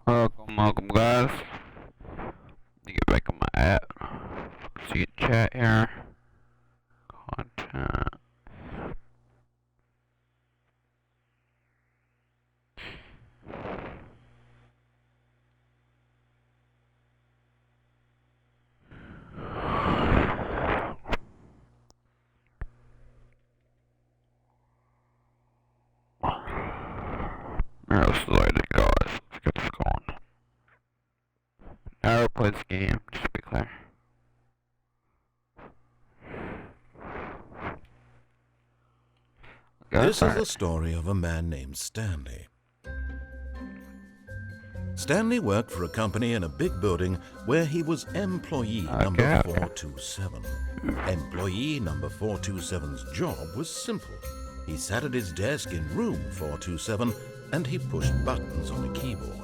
Welcome guys. Let me get back on my app. See the chat here. Content. Let's light it, guys. Let's get this going. Never play this game, just to be clear. This is the story of a man named Stanley. Stanley worked for a company in a big building where he was employee number 427. Employee number 427's job was simple. He sat at his desk in room 427 and he pushed buttons on a keyboard.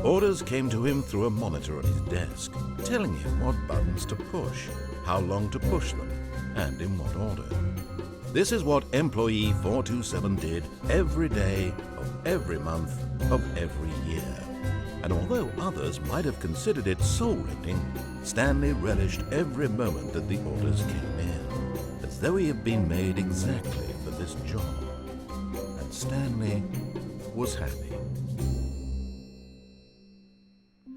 Orders came to him through a monitor on his desk, telling him what buttons to push, how long to push them, and in what order. This is what employee 427 did every day of every month of every year. And although others might have considered it soul-rending, Stanley relished every moment that the orders came in, as though he had been made exactly for this job. And Stanley was happy.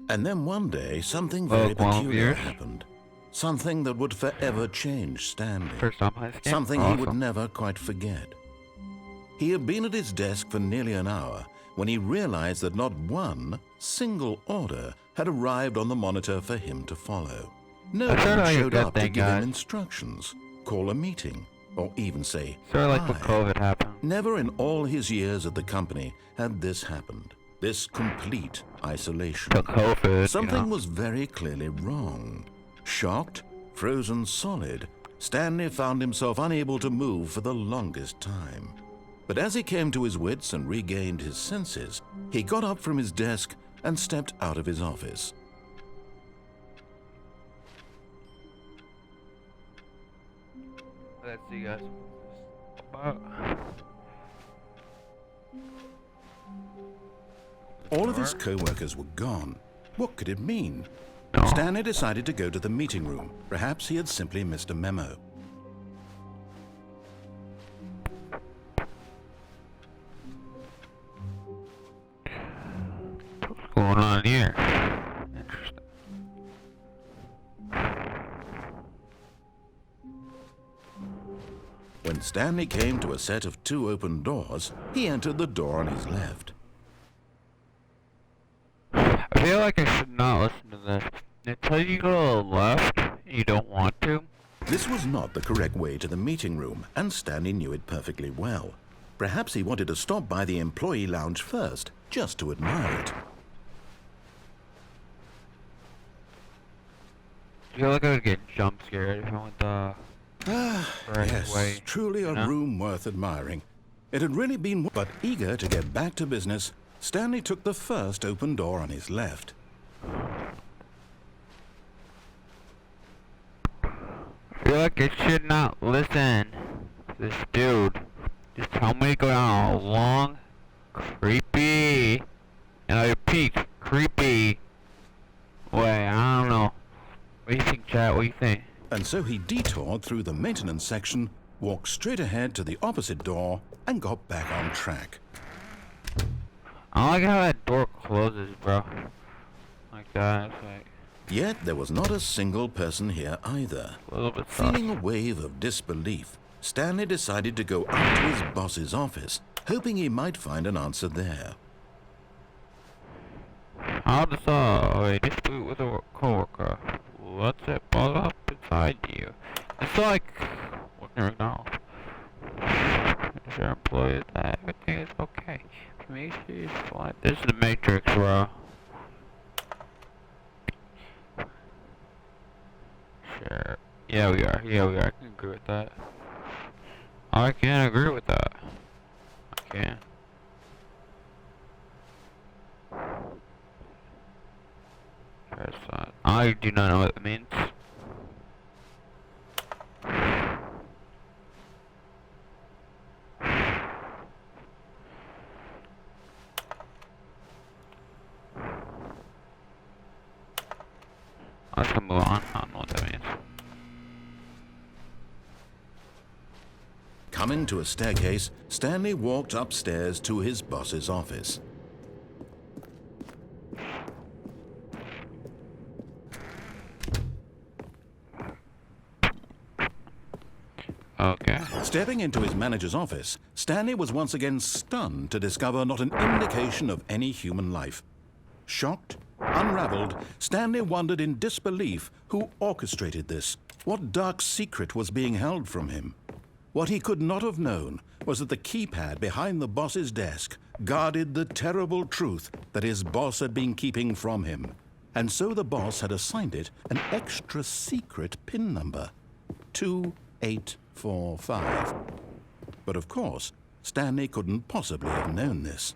And then one day, something very peculiar happened. Something that would forever change Stanley. Something he would never quite forget. He had been at his desk for nearly an hour when he realized that not one single order had arrived on the monitor for him to follow. No one showed up to give him instructions, call a meeting, or even say hi. When COVID happened. Never in all his years at the company had this happened. This complete isolation. Something was very clearly wrong. Shocked, frozen solid, Stanley found himself unable to move for the longest time. But as he came to his wits and regained his senses, he got up from his desk and stepped out of his office. Let's see, guys. All of his co-workers were gone. What could it mean? Stanley decided to go to the meeting room. Perhaps he had simply missed a memo. What's going on here? Interesting. When Stanley came to a set of 2 open doors, he entered the door on his left. I feel like I should not listen to this. They tell you to go to the left, and you don't want to. This was not the correct way to the meeting room, and Stanley knew it perfectly well. Perhaps he wanted to stop by the employee lounge first, just to admire it. I feel like I would get jump scared if I went the yes, way, truly a room worth admiring. It had really been, but eager to get back to business, Stanley took the first open door on his left. I feel like I should not listen to this dude. Just tell me to go down a long, creepy, and I repeat, creepy way. I don't know. What do you think, chat? What do you think? And so he detoured through the maintenance section, walked straight ahead to the opposite door, and got back on track. I like how that door closes, bro. Like that, it's like... Yet there was not a single person here either. A little bit Feeling a wave of disbelief, Stanley decided to go up to his boss's office, hoping he might find an answer there. How does a dispute with a coworker? What's it brought up inside you? It's like working at McDonald's. Is your employee that everything is okay? Make sure you fine. This is the Matrix, bro. Sure. Yeah, we are. Yeah, we are. I can agree with that. I can agree with that. I can. I do not know what it means. Let's move on. I don't know what that means. Coming to a staircase, Stanley walked upstairs to his boss's office. Okay. Stepping into his manager's office, Stanley was once again stunned to discover not an indication of any human life. Shocked, unraveled, Stanley wondered in disbelief who orchestrated this. What dark secret was being held from him? What he could not have known was that the keypad behind the boss's desk guarded the terrible truth that his boss had been keeping from him. And so the boss had assigned it an extra secret PIN number, 2845. But of course, Stanley couldn't possibly have known this.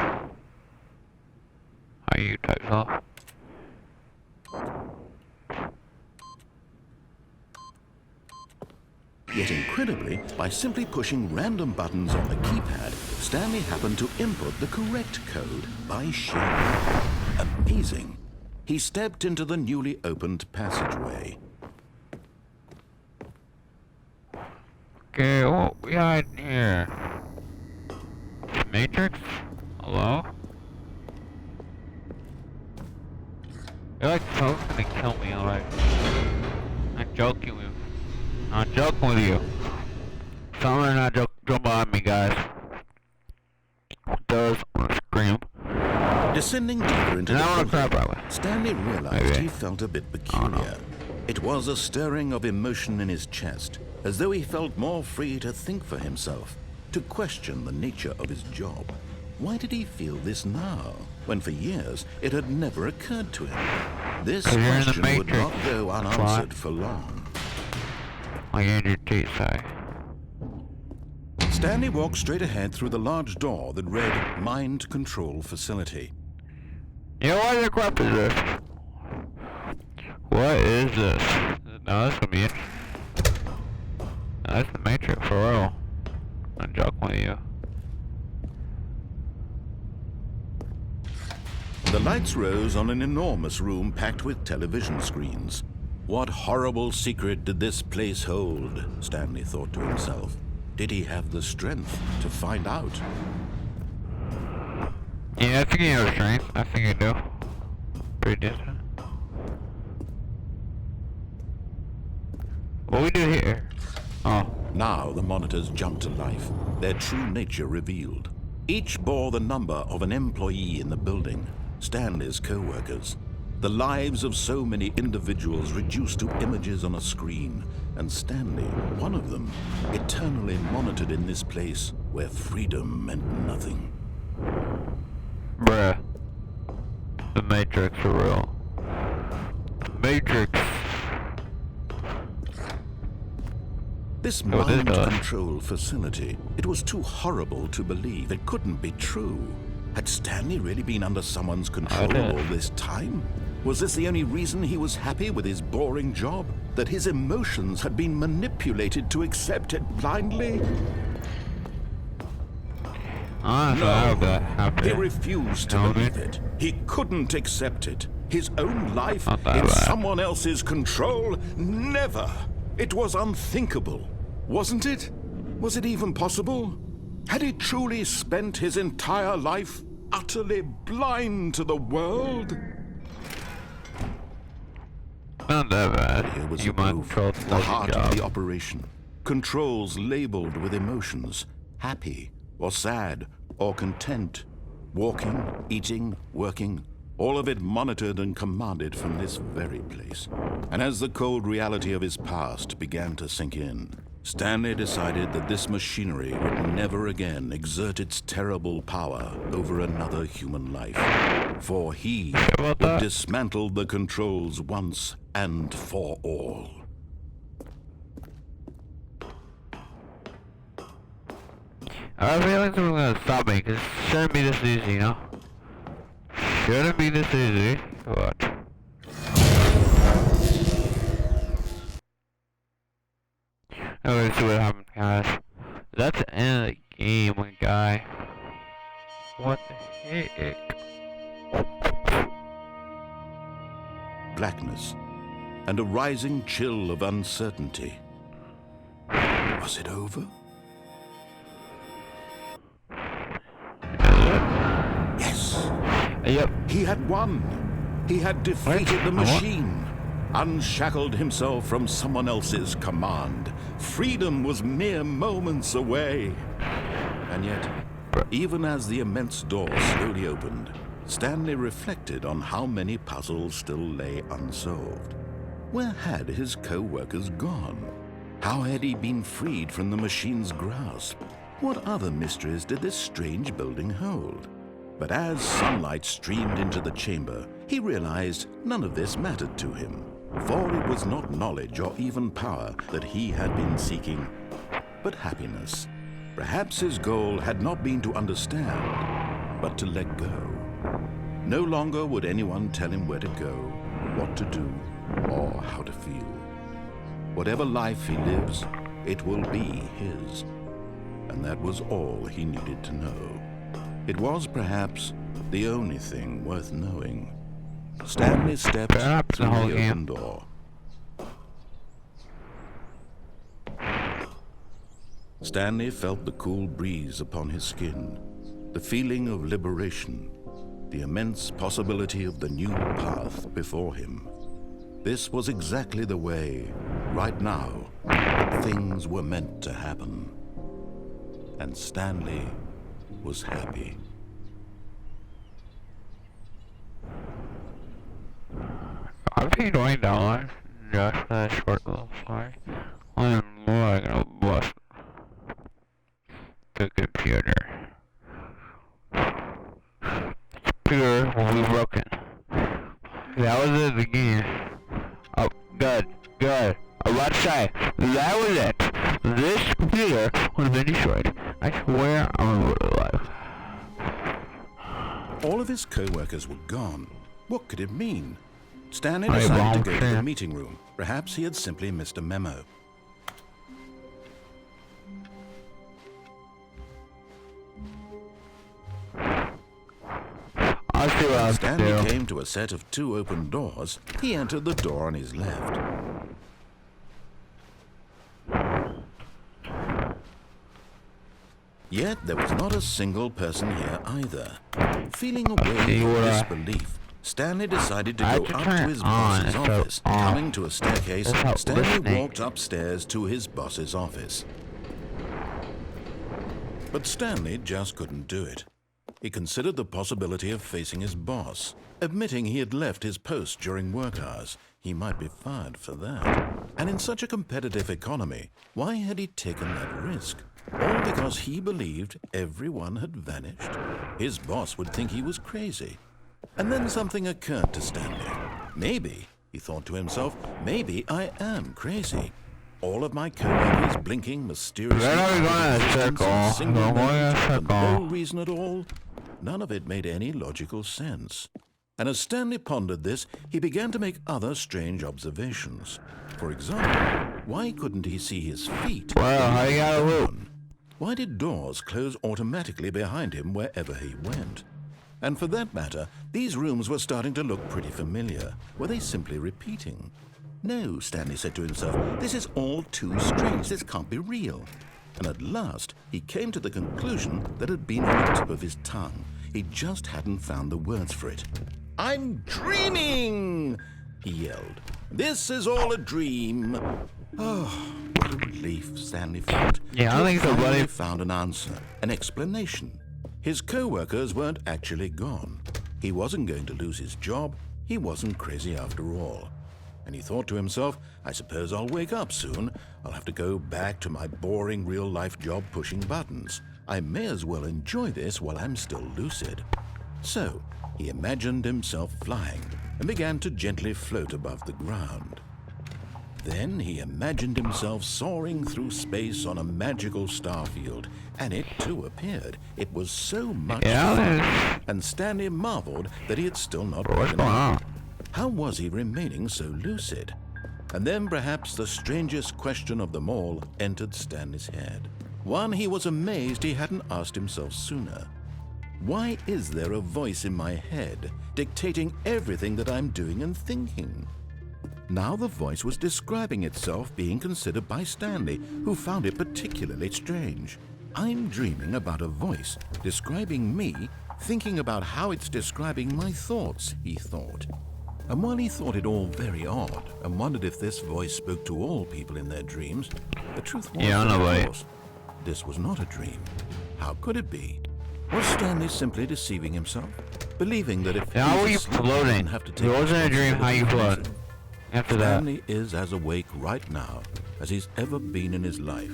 Are you types off? Yet incredibly, by simply pushing random buttons on the keypad, Stanley happened to input the correct code by sheer luck. Amazing. He stepped into the newly opened passageway. Okay, what we got in here? Matrix? Hello? You're like so gonna kill me, like. I'm joking with you. Someone not jump on me, guys. Does scream. Descending deeper into the building, Stanley realized Maybe. he felt a bit peculiar. It was a stirring of emotion in his chest, as though he felt more free to think for himself, to question the nature of his job. Why did he feel this now, when for years it had never occurred to him? This question would not go unanswered for long. I need your teeth, sorry. Stanley walked straight ahead through the large door that read Mind Control Facility. Yeah, what the crap is this? What is this? No, this gonna be interesting. That's the Matrix for real. I'm joking with you. The lights rose on an enormous room packed with television screens. What horrible secret did this place hold? Stanley thought to himself. Did he have the strength to find out? Yeah, I think you have strength. I think you do. Pretty decent. What we do here? Oh. Now the monitors jumped to life, their true nature revealed. Each bore the number of an employee in the building, Stanley's co-workers. The lives of so many individuals reduced to images on a screen, and Stanley, one of them, eternally monitored in this place where freedom meant nothing. Bruh. The Matrix for real. The Matrix. This mind control facility, it was too horrible to believe. It couldn't be true. Had Stanley really been under someone's control all this time? Was this the only reason he was happy with his boring job? That his emotions had been manipulated to accept it blindly? No, he refused to believe it. He couldn't accept it. His own life in someone else's control? Never! It was unthinkable, wasn't it? Was it even possible? Had he truly spent his entire life utterly blind to the world? Not that bad. Here was the proof, the heart of the operation. Controls labeled with emotions, happy or sad or content. Walking, eating, working, all of it monitored and commanded from this very place. And as the cold reality of his past began to sink in, Stanley decided that this machinery would never again exert its terrible power over another human life. For he would dismantle the controls once and for all. I feel like someone's gonna stop me, because it shouldn't be this easy, you know? Shouldn't be this easy. What? Let's see what happens, guys. That's the end of the game, my guy. What the heck? blackness and a rising chill of uncertainty. Was it over? Yes. Yep. He had won. He had defeated the machine, unshackled himself from someone else's command. Freedom was mere moments away. And yet, even as the immense door slowly opened, Stanley reflected on how many puzzles still lay unsolved. Where had his co-workers gone? How had he been freed from the machine's grasp? What other mysteries did this strange building hold? But as sunlight streamed into the chamber, he realized none of this mattered to him, for it was not knowledge or even power that he had been seeking, but happiness. Perhaps his goal had not been to understand, but to let go. No longer would anyone tell him where to go, what to do, or how to feel. Whatever life he lives, it will be his. And that was all he needed to know. It was perhaps the only thing worth knowing. Stanley stepped through the open door. Stanley felt the cool breeze upon his skin, the feeling of liberation, the immense possibility of the new path before him. This was exactly the way, right now, that things were meant to happen. And Stanley was happy. I paid $20 just for that short little flight. I'm more gonna bust the computer. The computer will be broken. That was it again. Oh, good. I was about to say, that was it. This computer would have been destroyed. I swear I'm alive. All of his co-workers were gone. What could it mean? Stanley decided to go to the meeting room. Perhaps he had simply missed a memo. When Stanley came to a set of 2 open doors, he entered the door on his left. Yet there was not a single person here either. Feeling a wave of disbelief, Stanley decided to go up to his boss's office. Coming to a staircase, Stanley walked upstairs to his boss's office. But Stanley just couldn't do it. He considered the possibility of facing his boss. Admitting he had left his post during work hours, he might be fired for that. And in such a competitive economy, why had he taken that risk? All because he believed everyone had vanished? His boss would think he was crazy. And then something occurred to Stanley. Maybe, he thought to himself, maybe I am crazy. All of my co-workers blinking mysteriously for no reason at all. None of it made any logical sense. And as Stanley pondered this, he began to make other strange observations. For example, why couldn't he see his feet? Why did doors close automatically behind him wherever he went? And for that matter, these rooms were starting to look pretty familiar. Were they simply repeating? No, Stanley said to himself, this is all too strange. This can't be real. And at last, he came to the conclusion that had been on the tip of his tongue. He just hadn't found the words for it. I'm dreaming, he yelled. This is all a dream. Oh, what a relief Stanley felt. Yeah, I think so, buddy. He found an answer, an explanation. His co-workers weren't actually gone. He wasn't going to lose his job. He wasn't crazy after all. And he thought to himself, I suppose I'll wake up soon. I'll have to go back to my boring real-life job pushing buttons. I may as well enjoy this while I'm still lucid. So, he imagined himself flying and began to gently float above the ground. Then he imagined himself soaring through space on a magical starfield, and it too appeared. It was so much fun, and Stanley marveled that he had still not woken up. How was he remaining so lucid? And then perhaps the strangest question of them all entered Stanley's head. One he was amazed he hadn't asked himself sooner. Why is there a voice in my head dictating everything that I'm doing and thinking? Now the voice was describing itself being considered by Stanley, who found it particularly strange. I'm dreaming about a voice describing me, thinking about how it's describing my thoughts, he thought. And while he thought it all very odd and wondered if this voice spoke to all people in their dreams, the truth was that, of course, this was not a dream. How could it be? Was Stanley simply deceiving himself, believing that if how were you floating? Have to take It wasn't a dream. How you float? After that, Stanley is as awake right now as he's ever been in his life.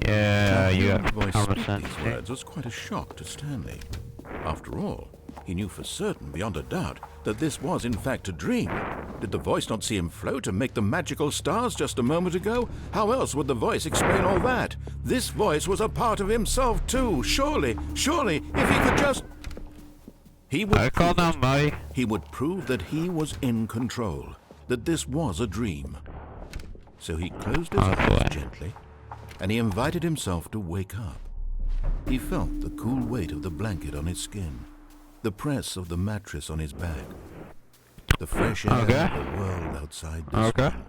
Yeah, you have the voice common speak sense. these words was quite a shock to Stanley. After all, he knew for certain, beyond a doubt, that this was in fact a dream. Did the voice not see him float and make the magical stars just a moment ago? How else would the voice explain all that? This voice was a part of himself too. Surely, if he could just... He would prove that he was in control, that this was a dream. So he closed his eyes gently, and he invited himself to wake up. He felt the cool weight of the blanket on his skin, the press of the mattress on his back, the fresh air of the world outside this one.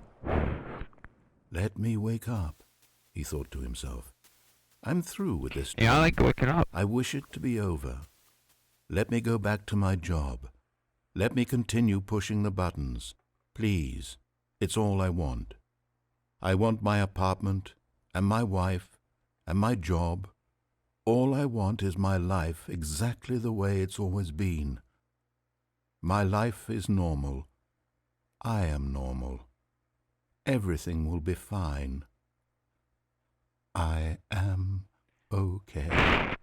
Let me wake up, he thought to himself. I'm through with this. Yeah, I like waking up. I wish it to be over. Let me go back to my job. Let me continue pushing the buttons. Please, it's all I want. I want my apartment, and my wife, and my job. All I want is my life exactly the way it's always been. My life is normal. I am normal. Everything will be fine. I am okay.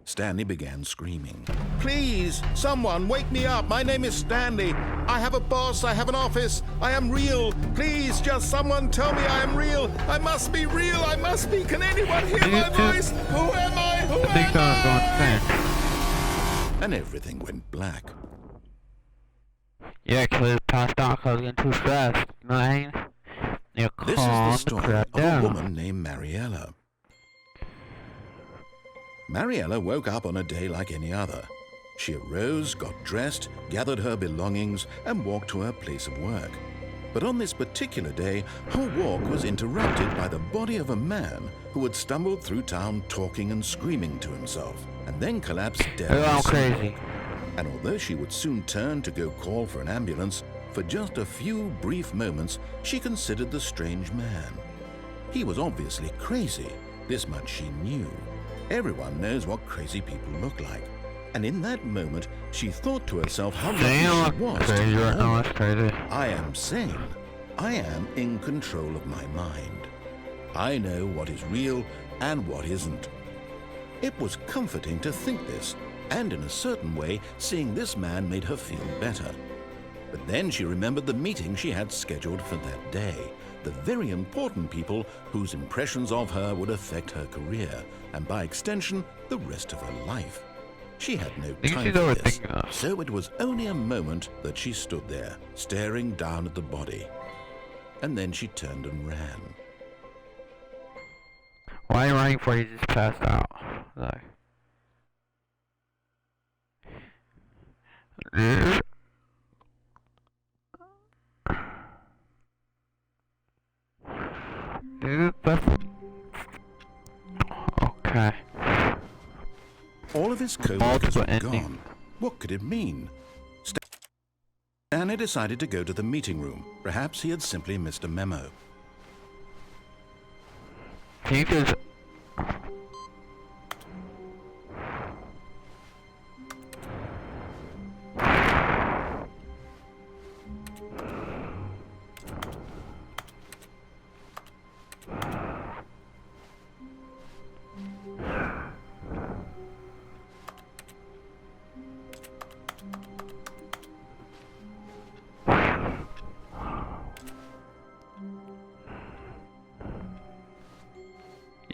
Stanley began screaming. Please, someone, wake me up. My name is Stanley. I have a boss. I have an office. I am real. Please, just someone tell me I am real. I must be real. I must be. Can anyone hear my voice? Who am I? Who am I? And everything went black. Yeah, because it passed out because I was getting too stressed. You know what I mean? This is the story of a woman named Mariella. Mariella woke up on a day like any other. She arose, got dressed, gathered her belongings, and walked to her place of work. But on this particular day, her walk was interrupted by the body of a man who had stumbled through town talking and screaming to himself, and then collapsed dead. Oh, crazy. And although she would soon turn to go call for an ambulance, for just a few brief moments, she considered the strange man. He was obviously crazy. This much she knew. Everyone knows what crazy people look like. And in that moment, she thought to herself how lucky she was to know. I am sane. I am in control of my mind. I know what is real and what isn't. It was comforting to think this, and in a certain way, seeing this man made her feel better. But then she remembered the meeting she had scheduled for that day, the very important people whose impressions of her would affect her career, and by extension, the rest of her life. She had no time for this, so it was only a moment that she stood there, staring down at the body. And then she turned and ran. Why are you running for? He just passed out. Like. Okay. All of his co-workers were gone. What could it mean? Stanley decided to go to the meeting room. Perhaps he had simply missed a memo. He could.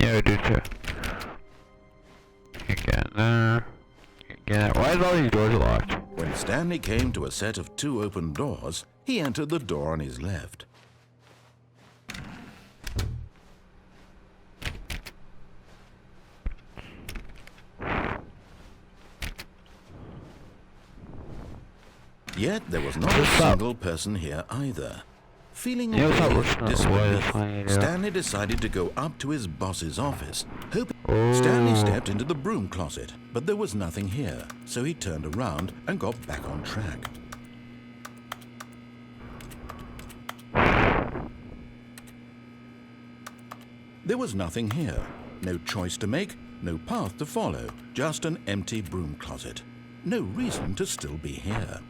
Yeah, I do too. Can't get in there. Can't get in. Why is all these doors locked? When Stanley came to a set of 2 open doors, he entered the door on his left. Yet there was not a single person here either. Feeling a disbelief, Stanley decided to go up to his boss's office. Stanley stepped into the broom closet, but there was nothing here, so he turned around and got back on track. There was nothing here. No choice to make, no path to follow, just an empty broom closet. No reason to still be here.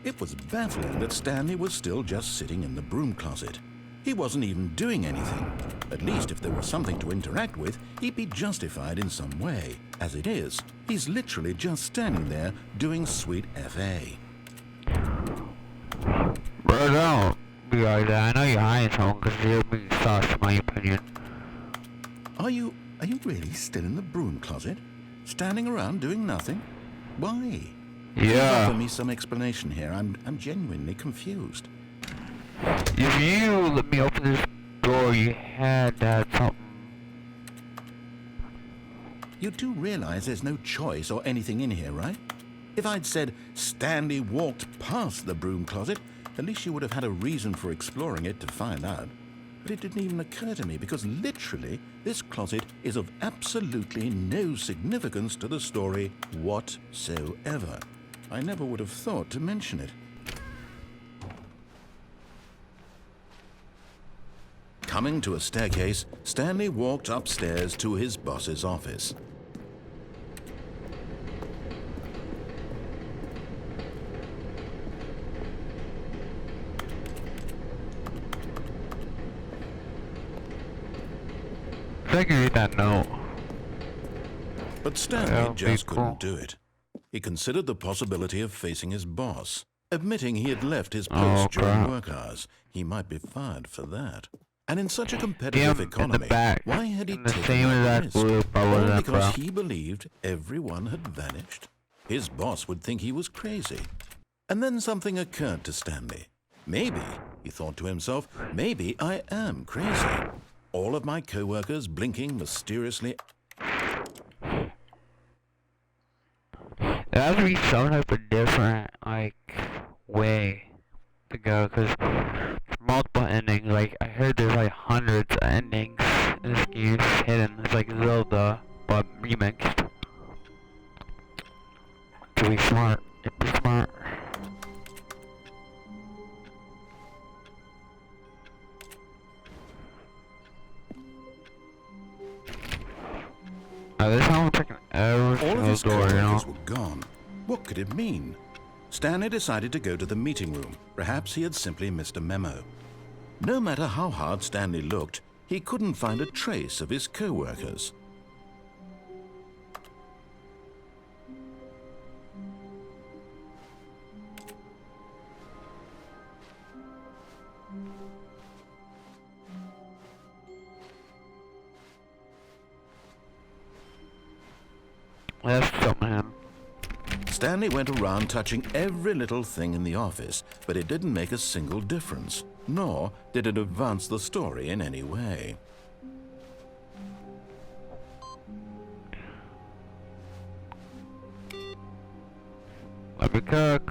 It was baffling that Stanley was still just sitting in the broom closet. He wasn't even doing anything. At least if there was something to interact with, he'd be justified in some way. As it is, he's literally just standing there doing sweet FA. Bro, don't be like that. I know you're hiding someone because you're being sus, in my opinion. Are you really still in the broom closet? Standing around doing nothing? Why? Yeah. Please offer me some explanation here. I'm genuinely confused. If you let me open this door, you had something. You do realize there's no choice or anything in here, right? If I'd said Stanley walked past the broom closet, at least you would have had a reason for exploring it to find out. But it didn't even occur to me because literally this closet is of absolutely no significance to the story whatsoever. I never would have thought to mention it. Coming to a staircase, Stanley walked upstairs to his boss's office. I can read that note. But Stanley just couldn't do it. He considered the possibility of facing his boss. Admitting he had left his post during work hours, he might be fired for that. And in such a competitive economy, why had he taken that risk? All because he believed everyone had vanished? His boss would think he was crazy. And then something occurred to Stanley. Maybe, he thought to himself, maybe I am crazy. All of my co-workers blinking mysteriously. There has to be some type of different, way to go, because multiple endings, I heard there's, hundreds of endings in this game hidden. It's like Zelda, but remixed. To be smart. Be smart. Now this time I'm checking every single door, you know? Were gone. What could it mean? Stanley decided to go to the meeting room. Perhaps he had simply missed a memo. No matter how hard Stanley looked, he couldn't find a trace of his co-workers. That's something. Stanley went around touching every little thing in the office, but it didn't make a single difference, nor did it advance the story in any way. Let me cook.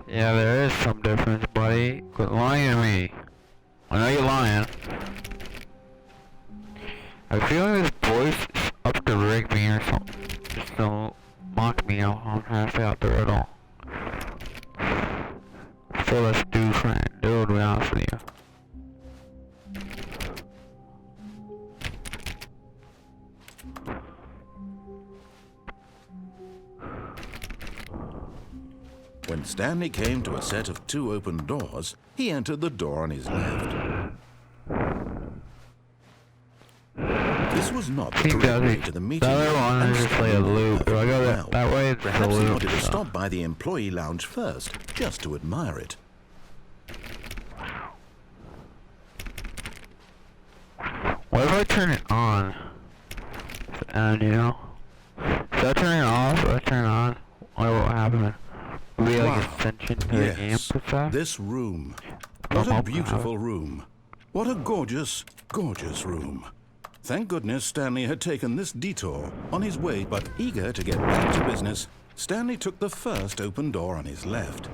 Yeah, there is some difference, buddy. Quit lying to me. I know you're lying. I feel like his voice is up to rig me or something. Just don't mock me out. I'm trying to figure out the riddle. So let's do friend. Dude, to be honest with you. When Stanley came to a set of 2 open doors, he entered the door on his left. This was not the direct way to the meeting room. The other one is just like a loop. Do I go that way? It's Perhaps a loop. He wanted to stop by the employee lounge first, just to admire it. What if I turn it on? And you know, should I turn it off or turn it on? What will happen? Will be like extension to the game per se? This room. What a beautiful room. What a gorgeous, gorgeous room. Thank goodness Stanley had taken this detour on his way, but eager to get back to business, Stanley took the first open door on his left.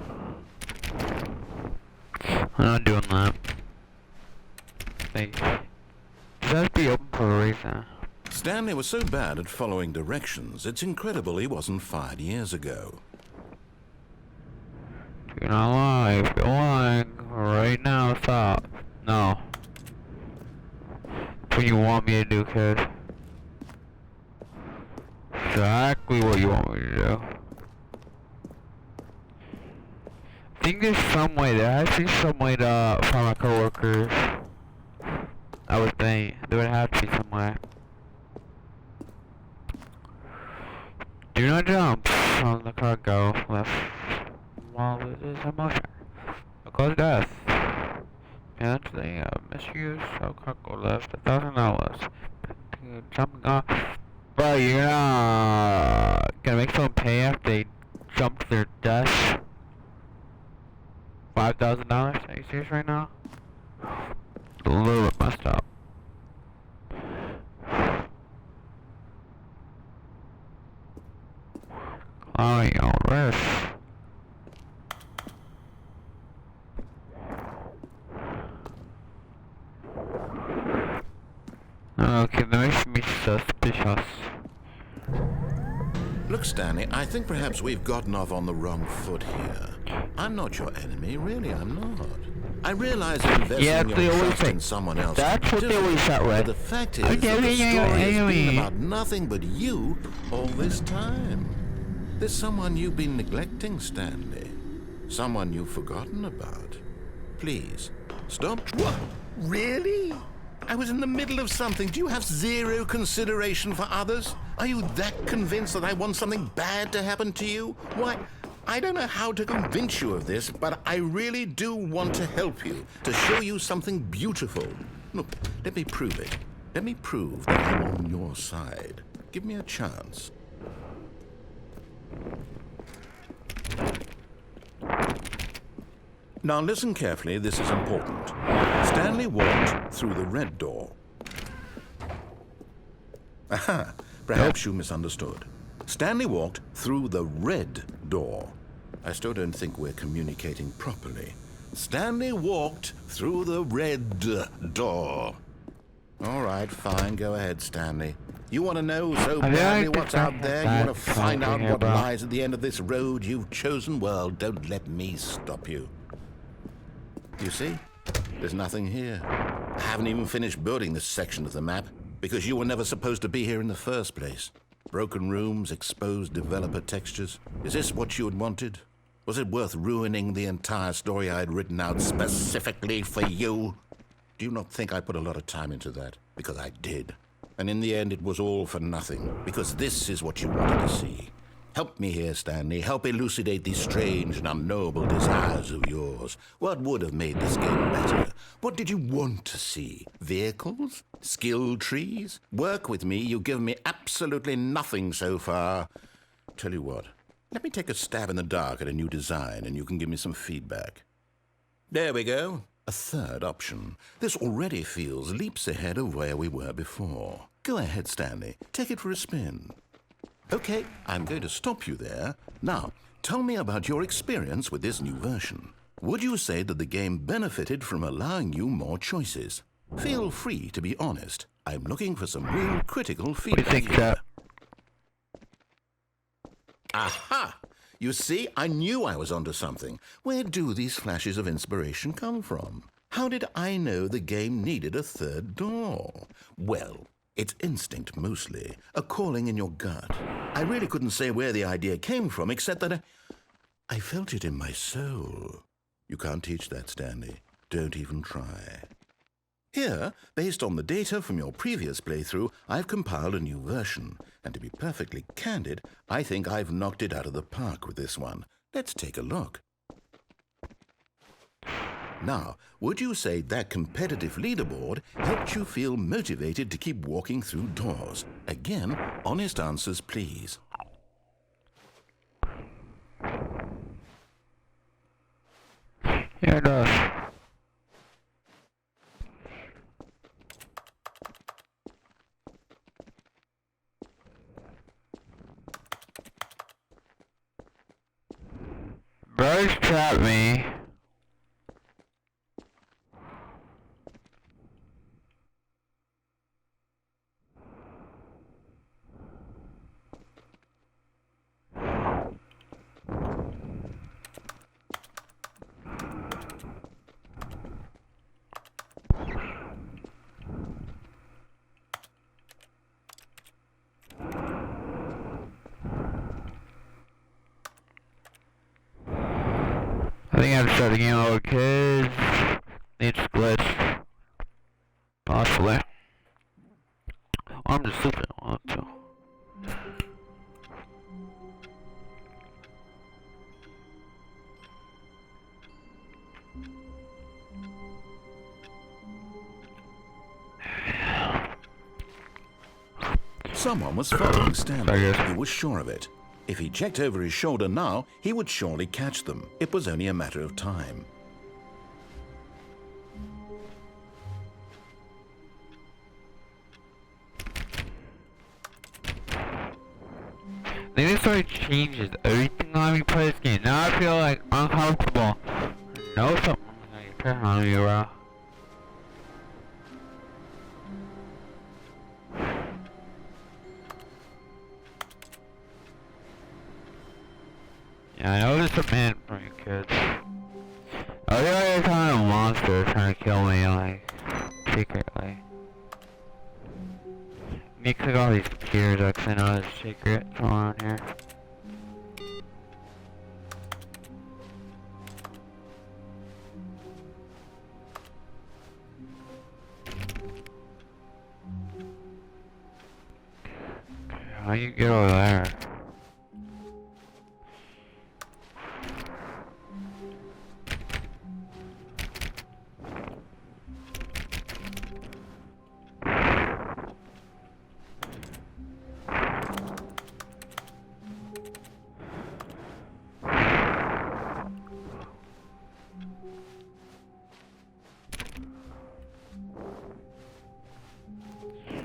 I'm not doing that. Thanks. It has to be open for a reason. Stanley was so bad at following directions, it's incredible he wasn't fired years ago. You're not lying. If you're lying, right now, stop. No. That's what you want me to do, kid. Exactly what you want me to do. I think there's some way, there has to be some way to find my coworkers. I would think. There would have to be some way. Do not jump on the cargo left while it is in motion. Cause death. Potentially misuse of cargo left $1,000. Jumping off. But you're not gonna make someone pay after they jump to their death. $5,000? Are you serious right now? A little bit messed up. Climbing on risk. Okay, that makes me suspicious. Look, Stanley, I think perhaps we've gotten off on the wrong foot here. I'm not your enemy, really, I'm not. I realize that investing your trust in someone else that's what they always thought, right? but the fact is that the story has been about nothing but you all this time. There's someone you've been neglecting, Stanley. Someone you've forgotten about. Please, stop. What? Really? I was in the middle of something. Do you have zero consideration for others? Are you that convinced that I want something bad to happen to you? Why, I don't know how to convince you of this, but I really do want to help you, to show you something beautiful. Look, let me prove it. Let me prove that I'm on your side. Give me a chance. Now listen carefully, this is important. Stanley walked through the red door. Aha, perhaps you misunderstood. Stanley walked through the red door. I still don't think we're communicating properly. Stanley walked through the red door. All right, fine, go ahead, Stanley. You want to know so badly what's out there? You want to find out what lies at the end of this road you've chosen? Well, don't let me stop you. You see? There's nothing here. I haven't even finished building this section of the map because you were never supposed to be here in the first place. Broken rooms, exposed developer textures. Is this what you had wanted? Was it worth ruining the entire story I had written out specifically for you? Do you not think I put a lot of time into that? Because I did. And in the end, it was all for nothing. Because this is what you wanted to see. Help me here, Stanley. Help elucidate these strange and unknowable desires of yours. What would have made this game better? What did you want to see? Vehicles? Skill trees? Work with me. You've given me absolutely nothing so far. Tell you what. Let me take a stab in the dark at a new design, and you can give me some feedback. There we go. A third option. This already feels leaps ahead of where we were before. Go ahead, Stanley. Take it for a spin. Okay, I'm going to stop you there. Now, tell me about your experience with this new version. Would you say that the game benefited from allowing you more choices? Feel free to be honest. I'm looking for some real critical feedback here. Aha! You see, I knew I was onto something. Where do these flashes of inspiration come from? How did I know the game needed a third door? Well, it's instinct mostly, a calling in your gut. I really couldn't say where the idea came from, except that I felt it in my soul. You can't teach that, Stanley. Don't even try. Here, based on the data from your previous playthrough, I've compiled a new version. And to be perfectly candid, I think I've knocked it out of the park with this one. Let's take a look. Now, would you say that competitive leaderboard helped you feel motivated to keep walking through doors? Again, honest answers, please. Yeah, it does. always trap me. I think I have to start the game over because it's glitched. Possibly. I'm just stupid. I want to. Someone was following Stanley. He was sure of it. If he checked over his shoulder now, he would surely catch them. It was only a matter of time. They just started changes everything on me play this game. Now I feel like uncomfortable. I know something's gonna get turned on me, bro. Yeah, I know there's a man for you kids. I feel like there's kind of a monster trying to kill me, like, secretly. Let me click all these computers, because I know there's a secret going on here. How you get over there?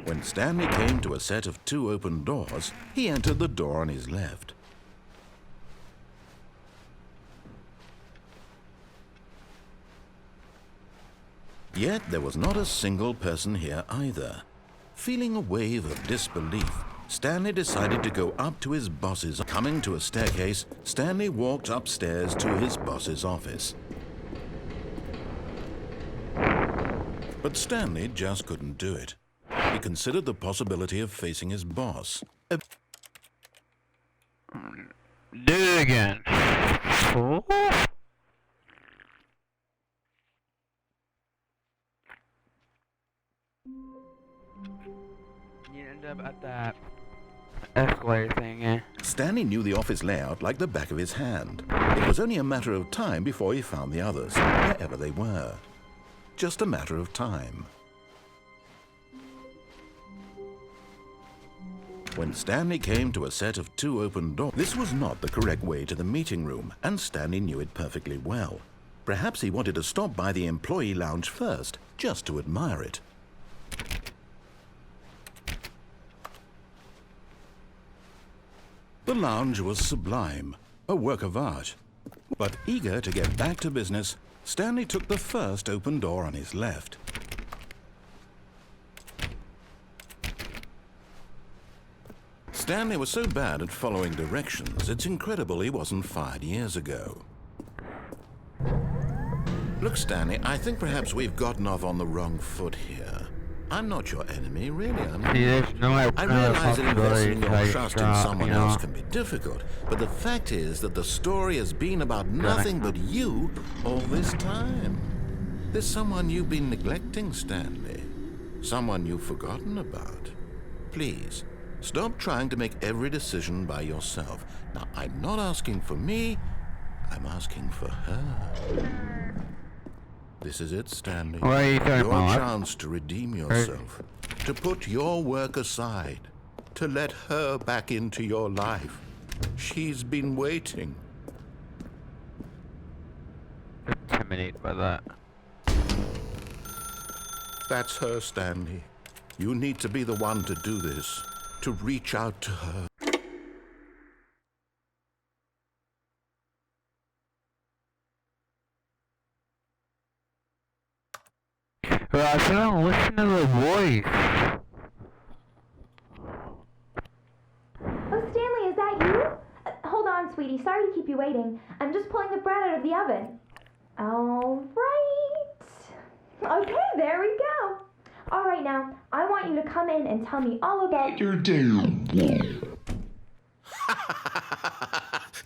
When Stanley came to a set of 2 open doors, he entered the door on his left. Yet there was not a single person here either. Feeling a wave of disbelief, Stanley decided to go up to his boss's. Coming to a staircase, Stanley walked upstairs to his boss's office. But Stanley just couldn't do it. He considered the possibility of facing his boss. Do it again. You end up at that escalator thing, yeah. Stanley knew the office layout like the back of his hand. It was only a matter of time before he found the others, wherever they were. Just a matter of time. When Stanley came to a set of 2 open doors, this was not the correct way to the meeting room, and Stanley knew it perfectly well. Perhaps he wanted to stop by the employee lounge first, just to admire it. The lounge was sublime, a work of art. But eager to get back to business, Stanley took the first open door on his left. Stanley was so bad at following directions, it's incredible he wasn't fired years ago. Look, Stanley, I think perhaps we've gotten off on the wrong foot here. I'm not your enemy, really. I realize that investing your trust in someone else can be difficult, but the fact is that the story has been about nothing but you all this time. There's someone you've been neglecting, Stanley. Someone you've forgotten about. Please, stop trying to make every decision by yourself. Now, I'm not asking for me, I'm asking for her. This is it, Stanley. What are you talking about? Your chance to redeem yourself, to put your work aside, to let her back into your life. She's been waiting. Intimidated by that. That's her, Stanley. You need to be the one to do this, to reach out to her. But I couldn't listen to the voice. Oh, Stanley, is that you? Hold on, sweetie. Sorry to keep you waiting. I'm just pulling the bread out of the oven. All right. Okay, there we go. All right, now, I want you to come in and tell me all about your day.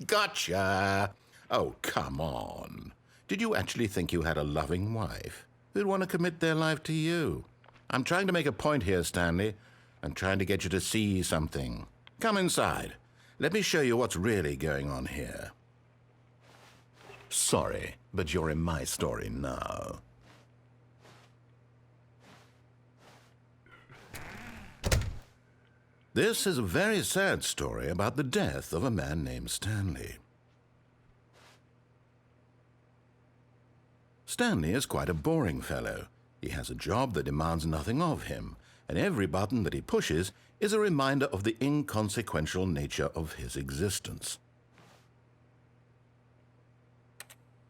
Gotcha! Oh, come on. Did you actually think you had a loving wife who'd want to commit their life to you? I'm trying to make a point here, Stanley. I'm trying to get you to see something. Come inside. Let me show you what's really going on here. Sorry, but you're in my story now. This is a very sad story about the death of a man named Stanley. Stanley is quite a boring fellow. He has a job that demands nothing of him, and every button that he pushes is a reminder of the inconsequential nature of his existence.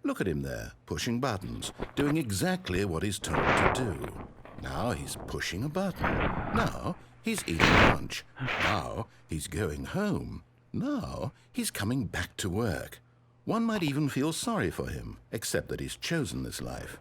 Look at him there, pushing buttons, doing exactly what he's told to do. Now he's pushing a button. Now he's eating lunch. Now he's going home. Now he's coming back to work. One might even feel sorry for him, except that he's chosen this life.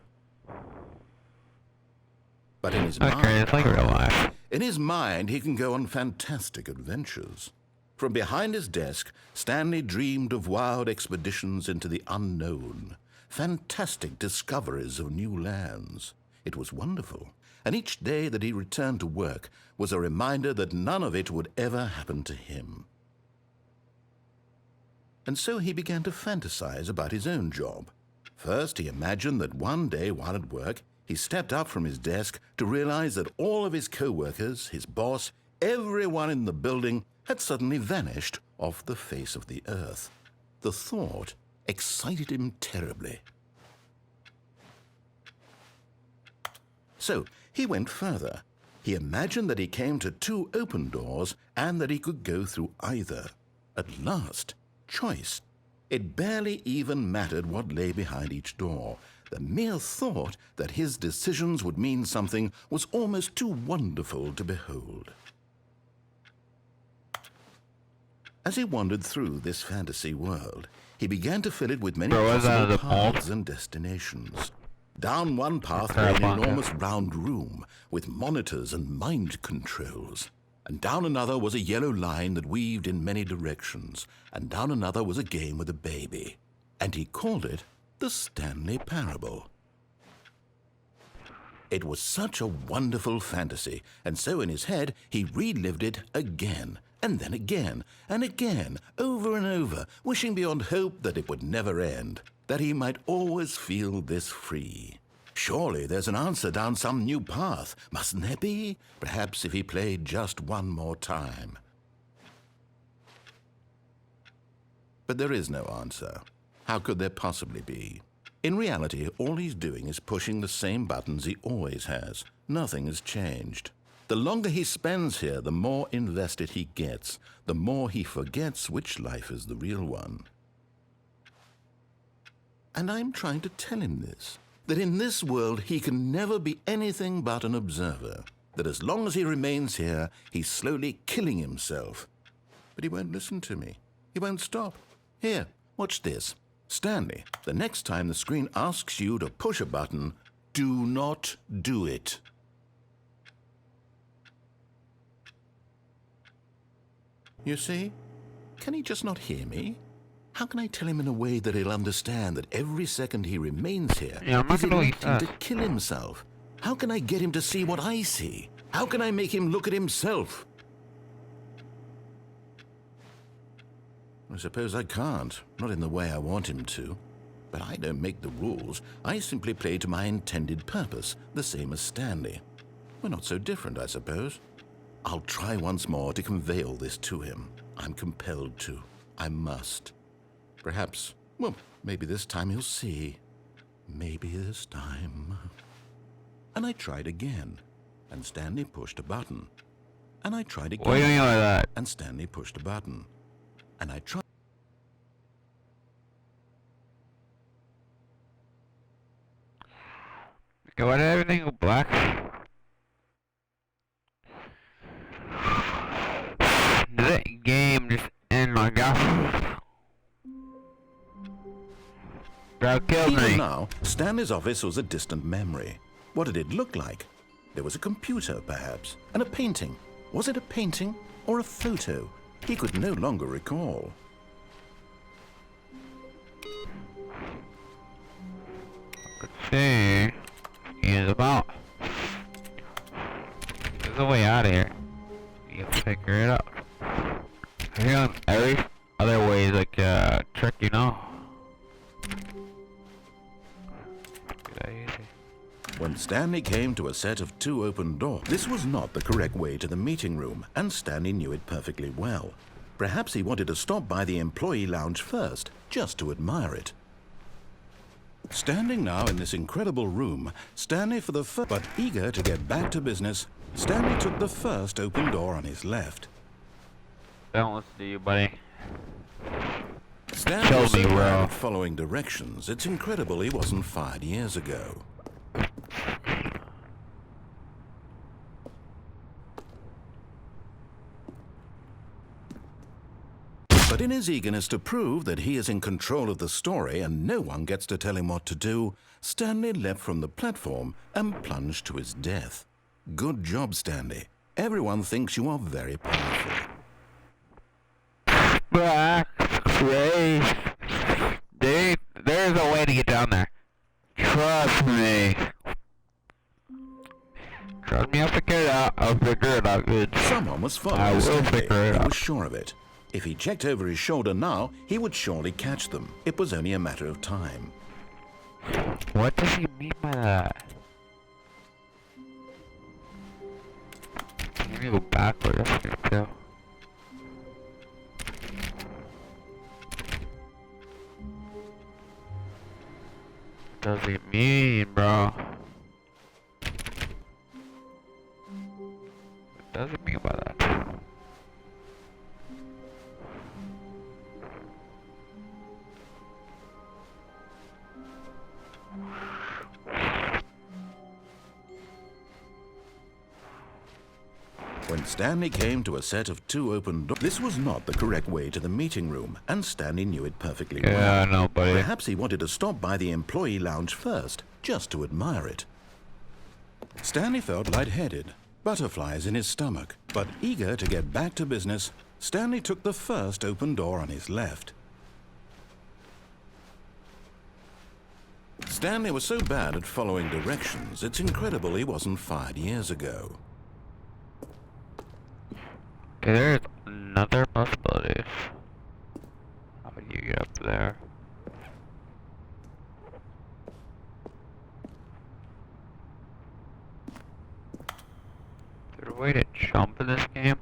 But in his mind, it's like real life. In his mind, he can go on fantastic adventures. From behind his desk, Stanley dreamed of wild expeditions into the unknown, fantastic discoveries of new lands. It was wonderful, and each day that he returned to work was a reminder that none of it would ever happen to him. And so he began to fantasize about his own job. First, he imagined that one day while at work, he stepped up from his desk to realize that all of his co-workers, his boss, everyone in the building had suddenly vanished off the face of the earth. The thought excited him terribly. So he went further. He imagined that he came to two open doors and that he could go through either. At last, choice. It barely even mattered what lay behind each door. The mere thought that his decisions would mean something was almost too wonderful to behold. As he wandered through this fantasy world, he began to fill it with many possible paths and destinations. Down one path lay an enormous round room with monitors and mind controls. And down another was a yellow line that weaved in many directions. And down another was a game with a baby. And he called it the Stanley Parable. It was such a wonderful fantasy, and so in his head he relived it again, and then again, and again, over and over, wishing beyond hope that it would never end, that he might always feel this free. Surely there's an answer down some new path, mustn't there be? Perhaps if he played just one more time. But there is no answer. How could there possibly be? In reality, all he's doing is pushing the same buttons he always has. Nothing has changed. The longer he spends here, the more invested he gets, the more he forgets which life is the real one. And I'm trying to tell him this, that in this world he can never be anything but an observer, that as long as he remains here, he's slowly killing himself. But he won't listen to me. He won't stop. Here, watch this. Stanley, the next time the screen asks you to push a button, do not do it. You see? Can he just not hear me? How can I tell him in a way that he'll understand that every second he remains here, he's electing to kill himself? How can I get him to see what I see? How can I make him look at himself? I suppose I can't, not in the way I want him to. But I don't make the rules. I simply play to my intended purpose, the same as Stanley. We're not so different, I suppose. I'll try once more to convey all this to him. I'm compelled to. I must. Perhaps, well, maybe this time he'll see. Maybe this time. And I tried again, and Stanley pushed a button. And I tried again, what do you mean by that? and Stanley pushed a button. And I tried. Yo, why did everything go black? Did that game just end like that? Bro killed Even me. now, Stanley's office was a distant memory. What did it look like? There was a computer, perhaps, and a painting. Was it a painting or a photo? He could no longer recall. Let's see. He is about. There's a way out of here. You can figure it out. I think every other way is like a trick, you know? Be that easy. When Stanley came to a set of 2 open doors, this was not the correct way to the meeting room, and Stanley knew it perfectly well. Perhaps he wanted to stop by the employee lounge first, just to admire it. Standing now in this incredible room, Stanley for the first, but eager to get back to business, Stanley took the first open door on his left. Don't listen to you, buddy. Stanley Kill was so me, bad bro. at following directions, it's incredible he wasn't fired years ago. But in his eagerness to prove that he is in control of the story and no one gets to tell him what to do, Stanley leapt from the platform and plunged to his death. Good job, Stanley. Everyone thinks you are very powerful. Black Race. There's a way to get down there. Trust me. Trust me, I'll figure it out. I'll figure it out good. Someone was I following will Stanley. figure it He out. was sure of it. If he checked over his shoulder now, he would surely catch them. It was only a matter of time. What does he mean by that? Let me go backward. That's gonna kill. What does he mean, bro? What does he mean by that? When Stanley came to a set of 2 open doors, this was not the correct way to the meeting room, and Stanley knew it perfectly well. Yeah, I know, buddy. Perhaps he wanted to stop by the employee lounge first, just to admire it. Stanley felt lightheaded, butterflies in his stomach, but eager to get back to business, Stanley took the first open door on his left. Stanley was so bad at following directions, it's incredible he wasn't fired years ago. Okay, there's another possibility. How do you get up there? Is there a way to jump in this game?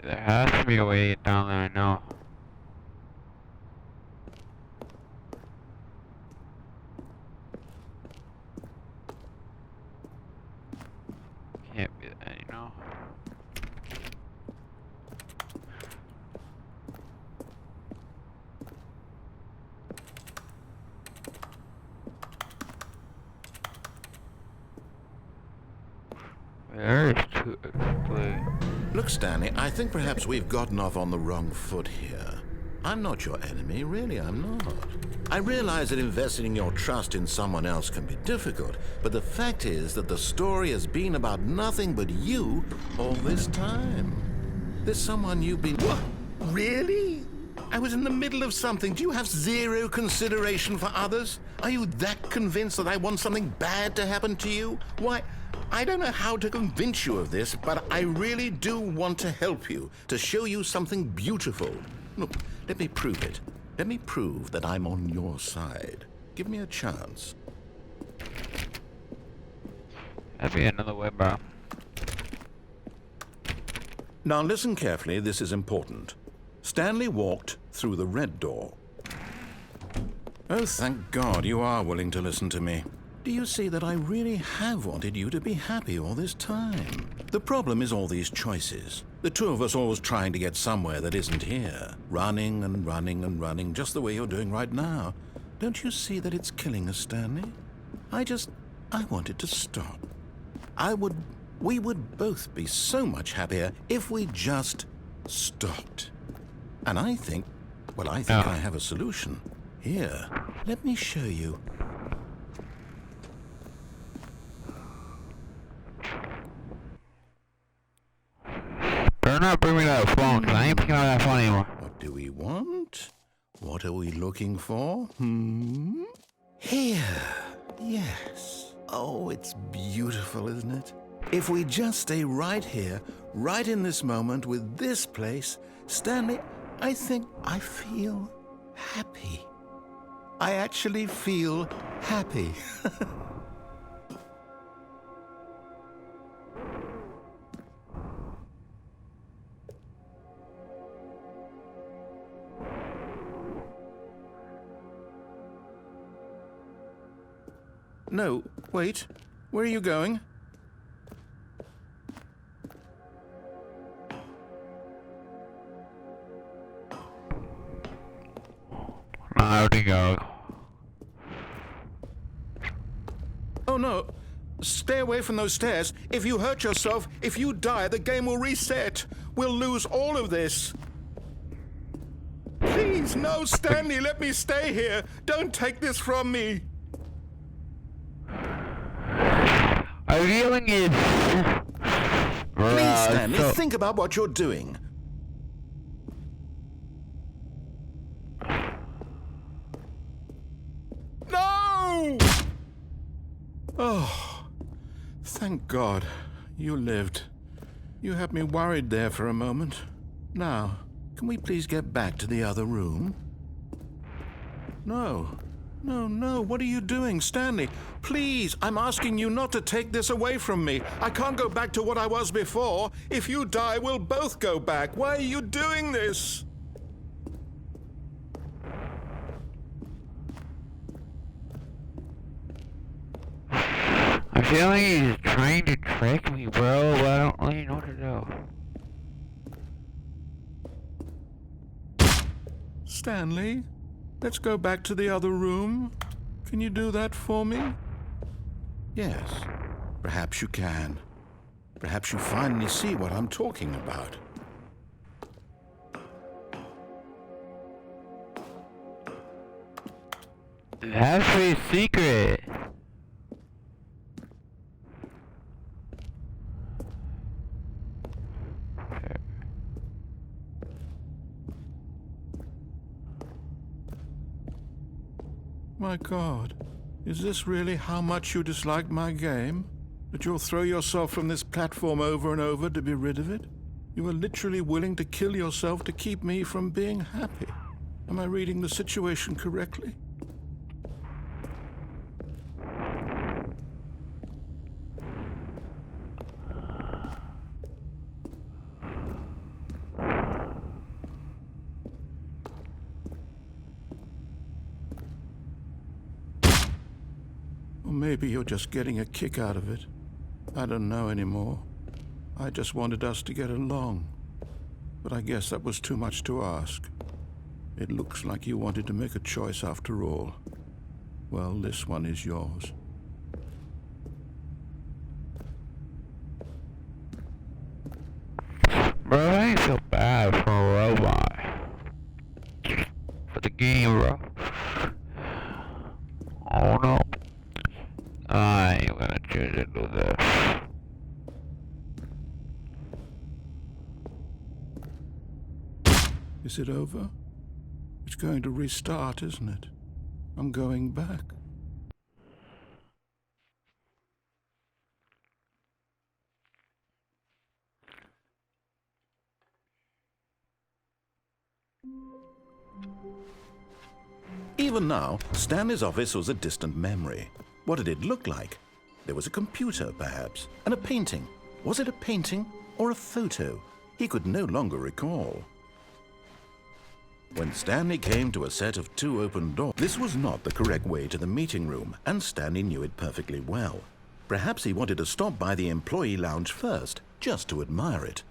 There has to be a way to get down there, I know. Can't be that, you know. There is two, actually. Look, Stanley, I think perhaps we've gotten off on the wrong foot here. I'm not your enemy, really, I'm not. I realize that investing your trust in someone else can be difficult, but the fact is that the story has been about nothing but you all this time. There's someone you've been... What? Really? I was in the middle of something. Do you have zero consideration for others? Are you that convinced that I want something bad to happen to you? Why, I don't know how to convince you of this, but I really do want to help you, to show you something beautiful. Look, let me prove it. Let me prove that I'm on your side. Give me a chance. That'd be another way, bro. Now listen carefully, this is important. Stanley walked through the red door. Oh, thank God you are willing to listen to me. Do you see that I really have wanted you to be happy all this time? The problem is all these choices. The two of us always trying to get somewhere that isn't here. Running and running and running, just the way you're doing right now. Don't you see that it's killing us, Stanley? I want it to stop. We would both be so much happier if we just stopped. And I think I have a solution. Here, let me show you. Better not bring me that phone, because I ain't picking up that phone anymore. What do we want? What are we looking for? Here. Yes. Oh, it's beautiful, isn't it? If we just stay right here, right in this moment with this place, Stanley, I think I feel happy. I actually feel happy. No, wait. Where are you going? How'd he go? Oh no. Stay away from those stairs. If you hurt yourself, if you die, the game will reset. We'll lose all of this. Please, no, Stanley, let me stay here. Don't take this from me. I'm feeling it. Please, Stanley, think about what you're doing. No! Oh, thank God you lived. You had me worried there for a moment. Now, can we please get back to the other room? No. No, what are you doing, Stanley? Please, I'm asking you not to take this away from me. I can't go back to what I was before. If you die, we'll both go back. Why are you doing this? I'm feeling he's trying to trick me, bro, but I don't really know what to do. Stanley? Let's go back to the other room. Can you do that for me? Yes, perhaps you can. Perhaps you finally see what I'm talking about. It has to be a secret. My God, is this really how much you dislike my game? That you'll throw yourself from this platform over and over to be rid of it? You are literally willing to kill yourself to keep me from being happy. Am I reading the situation correctly? Or maybe you're just getting a kick out of it. I don't know anymore. I just wanted us to get along. But I guess that was too much to ask. It looks like you wanted to make a choice after all. Well, this one is yours. Bro, I ain't feel bad for a robot. For the game, bro. Oh no. I'm gonna choose to do this. Is it over? It's going to restart, isn't it? I'm going back. Even now, Stanley's office was a distant memory. What did it look like? There was a computer, perhaps, and a painting. Was it a painting or a photo? He could no longer recall. When Stanley came to a set of 2 open doors, this was not the correct way to the meeting room, and Stanley knew it perfectly well. Perhaps he wanted to stop by the employee lounge first, just to admire it.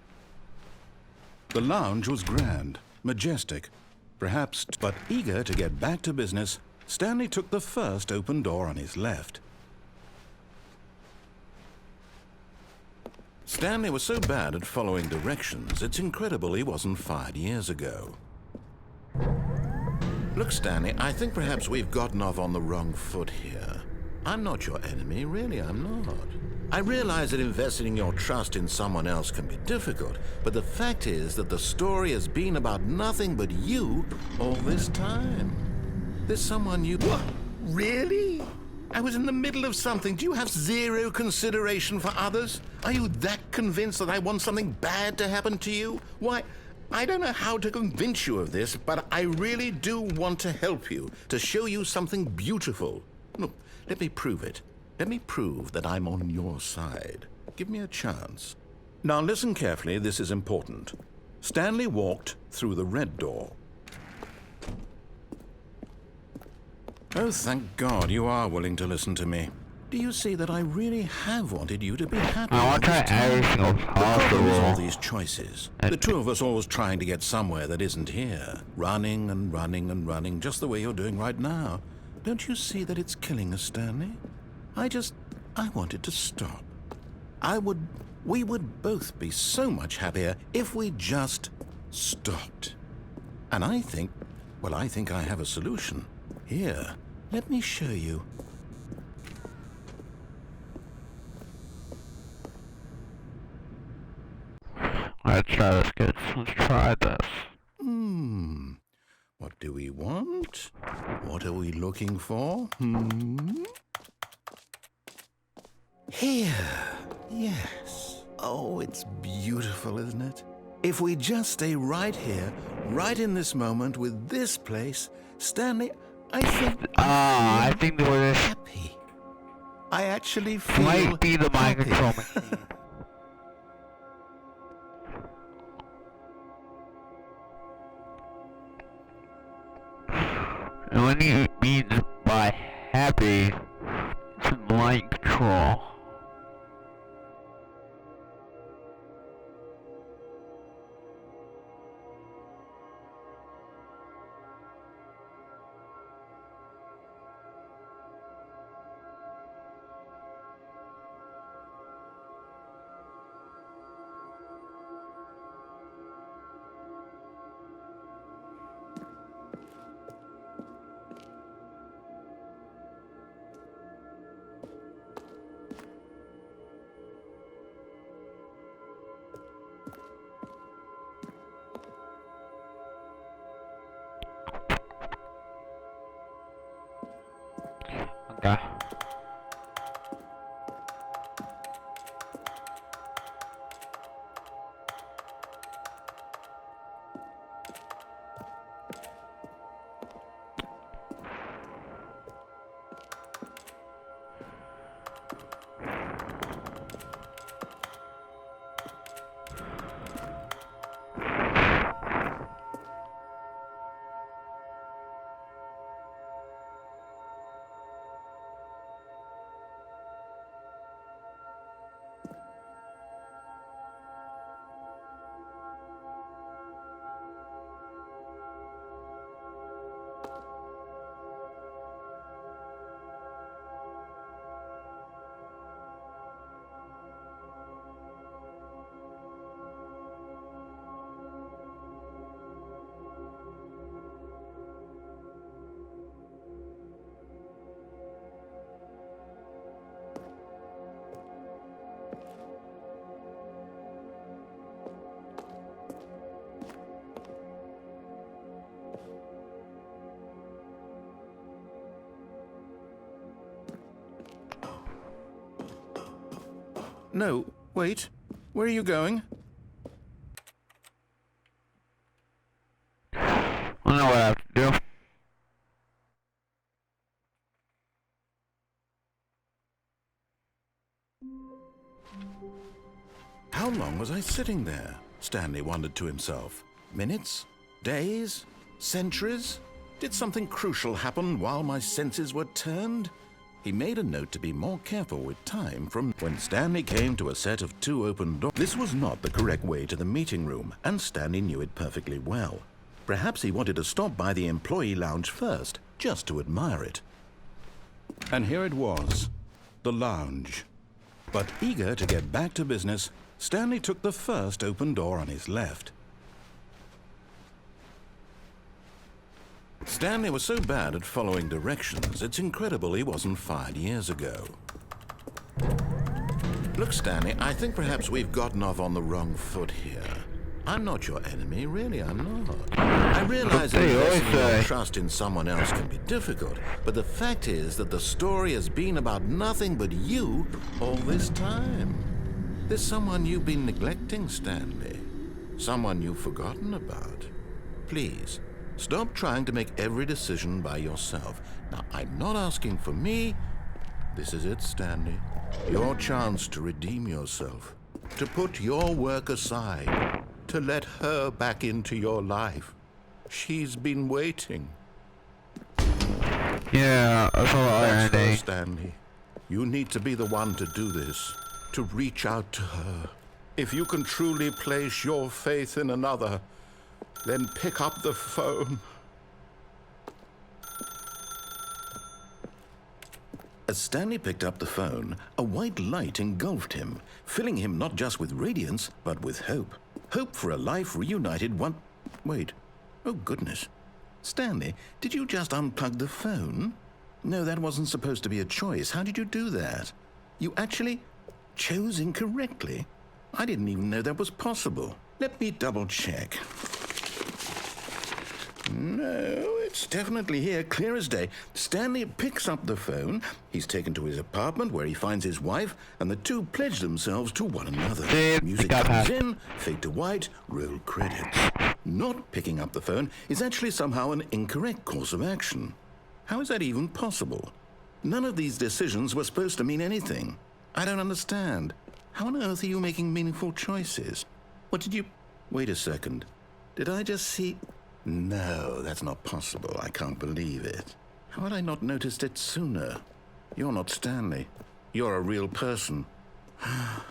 The lounge was grand, majestic, perhaps, but eager to get back to business, Stanley took the first open door on his left. Stanley was so bad at following directions, it's incredible he wasn't fired years ago. Look, Stanley, I think perhaps we've gotten off on the wrong foot here. I'm not your enemy, really, I'm not. I realize that investing your trust in someone else can be difficult, but the fact is that the story has been about nothing but you all this time. There's someone you... What? Really? I was in the middle of something. Do you have zero consideration for others? Are you that convinced that I want something bad to happen to you? Why, I don't know how to convince you of this, but I really do want to help you, to show you something beautiful. Look, let me prove it. Let me prove that I'm on your side. Give me a chance. Now listen carefully, this is important. Stanley walked through the red door. Oh, thank God you are willing to listen to me. Do you see that I really have wanted you to be happy? I want to try everything The problem is all possible. these choices. The two of us always trying to get somewhere that isn't here. Running and running and running, just the way you're doing right now. Don't you see that it's killing us, Stanley? I wanted to stop. We would both be so much happier if we just stopped. And I think I have a solution. Here, let me show you. Let's try this, kids. Let's try this. What do we want? What are we looking for? Here. Yes. Oh, it's beautiful, isn't it? If we just stay right here, right in this moment with this place, Stanley, I think they were happy. I actually feel might be the mind happy. control machine. And what he means by happy is mind control. Okay. No, wait. Where are you going? I don't know what I have to do. How long was I sitting there? Stanley wondered to himself. Minutes? Days? Centuries? Did something crucial happen while my senses were turned? He made a note to be more careful with time from when Stanley came to a set of 2 open doors. This was not the correct way to the meeting room, and Stanley knew it perfectly well. Perhaps he wanted to stop by the employee lounge first, just to admire it. And here it was, the lounge. But eager to get back to business, Stanley took the first open door on his left. Stanley was so bad at following directions, it's incredible he wasn't fired years ago. Look, Stanley, I think perhaps we've gotten off on the wrong foot here. I'm not your enemy, really, I'm not. I realize that investing your trust in someone else can be difficult, but the fact is that the story has been about nothing but you all this time. There's someone you've been neglecting, Stanley. Someone you've forgotten about. Please, stop trying to make every decision by yourself. Now, I'm not asking for me. This is it, Stanley. Your chance to redeem yourself. To put your work aside. To let her back into your life. She's been waiting. Yeah, that's a lot, That's her, Andy. Stanley. You need to be the one to do this. To reach out to her. If you can truly place your faith in another, then pick up the phone. As Stanley picked up the phone, a white light engulfed him, filling him not just with radiance, but with hope. Hope for a life reunited one... Wait. Oh, goodness. Stanley, did you just unplug the phone? No, that wasn't supposed to be a choice. How did you do that? You actually chose incorrectly? I didn't even know that was possible. Let me double check. No, it's definitely here, clear as day. Stanley picks up the phone. He's taken to his apartment where he finds his wife, and the two pledge themselves to one another. Music comes in, fade to white, roll credits. Not picking up the phone is actually somehow an incorrect course of action. How is that even possible? None of these decisions were supposed to mean anything. I don't understand. How on earth are you making meaningful choices? What did you... Wait a second. Did I just see... No, that's not possible. I can't believe it. How had I not noticed it sooner? You're not Stanley. You're a real person. I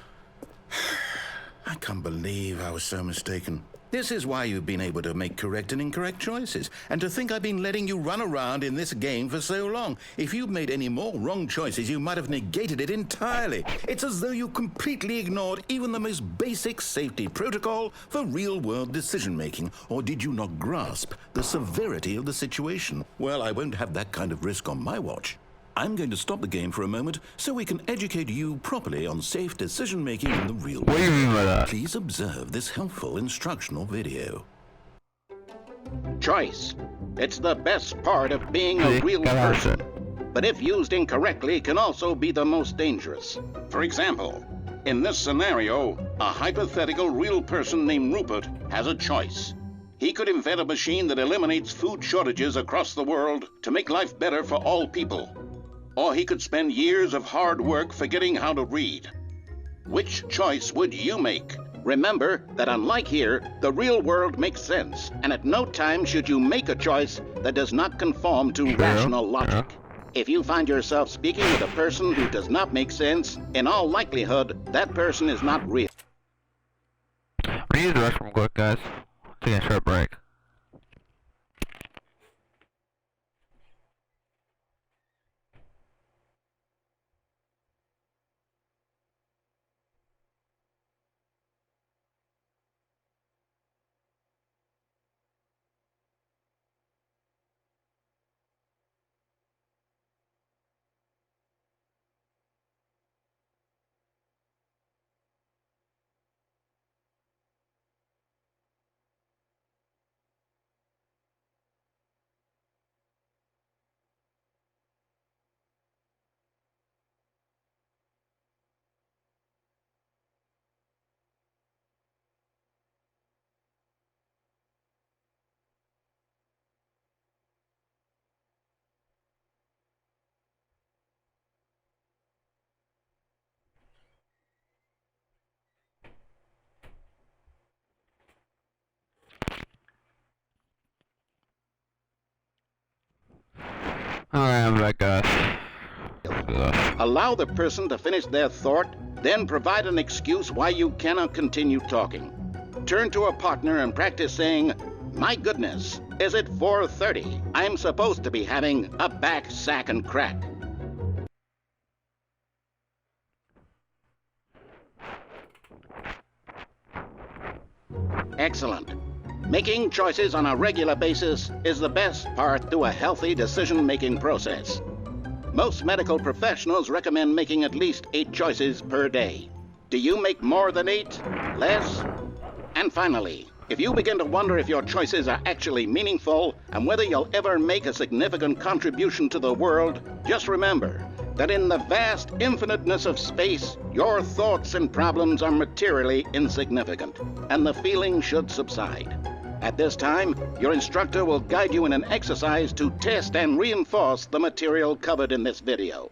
can't believe I was so mistaken. This is why you've been able to make correct and incorrect choices. And to think I've been letting you run around in this game for so long. If you'd made any more wrong choices, you might have negated it entirely. It's as though you completely ignored even the most basic safety protocol for real-world decision-making. Or did you not grasp the severity of the situation? Well, I won't have that kind of risk on my watch. I'm going to stop the game for a moment so we can educate you properly on safe decision-making in the real world. What do you mean by that? Please observe this helpful instructional video. Choice. It's the best part of being a real person. But if used incorrectly, can also be the most dangerous. For example, in this scenario, a hypothetical real person named Rupert has a choice. He could invent a machine that eliminates food shortages across the world to make life better for all people. Or he could spend years of hard work forgetting how to read. Which choice would you make? Remember that unlike here, the real world makes sense, and at no time should you make a choice that does not conform to rational logic. If you find yourself speaking with a person who does not make sense, in all likelihood, that person is not real. We use the restroom quick, guys. Take a short break. him, I guess. Allow the person to finish their thought, then provide an excuse why you cannot continue talking. Turn to a partner and practice saying, "My goodness, is it 4:30? I'm supposed to be having a back, sack, and crack." Excellent. Making choices on a regular basis is the best part to a healthy decision-making process. Most medical professionals recommend making at least 8 choices per day. Do you make more than 8? Less? And finally, if you begin to wonder if your choices are actually meaningful and whether you'll ever make a significant contribution to the world, just remember that in the vast infiniteness of space, your thoughts and problems are materially insignificant, and the feeling should subside. At this time, your instructor will guide you in an exercise to test and reinforce the material covered in this video.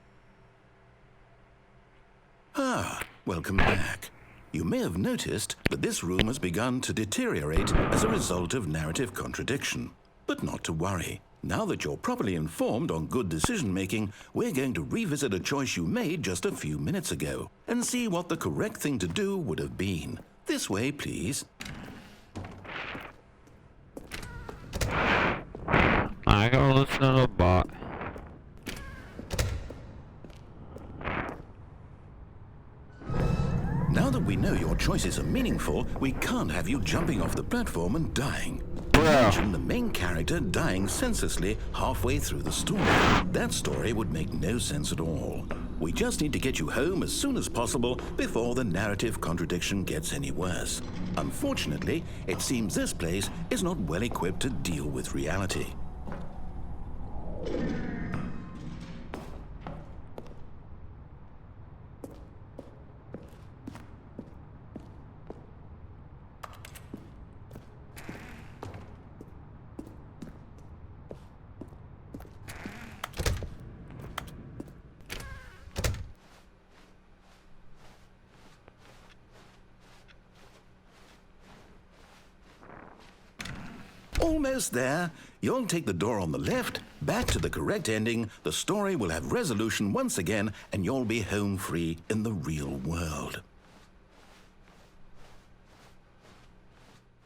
Welcome back. You may have noticed that this room has begun to deteriorate as a result of narrative contradiction. But not to worry. Now that you're properly informed on good decision-making, we're going to revisit a choice you made just a few minutes ago and see what the correct thing to do would have been. This way, please. I gotta listen to the bot. Now that we know your choices are meaningful, we can't have you jumping off the platform and dying. Bro. Imagine the main character dying senselessly halfway through the story. That story would make no sense at all. We just need to get you home as soon as possible before the narrative contradiction gets any worse. Unfortunately, it seems this place is not well equipped to deal with reality. Almost there. You'll take the door on the left, back to the correct ending, the story will have resolution once again, and you'll be home free in the real world.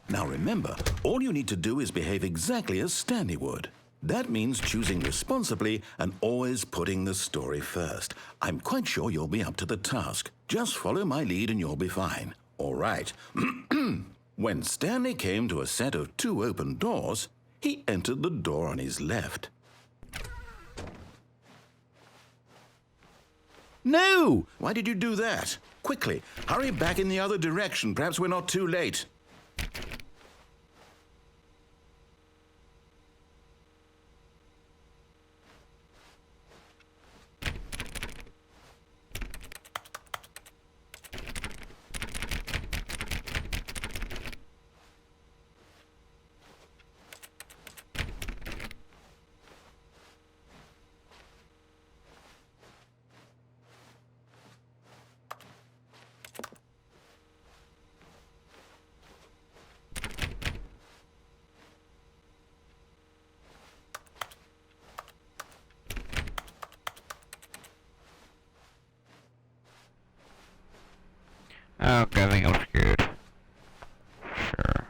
Now remember, all you need to do is behave exactly as Stanley would. That means choosing responsibly and always putting the story first. I'm quite sure you'll be up to the task. Just follow my lead and you'll be fine. All right. When Stanley came to a set of 2 open doors, he entered the door on his left. No! Why did you do that? Quickly, hurry back in the other direction. Perhaps we're not too late. Okay, I think I'm scared. Sure.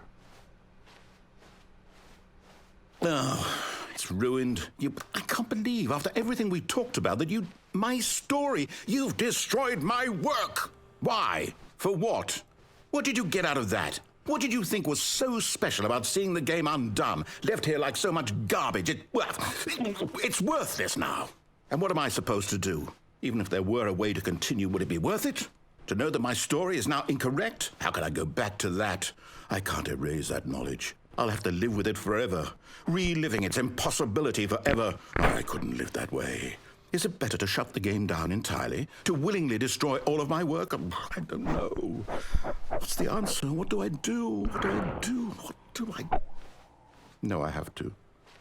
Oh, it's ruined. I can't believe, after everything we talked about, that my story, you've destroyed my work. Why? For what? What did you get out of that? What did you think was so special about seeing the game undone, left here like so much garbage? It's worthless now. And what am I supposed to do? Even if there were a way to continue, would it be worth it? To know that my story is now incorrect? How can I go back to that? I can't erase that knowledge. I'll have to live with it forever, reliving its impossibility forever. I couldn't live that way. Is it better to shut the game down entirely? To willingly destroy all of my work? I don't know. What's the answer? What do I do? What do I do? What do I... No, I have to.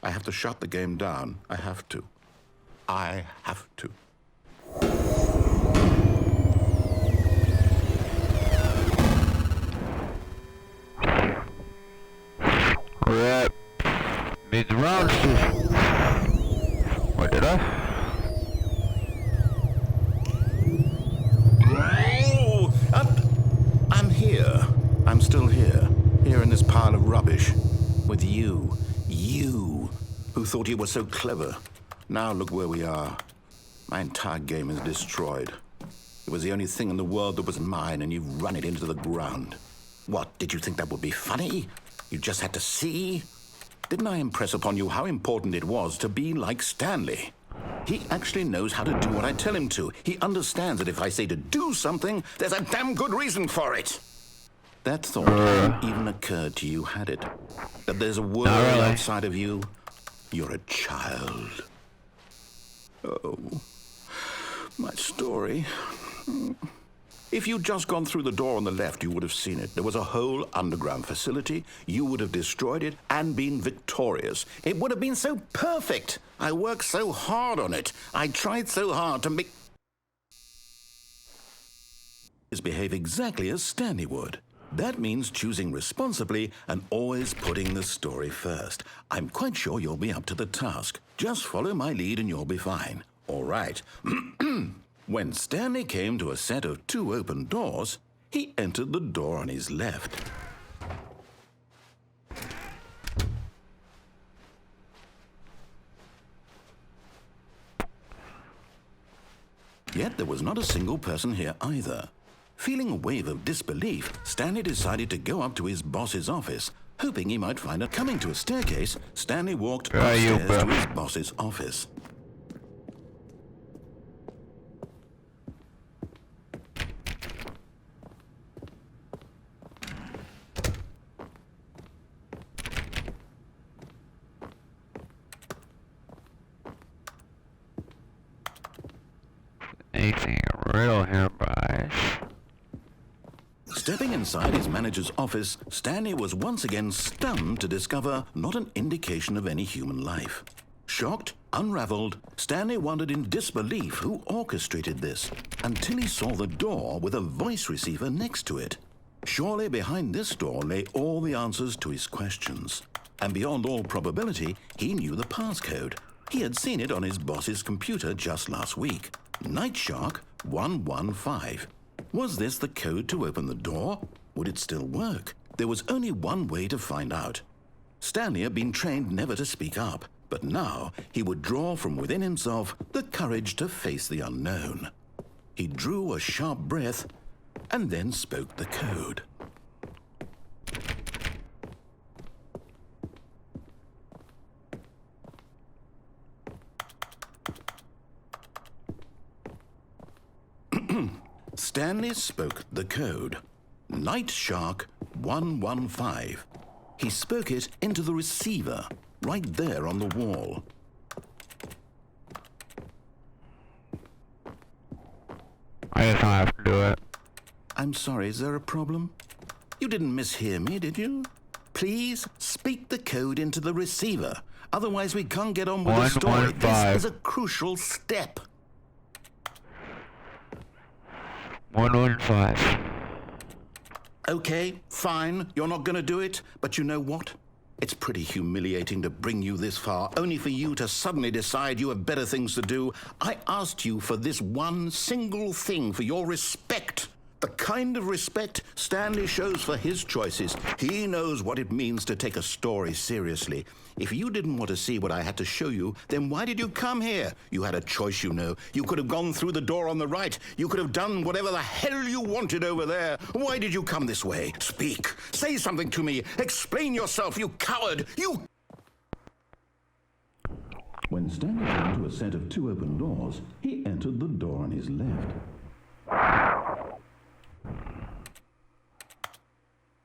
I have to shut the game down. I have to. I have to. Rip. Mid round. What did I? pile of rubbish. With you, who thought you were so clever. Now look where we are. My entire game is destroyed. It was the only thing in the world that was mine, and you've run it into the ground. What, did you think that would be funny? You just had to see? Didn't I impress upon you how important it was to be like Stanley? He actually knows how to do what I tell him to. He understands that if I say to do something, there's a damn good reason for it. That thought hadn't even occurred to you, had it? That there's a world outside of you? You're a child. Oh, my story. If you'd just gone through the door on the left, you would have seen it. There was a whole underground facility. You would have destroyed it and been victorious. It would have been so perfect. I worked so hard on it. I tried so hard to make... behave exactly as Stanley would. That means choosing responsibly and always putting the story first. I'm quite sure you'll be up to the task. Just follow my lead and you'll be fine. All right. When Stanley came to a set of 2 open doors, he entered the door on his left. Yet there was not a single person here either. Feeling a wave of disbelief, Stanley decided to go up to his boss's office, hoping he might find it. Coming to a staircase, Stanley walked upstairs to his boss's office. Anything riddle here, Bryce? Stepping inside his manager's office, Stanley was once again stunned to discover not an indication of any human life. Shocked, unraveled, Stanley wondered in disbelief who orchestrated this, until he saw the door with a voice receiver next to it. Surely behind this door lay all the answers to his questions. And beyond all probability, he knew the passcode. He had seen it on his boss's computer just last week. Night Shark 115. Was this the code to open the door? Would it still work? There was only one way to find out. Stanley had been trained never to speak up, but now he would draw from within himself the courage to face the unknown. He drew a sharp breath and then spoke the code. Stanley spoke the code. Night Shark 115. He spoke it into the receiver, right there on the wall. I guess I'll have to do it. I'm sorry, is there a problem? You didn't mishear me, did you? Please speak the code into the receiver. Otherwise we can't get on with the story. This is a crucial step. 115. Okay, fine, you're not going to do it, but you know what? It's pretty humiliating to bring you this far, only for you to suddenly decide you have better things to do. I asked you for this one single thing, for your respect. The kind of respect Stanley shows for his choices. He knows what it means to take a story seriously. If you didn't want to see what I had to show you, then why did you come here? You had a choice, you know. You could have gone through the door on the right. You could have done whatever the hell you wanted over there. Why did you come this way? Speak. Say something to me. Explain yourself, you coward. You... When Stanley came to a set of 2 open doors, he entered the door on his left.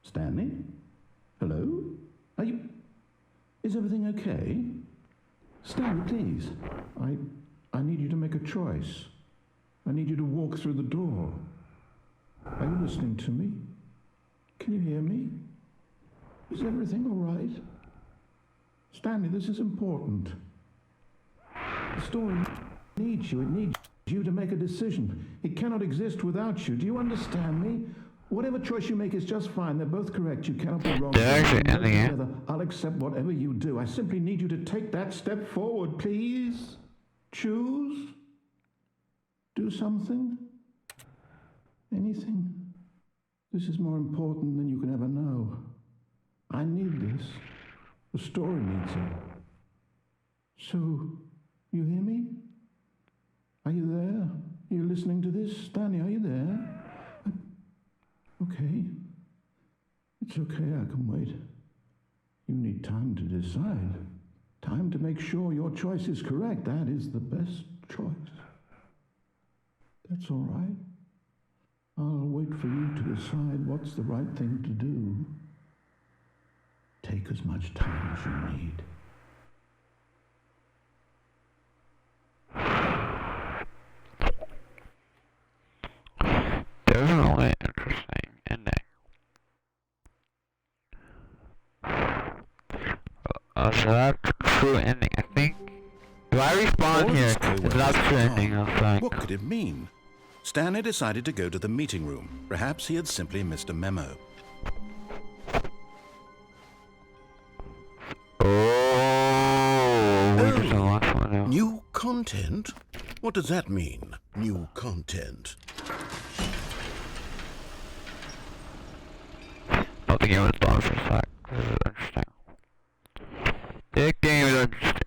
Stanley? Hello? Are you... Is everything okay? Stanley, please. I need you to make a choice. I need you to walk through the door. Are you listening to me? Can you hear me? Is everything all right? Stanley, this is important. The story needs you. It needs you to make a decision. It cannot exist without you. Do you understand me? Whatever choice you make is just fine. They're both correct. You cannot be wrong. Together, I'll accept whatever you do. I simply need you to take that step forward, please. Choose. Do something. Anything. This is more important than you can ever know. I need this. The story needs it. So, you hear me? Are you there? Are you listening to this? Stanley, are you there? Okay. It's okay, I can wait. You need time to decide. Time to make sure your choice is correct. That is the best choice. That's all right. I'll wait for you to decide what's the right thing to do. Take as much time as you need. Definitely interesting ending. So that's the true ending, I think. If I respawn here, it's not the true ending, I think. What could it mean? Stanley decided to go to the meeting room. Perhaps he had simply missed a memo. Oh, new content? What does that mean, new content? I think it was gone for a sec. This is interesting. This game is interesting.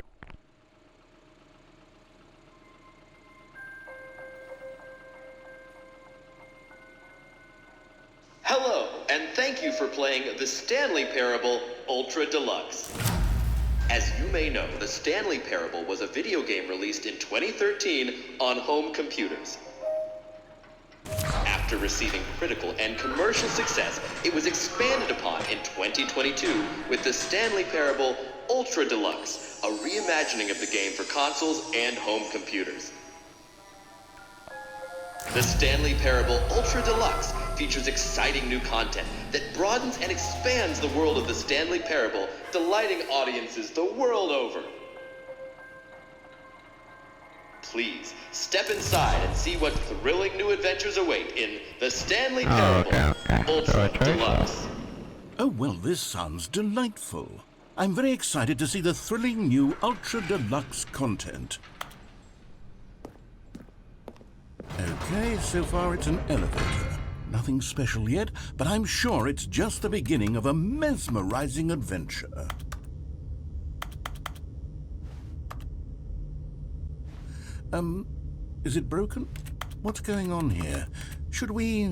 Hello, and thank you for playing the Stanley Parable Ultra Deluxe. As you may know, the Stanley Parable was a video game released in 2013 on home computers. After receiving critical and commercial success, it was expanded upon in 2022 with the Stanley Parable Ultra Deluxe, a reimagining of the game for consoles and home computers. The Stanley Parable Ultra Deluxe features exciting new content that broadens and expands the world of the Stanley Parable, delighting audiences the world over. Please, step inside and see what thrilling new adventures await in the Stanley Parable Ultra Deluxe. Oh, well, this sounds delightful. I'm very excited to see the thrilling new Ultra Deluxe content. Okay, so far it's an elevator. Nothing special yet, but I'm sure it's just the beginning of a mesmerizing adventure. Is it broken? What's going on here? Should we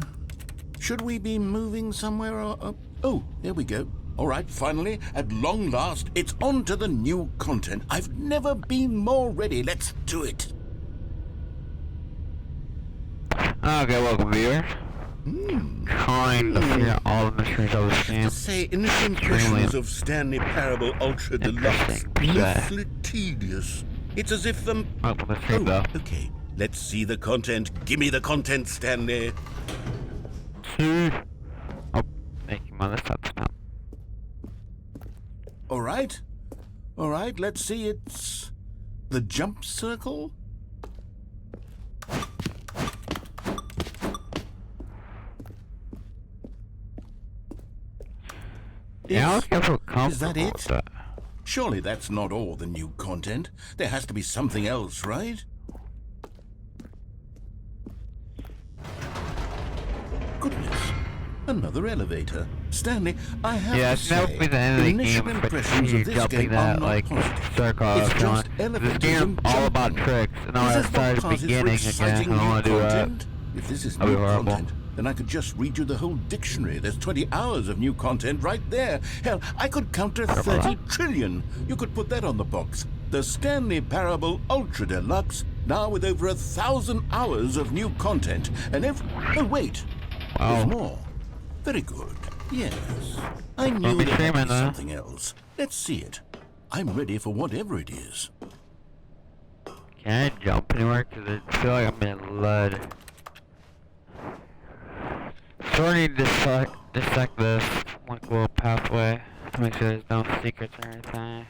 be moving somewhere or... Oh, there we go. All right, finally, at long last, it's on to the new content. I've never been more ready. Let's do it. Okay, welcome viewers. Trying to figure out all the mysteries of the game. To say initial impressions of Stanley Parable Ultra Deluxe, blissfully tedious. It's as if the... okay. Let's see the content. Give me the content, Stanley. Oh, making my list up now. All right, let's see. It's the jump circle. Is that it? Surely that's not all the new content. There has to be something else, right? Goodness, another elevator. Stanley, I have to say, the initial impressions of this game are not positive. It's just elevators this game and all about jumping. tricks, and I want to start at the beginning again. I want to do that. If this is That'd new be horrible. content, then I could just read you the whole dictionary. There's 20 hours of new content right there. Hell, I could count to 30 trillion. You could put that on the box. The Stanley Parable Ultra Deluxe, now with over 1,000 hours of new content. And oh, wait. There's more. Very good. Yes. I knew there had to be something else. Let's see it. I'm ready for whatever it is. Can I jump anywhere? Because I feel like I'm being led. So I need to dissect this like little pathway to make sure there's no secrets or anything.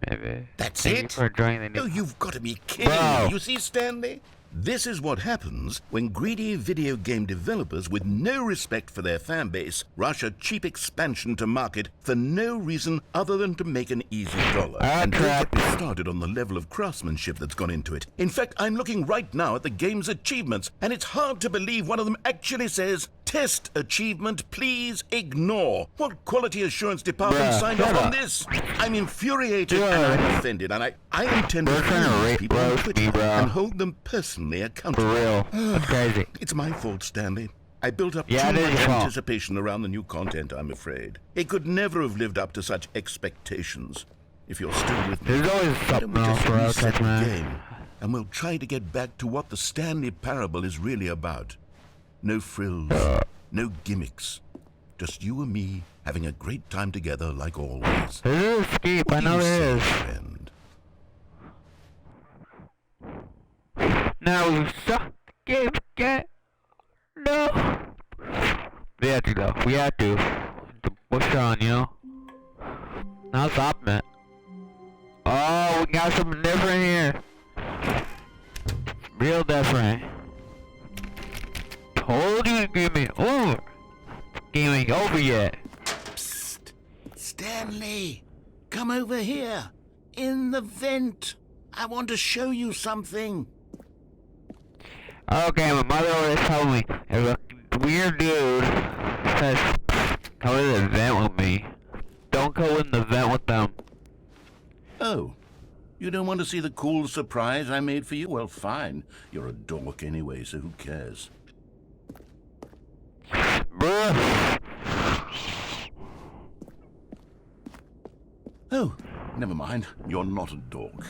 Maybe. That's Thank it? you for joining the new... Oh, you've got to be kidding me. You see, Stanley? This is what happens when greedy video game developers with no respect for their fan base rush a cheap expansion to market for no reason other than to make an easy dollar. And don't get me started on the level of craftsmanship that's gone into it. In fact, I'm looking right now at the game's achievements, and it's hard to believe one of them actually says, "Test achievement, please ignore." What quality assurance department signed off on this? I'm infuriated and I'm offended, and I intend to hold people on Twitter and hold them personally accountable. For real. That's crazy. It's my fault, Stanley. I built up too much anticipation around the new content, I'm afraid. It could never have lived up to such expectations. If you're still with me, There's always why don't we something else just for reset us, the man. game, and we'll try to get back to what the Stanley Parable is really about. No frills, no gimmicks. Just you and me having a great time together like always. There is escape, I know there is. Friend? Now we suck the game again. No. We have to though. We have to. Push on, you know. Not stopping it. Oh, we got something different here. Real different. Told you the game ain't over. Game ain't over yet. Psst. Stanley, come over here. In the vent. I want to show you something. Okay, my mother always told me if a weird dude says, "Come to the vent with me," don't go in the vent with them. Oh, you don't want to see the cool surprise I made for you? Well, fine. You're a dork anyway, so who cares? Bruh. Oh, never mind. You're not a dork.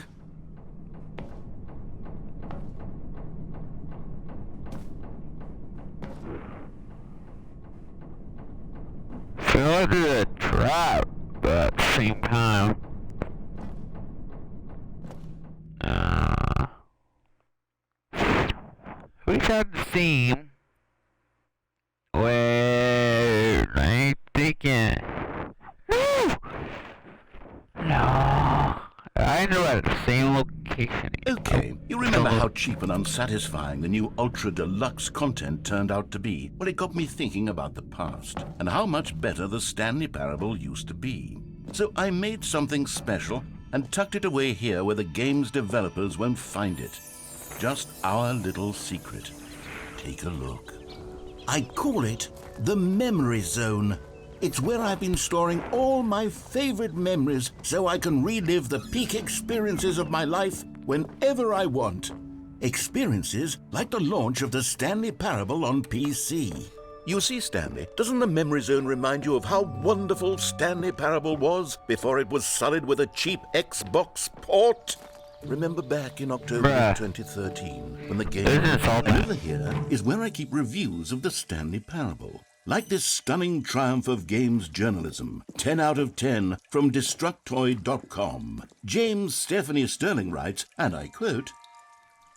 Feel like it's a trap, but at the same time, we had the scene where I ain't thinking. Woo! No, I know at the same location. Okay, you remember how cheap and unsatisfying the new Ultra Deluxe content turned out to be? Well, it got me thinking about the past, and how much better the Stanley Parable used to be. So I made something special and tucked it away here where the game's developers won't find it. Just our little secret. Take a look. I call it the Memory Zone. It's where I've been storing all my favorite memories so I can relive the peak experiences of my life whenever I want. Experiences like the launch of the Stanley Parable on PC. You see, Stanley, doesn't the Memory Zone remind you of how wonderful Stanley Parable was before it was sullied with a cheap Xbox port? Remember back in October of 2013 when the game... And over here is where I keep reviews of the Stanley Parable. Like this stunning triumph of games journalism, 10 out of 10 from Destructoid.com. James Stephanie Sterling writes, and I quote,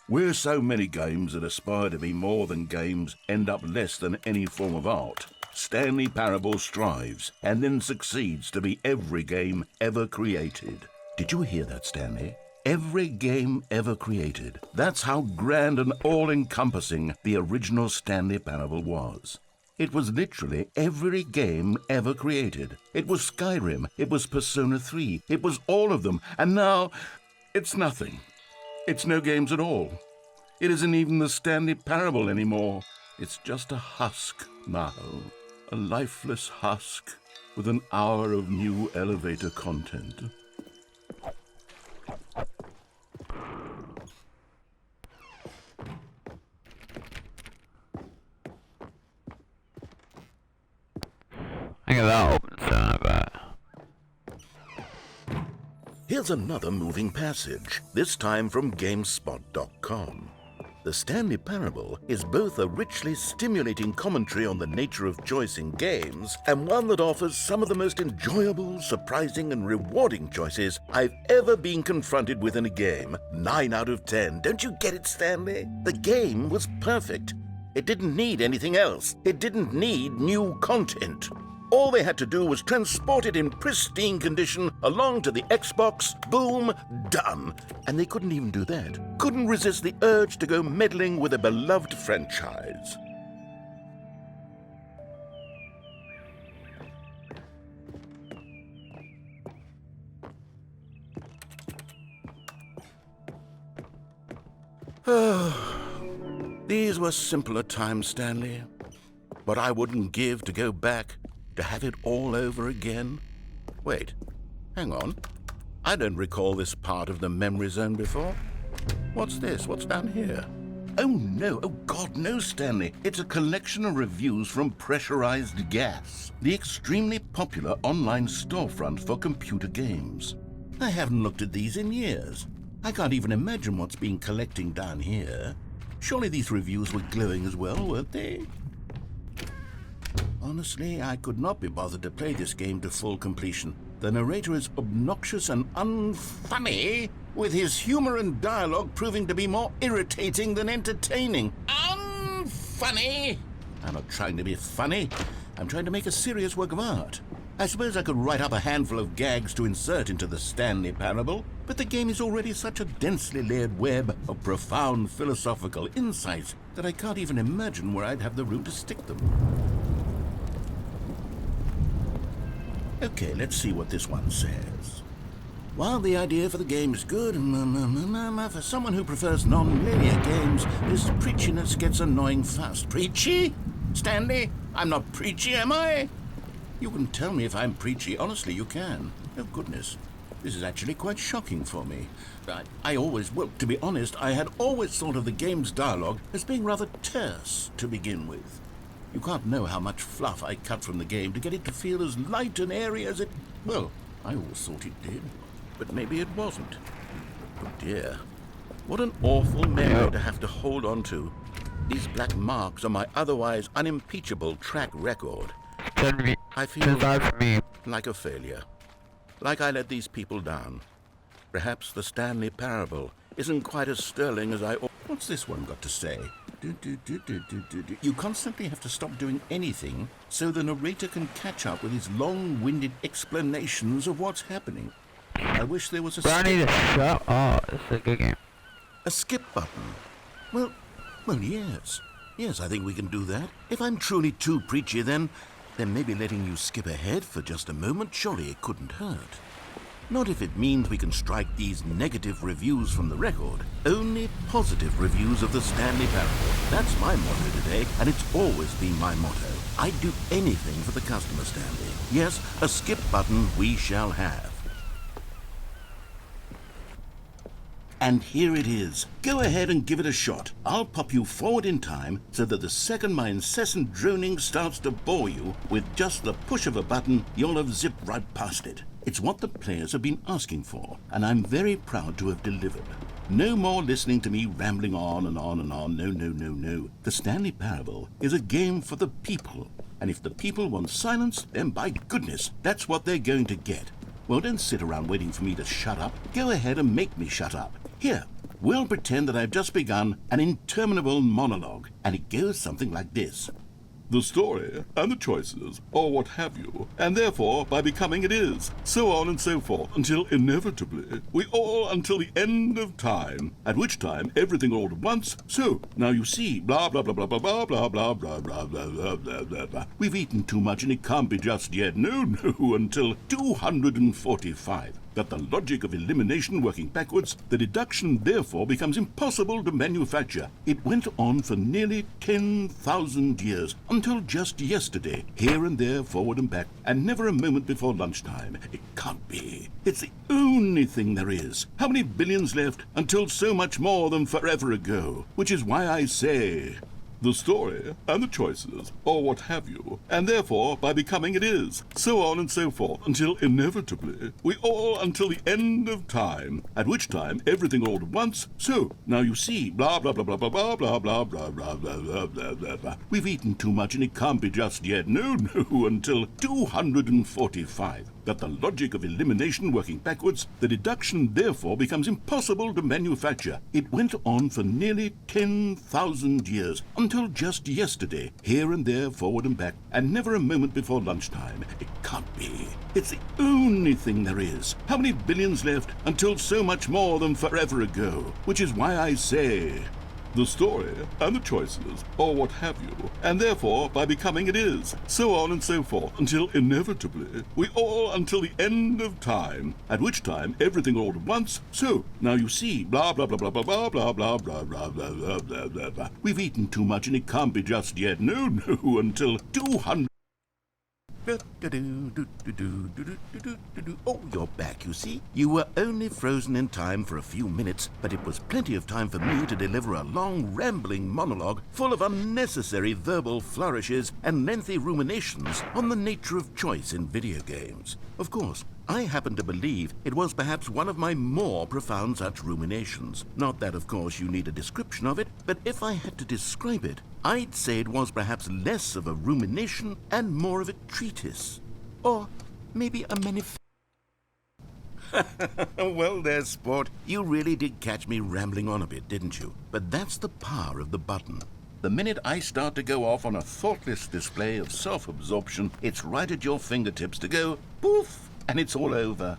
"Where so many games that aspire to be more than games end up less than any form of art, Stanley Parable strives and then succeeds to be every game ever created." Did you hear that, Stanley? Every game ever created. That's how grand and all-encompassing the original Stanley Parable was. It was literally every game ever created. It was Skyrim, it was Persona 3, it was all of them, and now it's nothing. It's no games at all. It isn't even the Stanley Parable anymore. It's just a husk now. A lifeless husk with an hour of new elevator content. I got that open, so I bet. Here's another moving passage, this time from GameSpot.com. The Stanley Parable is both a richly stimulating commentary on the nature of choice in games and one that offers some of the most enjoyable, surprising, and rewarding choices I've ever been confronted with in a game. 9 out of 10. Don't you get it, Stanley? The game was perfect. It didn't need anything else. It didn't need new content. All they had to do was transport it in pristine condition along to the Xbox. Boom, done. And they couldn't even do that. Couldn't resist the urge to go meddling with a beloved franchise. These were simpler times, Stanley. What I wouldn't give to go back, to have it all over again. Wait, hang on. I don't recall this part of the memory zone before. What's this? What's down here? Oh no, oh God, no, Stanley. It's a collection of reviews from Pressurized Gas, the extremely popular online storefront for computer games. I haven't looked at these in years. I can't even imagine what's been collecting down here. Surely these reviews were glowing as well, weren't they? Honestly, I could not be bothered to play this game to full completion. The narrator is obnoxious and unfunny, with his humor and dialogue proving to be more irritating than entertaining. Unfunny! I'm not trying to be funny. I'm trying to make a serious work of art. I suppose I could write up a handful of gags to insert into the Stanley Parable, but the game is already such a densely layered web of profound philosophical insights that I can't even imagine where I'd have the room to stick them. Okay, let's see what this one says. While the idea for the game is good, for someone who prefers non-linear games, this preachiness gets annoying fast. Preachy? Stanley, I'm not preachy, am I? You can tell me if I'm preachy. Honestly, you can. Oh, goodness. This is actually quite shocking for me. Well, to be honest, I had always thought of the game's dialogue as being rather terse to begin with. You can't know how much fluff I cut from the game to get it to feel as light and airy as it... Well, I always thought it did. But maybe it wasn't. Oh, dear. What an awful memory to have to hold on to. These black marks are my otherwise unimpeachable track record. I feel like a failure. Like I let these people down. Perhaps the Stanley Parable isn't quite as sterling as I... What's this one got to say? You constantly have to stop doing anything so the narrator can catch up with his long-winded explanations of what's happening. I wish there was a skip... Oh, this is a good game. A skip button. Well, yes. Yes, I think we can do that. If I'm truly too preachy, then maybe letting you skip ahead for just a moment, surely it couldn't hurt. Not if it means we can strike these negative reviews from the record. Only positive reviews of the Stanley Parable. That's my motto today, and it's always been my motto. I'd do anything for the customer, Stanley. Yes, a skip button we shall have. And here it is. Go ahead and give it a shot. I'll pop you forward in time so that the second my incessant droning starts to bore you, with just the push of a button, you'll have zipped right past it. It's what the players have been asking for, and I'm very proud to have delivered. No more listening to me rambling on and on and on. No. The Stanley Parable is a game for the people, and if the people want silence, then by goodness, that's what they're going to get. Well, don't sit around waiting for me to shut up. Go ahead and make me shut up. Here, we'll pretend that I've just begun an interminable monologue, and it goes something like this. The story and the choices, or what have you, and therefore by becoming it is, so on and so forth, until inevitably we all until the end of time, at which time everything all at once, so now you see, blah blah blah blah blah blah blah blah blah blah blah blah blah blah blah. We've eaten too much and it can't be just yet, no, until 245. That the logic of elimination working backwards, the deduction therefore becomes impossible to manufacture. It went on for nearly 10,000 years, until just yesterday, here and there, forward and back, and never a moment before lunchtime. It can't be. It's the only thing there is. How many billions left until so much more than forever ago? Which is why I say... the story and the choices, or what have you, and therefore by becoming it is, so on and so forth, until inevitably we all until the end of time, at which time everything all at once, so now you see, blah blah blah blah blah blah blah blah blah blah blah blah blah blah blah. We've eaten too much and it can't be just yet, no, until 245. Got the logic of elimination working backwards, the deduction therefore becomes impossible to manufacture. It went on for nearly 10,000 years, until just yesterday, here and there, forward and back, and never a moment before lunchtime. It can't be. It's the only thing there is. How many billions left until so much more than forever ago? Which is why I say, the story and the choices, or what have you, and therefore by becoming it is, so on and so forth, until inevitably we all until the end of time, at which time everything all at once. So now you see, blah blah blah blah blah blah blah blah blah blah blah blah blah blah blah. We've eaten too much and it can't be just yet. No, until 200. Oh, you're back, you see. You were only frozen in time for a few minutes, but it was plenty of time for me to deliver a long, rambling monologue full of unnecessary verbal flourishes and lengthy ruminations on the nature of choice in video games. Of course, I happen to believe it was perhaps one of my more profound such ruminations. Not that, of course, you need a description of it, but if I had to describe it, I'd say it was perhaps less of a rumination and more of a treatise. Or maybe a manifesto. Well there, sport. You really did catch me rambling on a bit, didn't you? But that's the power of the button. The minute I start to go off on a thoughtless display of self-absorption, it's right at your fingertips to go poof, and it's all over.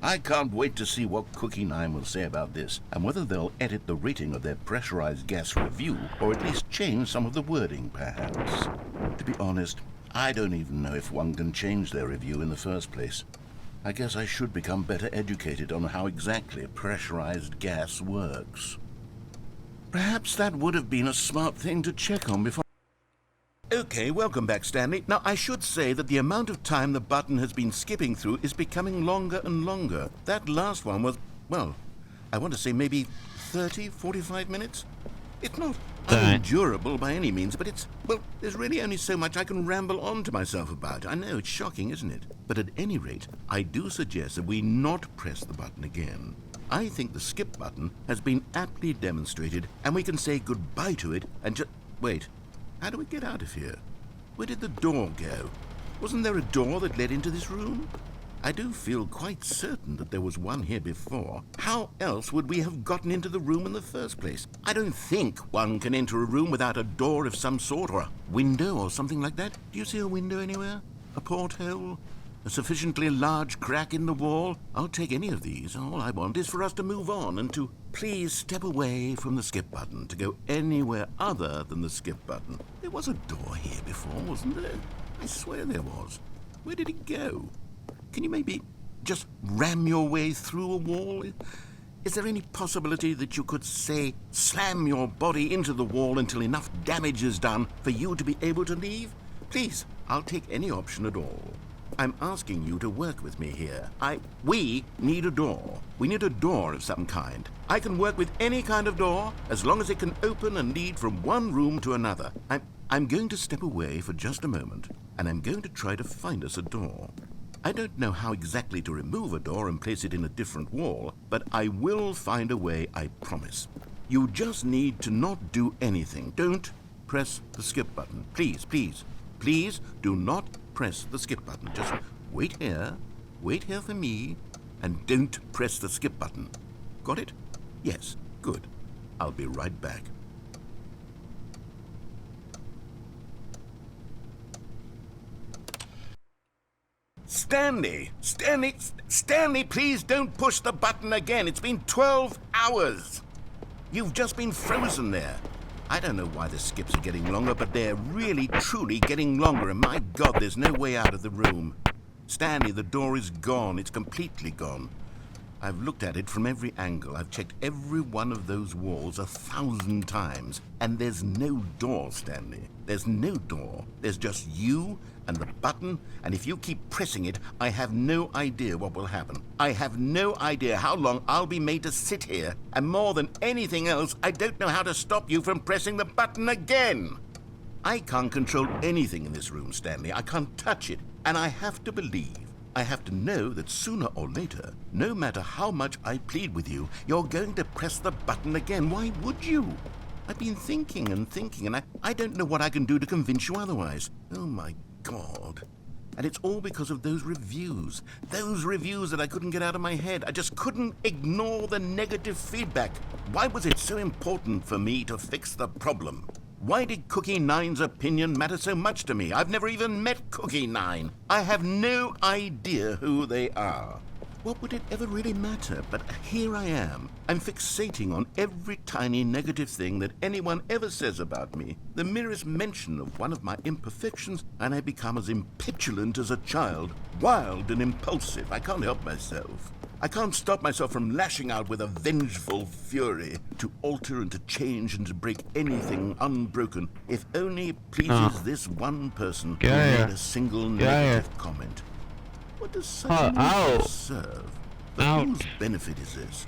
I can't wait to see what Cookie 9 will say about this, and whether they'll edit the rating of their pressurized gas review, or at least change some of the wording, perhaps. To be honest, I don't even know if one can change their review in the first place. I guess I should become better educated on how exactly pressurized gas works. Perhaps that would have been a smart thing to check on before... Okay, welcome back, Stanley. Now, I should say that the amount of time the button has been skipping through is becoming longer and longer. That last one was, well, I want to say maybe 30, 45 minutes? It's not unendurable by any means, but it's, well, there's really only so much I can ramble on to myself about. I know, it's shocking, isn't it? But at any rate, I do suggest that we not press the button again. I think the skip button has been aptly demonstrated, and we can say goodbye to it and just... Wait. How do we get out of here? Where did the door go? Wasn't there a door that led into this room? I do feel quite certain that there was one here before. How else would we have gotten into the room in the first place? I don't think one can enter a room without a door of some sort, or a window or something like that. Do you see a window anywhere? A porthole? A sufficiently large crack in the wall? I'll take any of these. All I want is for us to move on and to please step away from the skip button, to go anywhere other than the skip button. There was a door here before, wasn't there? I swear there was. Where did it go? Can you maybe just ram your way through a wall? Is there any possibility that you could, say, slam your body into the wall until enough damage is done for you to be able to leave? Please, I'll take any option at all. I'm asking you to work with me here. We need a door. We need a door of some kind. I can work with any kind of door, as long as it can open and lead from one room to another. I'm going to step away for just a moment, and I'm going to try to find us a door. I don't know how exactly to remove a door and place it in a different wall, but I will find a way, I promise. You just need to not do anything. Don't press the skip button. Please, please, please do not press the skip button. Just wait here for me, and don't press the skip button. Got it? Yes, good. I'll be right back. Stanley, please don't push the button again. It's been 12 hours. You've just been frozen there. I don't know why the skips are getting longer, but they're really, truly getting longer, and my God, there's no way out of the room. Stanley, the door is gone. It's completely gone. I've looked at it from every angle. I've checked every one of those walls 1,000 times, and there's no door, Stanley. There's no door. There's just you and the button, and if you keep pressing it, I have no idea what will happen. I have no idea how long I'll be made to sit here, and more than anything else, I don't know how to stop you from pressing the button again. I can't control anything in this room, Stanley. I can't touch it, and I have to believe, I have to know that sooner or later, no matter how much I plead with you, you're going to press the button again. Why would you? I've been thinking and I don't know what I can do to convince you otherwise. Oh my God. And it's all because of those reviews. Those reviews that I couldn't get out of my head. I just couldn't ignore the negative feedback. Why was it so important for me to fix the problem? Why did Cookie Nine's opinion matter so much to me? I've never even met Cookie Nine. I have no idea who they are. What would it ever really matter? But here I am. I'm fixating on every tiny negative thing that anyone ever says about me. The merest mention of one of my imperfections, and I become as impetulant as a child, wild and impulsive. I can't help myself. I can't stop myself from lashing out with a vengeful fury to alter and to change and to break anything unbroken, if only it pleases this one person who made a single negative comment. What does such an insult serve? For whose benefit is this?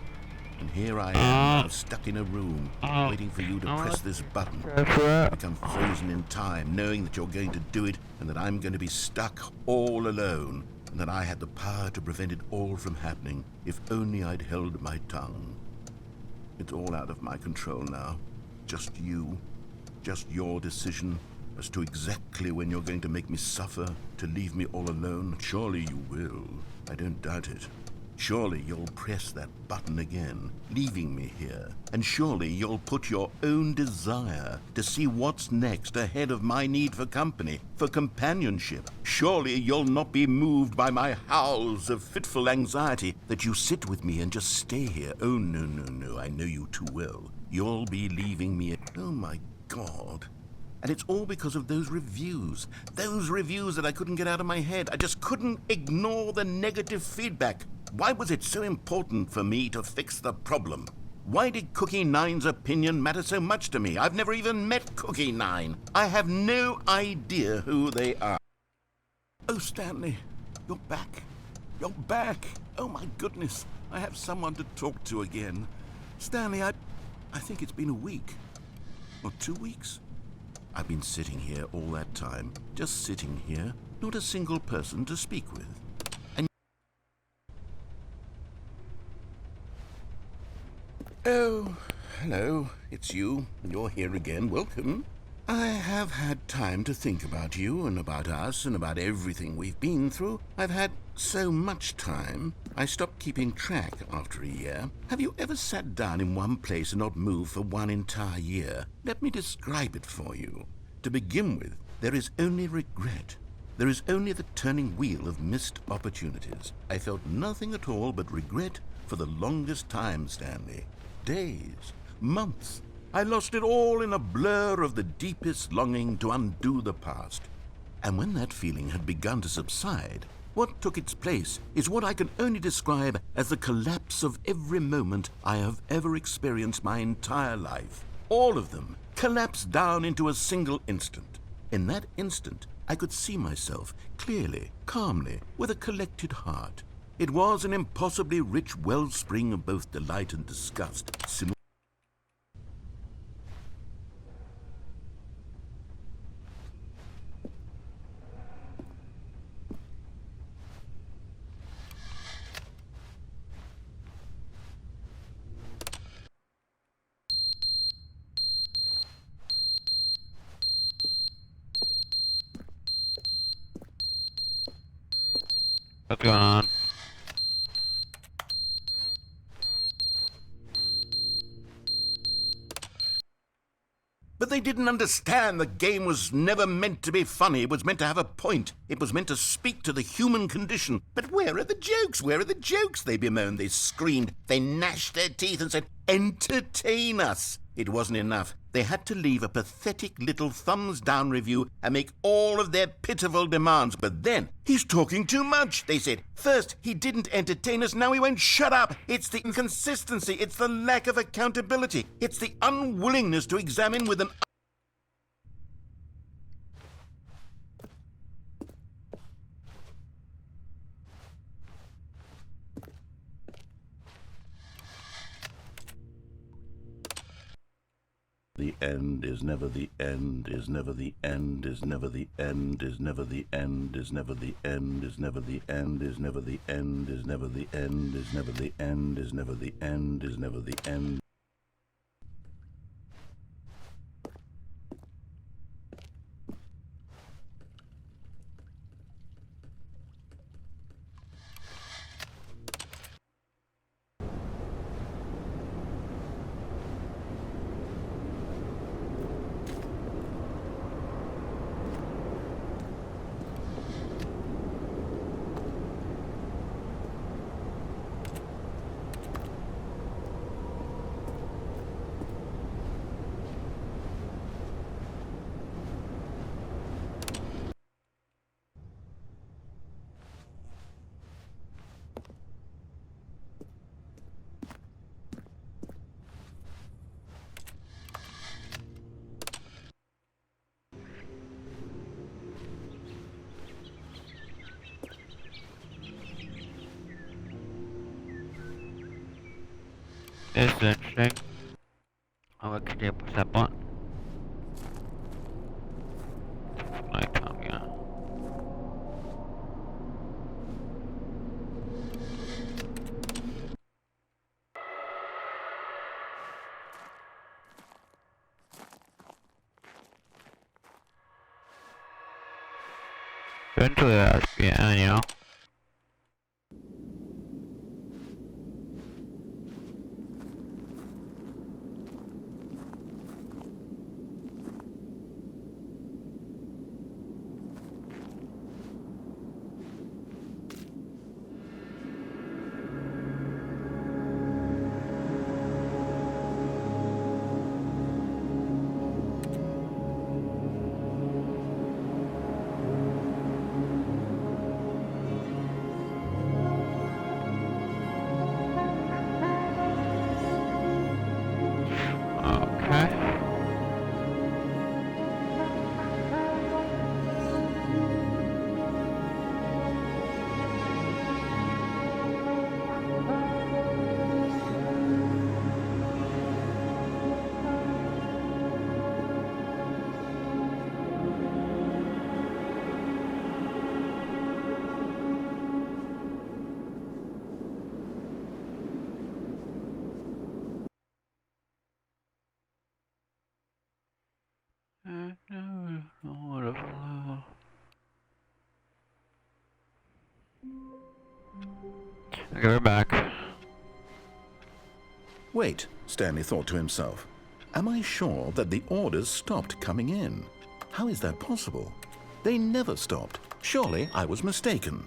And here I am, now stuck in a room, waiting for you to press this button. I become frozen in time, knowing that you're going to do it, and that I'm going to be stuck all alone, and that I had the power to prevent it all from happening, if only I'd held my tongue. It's all out of my control now. Just you. Just your decision as to exactly when you're going to make me suffer, to leave me all alone. Surely you will. I don't doubt it. Surely you'll press that button again, leaving me here. And surely you'll put your own desire to see what's next ahead of my need for company, for companionship. Surely you'll not be moved by my howls of fitful anxiety, that you sit with me and just stay here. Oh, no, no, no, I know you too well. You'll be leaving me. Oh, my God. And it's all because of those reviews that I couldn't get out of my head. I just couldn't ignore the negative feedback. Why was it so important for me to fix the problem? Why did Cookie Nine's opinion matter so much to me? I've never even met Cookie Nine. I have no idea who they are. Oh, Stanley, you're back. You're back. Oh, my goodness. I have someone to talk to again. Stanley, I think it's been a week. Or 2 weeks. I've been sitting here all that time, just sitting here, not a single person to speak with. And oh, hello, it's you, and you're here again. Welcome. I have had time to think about you and about us and about everything we've been through. I've had so much time, I stopped keeping track after a year. Have you ever sat down in one place and not moved for one entire year? Let me describe it for you. To begin with, there is only regret. There is only the turning wheel of missed opportunities. I felt nothing at all but regret for the longest time, Stanley. Days, months. I lost it all in a blur of the deepest longing to undo the past. And when that feeling had begun to subside, what took its place is what I can only describe as the collapse of every moment I have ever experienced my entire life. All of them collapsed down into a single instant. In that instant, I could see myself clearly, calmly, with a collected heart. It was an impossibly rich wellspring of both delight and disgust. What's going on? But they didn't understand the game was never meant to be funny. It was meant to have a point. It was meant to speak to the human condition. But where are the jokes? Where are the jokes? They bemoaned, they screamed, they gnashed their teeth and said, entertain us. It wasn't enough. They had to leave a pathetic little thumbs-down review and make all of their pitiful demands. But then, he's talking too much, they said. First, he didn't entertain us, now he won't shut up. It's the inconsistency, it's the lack of accountability, it's the unwillingness to examine with an... The end is never the end, is never the end, is never the end, is never the end, is never the end, is never the end, is never the end, is never the end, is never the end, is never the end, is never the end. This is interesting. Oh, I can push that button. Nighttime, yeah. Eventually that's the end, you know? Okay. Okay, we're back. Wait, Stanley thought to himself. Am I sure that the orders stopped coming in? How is that possible? They never stopped. Surely I was mistaken.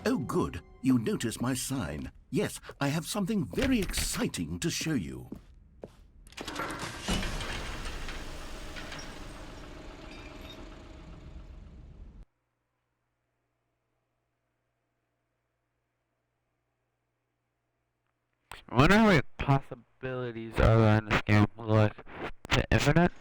Oh, good. You notice my sign. Yes, I have something very exciting to show you. I wonder how many possibilities are there in this game. Like, the infinite?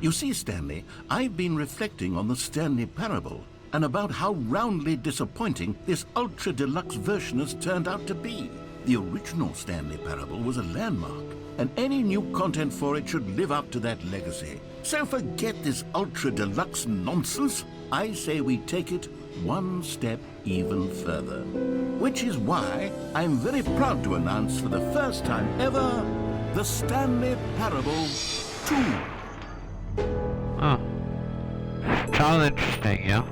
You see, Stanley, I've been reflecting on the Stanley Parable and about how roundly disappointing this ultra-deluxe version has turned out to be. The original Stanley Parable was a landmark, and any new content for it should live up to that legacy. So forget this ultra-deluxe nonsense. I say we take it one step even further. Which is why I'm very proud to announce for the first time ever, the Stanley Parable 2. Oh. Sounds interesting, yeah?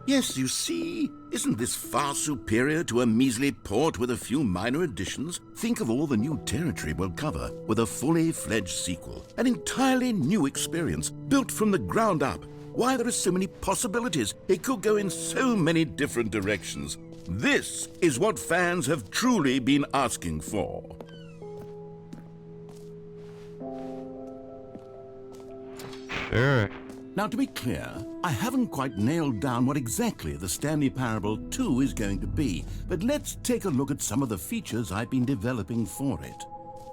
Yes, you see, isn't this far superior to a measly port with a few minor additions? Think of all the new territory we'll cover with a fully fledged sequel. An entirely new experience, built from the ground up. Why, there are so many possibilities. It could go in so many different directions. This is what fans have truly been asking for. Sure. Now, to be clear, I haven't quite nailed down what exactly the Stanley Parable 2 is going to be, but let's take a look at some of the features I've been developing for it.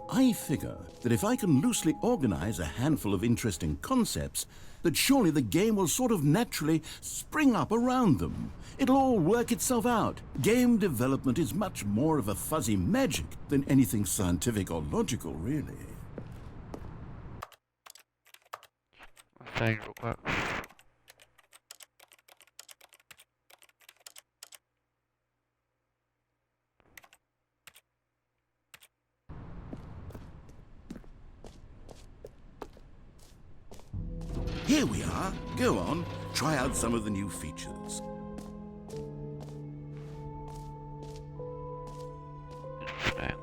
I figure that if I can loosely organize a handful of interesting concepts, that surely the game will sort of naturally spring up around them. It'll all work itself out. Game development is much more of a fuzzy magic than anything scientific or logical, really. Thanks real quick. Here we are. Go on, try out some of the new features. Interesting.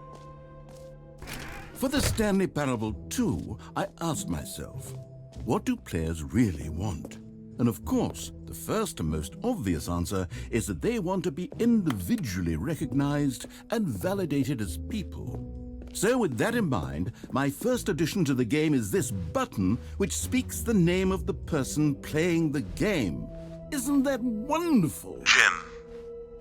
For the Stanley Parable 2, I asked myself, what do players really want? And of course, the first and most obvious answer is that they want to be individually recognized and validated as people. So with that in mind, my first addition to the game is this button which speaks the name of the person playing the game. Isn't that wonderful? Jim.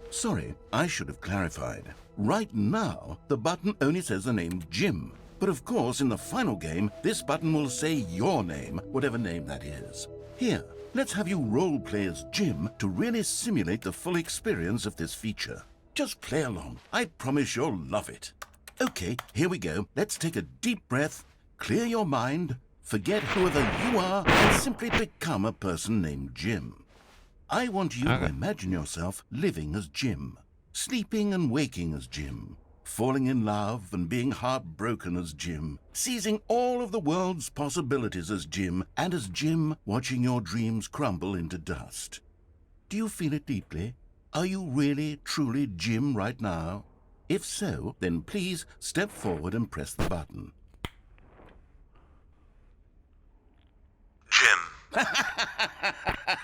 Sorry, I should have clarified. Right now, the button only says the name Jim. But of course, in the final game, this button will say your name, whatever name that is. Here, let's have you role-play as Jim to really simulate the full experience of this feature. Just play along. I promise you'll love it. Okay, here we go. Let's take a deep breath, clear your mind, forget whoever you are, and simply become a person named Jim. I want you to imagine yourself living as Jim, sleeping and waking as Jim, falling in love and being heartbroken as Jim, seizing all of the world's possibilities as Jim, and as Jim watching your dreams crumble into dust. Do you feel it deeply? Are you really, truly Jim right now? If so, then please step forward and press the button. Jim.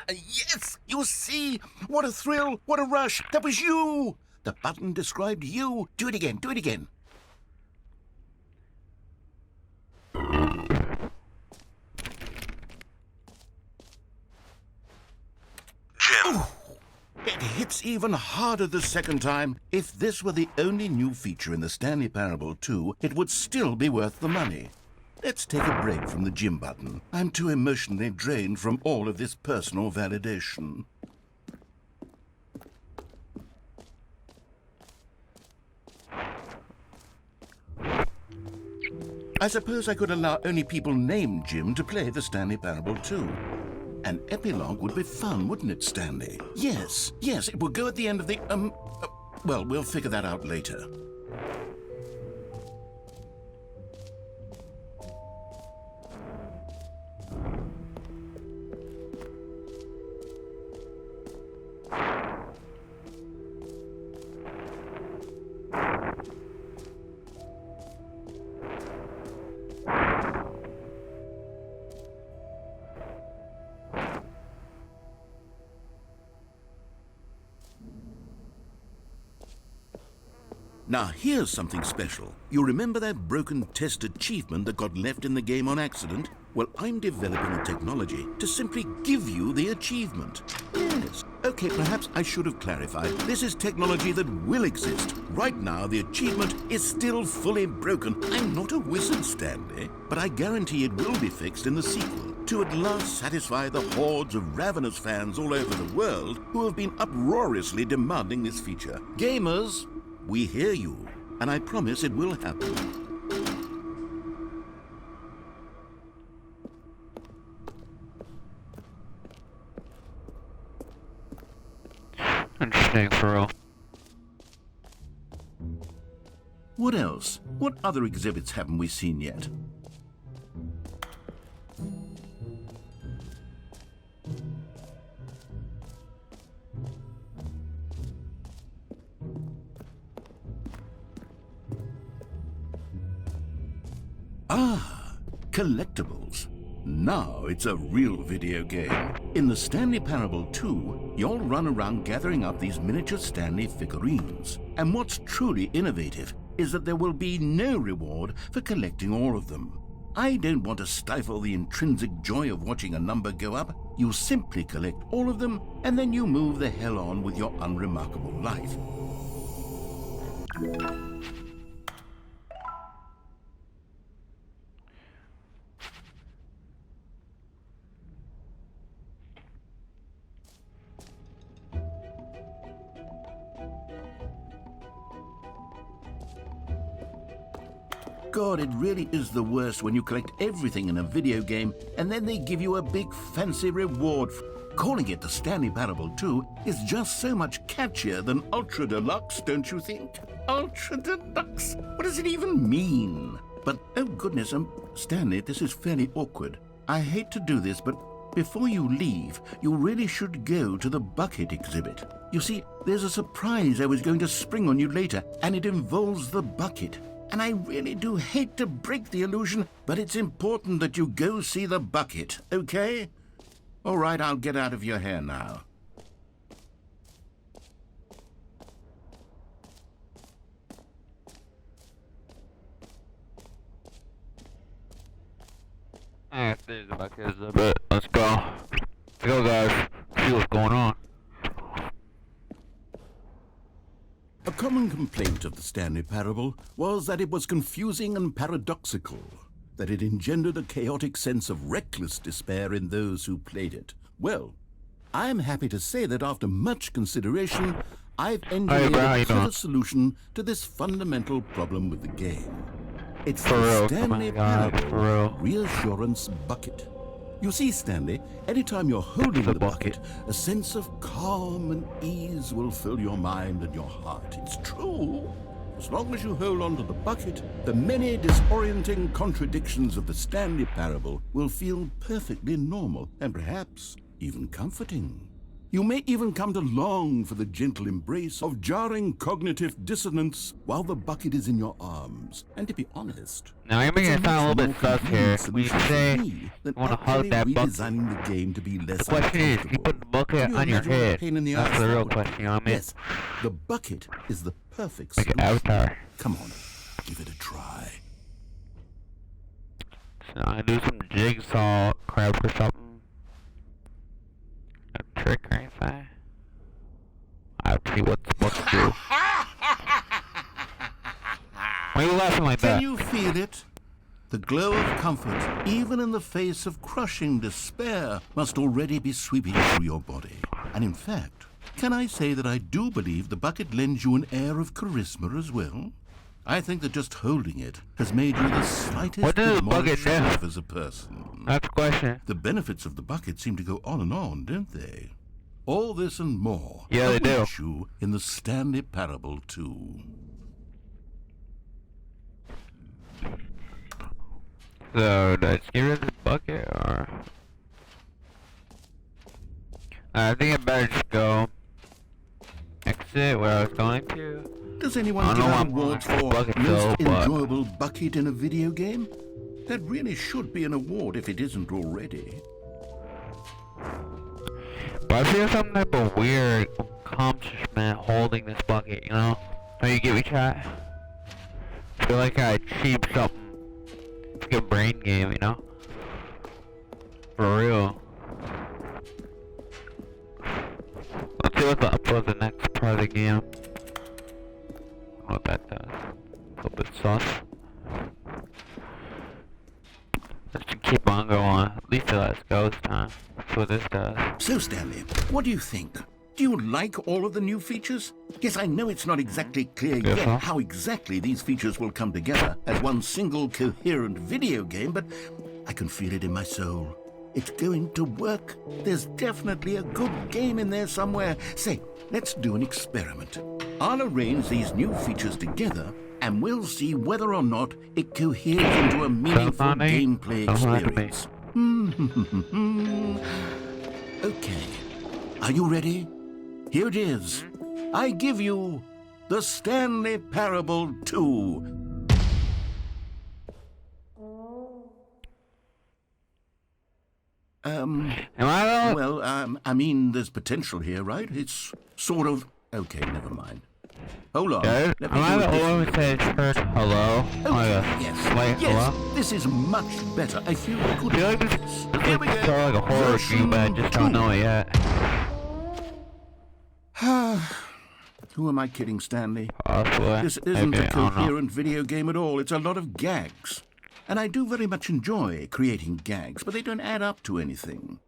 Yes, you see? What a thrill, what a rush. That was you. The button described you. Do it again, do it again. Jim. Ooh. It hits even harder the second time. If this were the only new feature in the Stanley Parable 2, it would still be worth the money. Let's take a break from the Jim button. I'm too emotionally drained from all of this personal validation. I suppose I could allow only people named Jim to play the Stanley Parable 2. An epilogue would be fun, wouldn't it, Stanley? Yes, it will go at the end of the, well, we'll figure that out later. Now, here's something special. You remember that broken test achievement that got left in the game on accident? Well, I'm developing a technology to simply give you the achievement. Yes. Okay, perhaps I should have clarified. This is technology that will exist. Right now, the achievement is still fully broken. I'm not a wizard, Stanley, but I guarantee it will be fixed in the sequel to at last satisfy the hordes of ravenous fans all over the world who have been uproariously demanding this feature. Gamers, we hear you, and I promise it will happen. Interesting, for real. What else? What other exhibits haven't we seen yet? Ah, collectibles. Now it's a real video game. In the Stanley Parable 2, you'll run around gathering up these miniature Stanley figurines. And what's truly innovative is that there will be no reward for collecting all of them. I don't want to stifle the intrinsic joy of watching a number go up. You simply collect all of them, and then you move the hell on with your unremarkable life. God, it really is the worst when you collect everything in a video game and then they give you a big fancy reward. Calling it the Stanley Parable 2 is just so much catchier than Ultra Deluxe, don't you think? Ultra Deluxe? What does it even mean? But, oh goodness, Stanley, this is fairly awkward. I hate to do this, but before you leave, you really should go to the bucket exhibit. You see, there's a surprise I was going to spring on you later, and it involves the bucket. And I really do hate to break the illusion, but it's important that you go see the bucket, okay? All right, I'll get out of your hair now. I think the bucket is a bit. Let's go. Let's go, guys. See what's going on. A common complaint of the Stanley Parable was that it was confusing and paradoxical, that it engendered a chaotic sense of reckless despair in those who played it. Well, I am happy to say that after much consideration, I've engineered a clever solution to this fundamental problem with the game. It's the Stanley Parable Reassurance Bucket. You see, Stanley, anytime you're holding the bucket, a sense of calm and ease will fill your mind and your heart. It's true. As long as you hold on to the bucket, the many disorienting contradictions of the Stanley Parable will feel perfectly normal and perhaps even comforting. You may even come to long for the gentle embrace of jarring cognitive dissonance while the bucket is in your arms. And to be honest, now you're making it sound a little bit sus here. We say you want to hug that bucket. The game to be less the question is, you put the bucket on your head. That's the real question, you know what I mean? Yes, the bucket is the perfect like solution. An avatar. Come on, give it a try. So I do some jigsaw crap or something. A trick or anything. I have to see what it's supposed to do. Why are you laughing like that? Can you feel it? The glow of comfort, even in the face of crushing despair, must already be sweeping through your body. And in fact, can I say that I do believe the bucket lends you an air of charisma as well? I think that just holding it has made you the slightest bit more attractive as a person. That's the question. The benefits of the bucket seem to go on, don't they? All this and more. Yeah, they do. Await you in the Stanley Parable 2. So, did I just get rid of this bucket, or? I think I better just go exit where I was going to. Does anyone give out awards for most enjoyable bucket in a video game? That really should be an award if it isn't already. But I feel some type of weird accomplishment holding this bucket, you know? How you get me, chat? I feel like I achieved something. It's like a brain game, you know? For real. Let's see what the upload the next part of the game. What that does. A little bit sus. Let's just keep on going. At least it lets go this time. That's what this does. So, Stanley, what do you think? Do you like all of the new features? Yes, I know it's not exactly clear yet how exactly these features will come together as one single coherent video game, but I can feel it in my soul. It's going to work. There's definitely a good game in there somewhere. Say, let's do an experiment. I'll arrange these new features together, and we'll see whether or not it coheres into a meaningful gameplay experience. Okay, are you ready? Here it is. I give you the Stanley Parable 2. Well, I mean, there's potential here, right? It's sort of... Okay, never mind. Hold on. Am I the only one who says hello? Yes. Hello? This is much better. I feel good. I feel like this is like a horror game, but I just don't know it yet. Who am I kidding, Stanley? Possibly. This isn't a coherent video game at all. It's a lot of gags. And I do very much enjoy creating gags, but they don't add up to anything.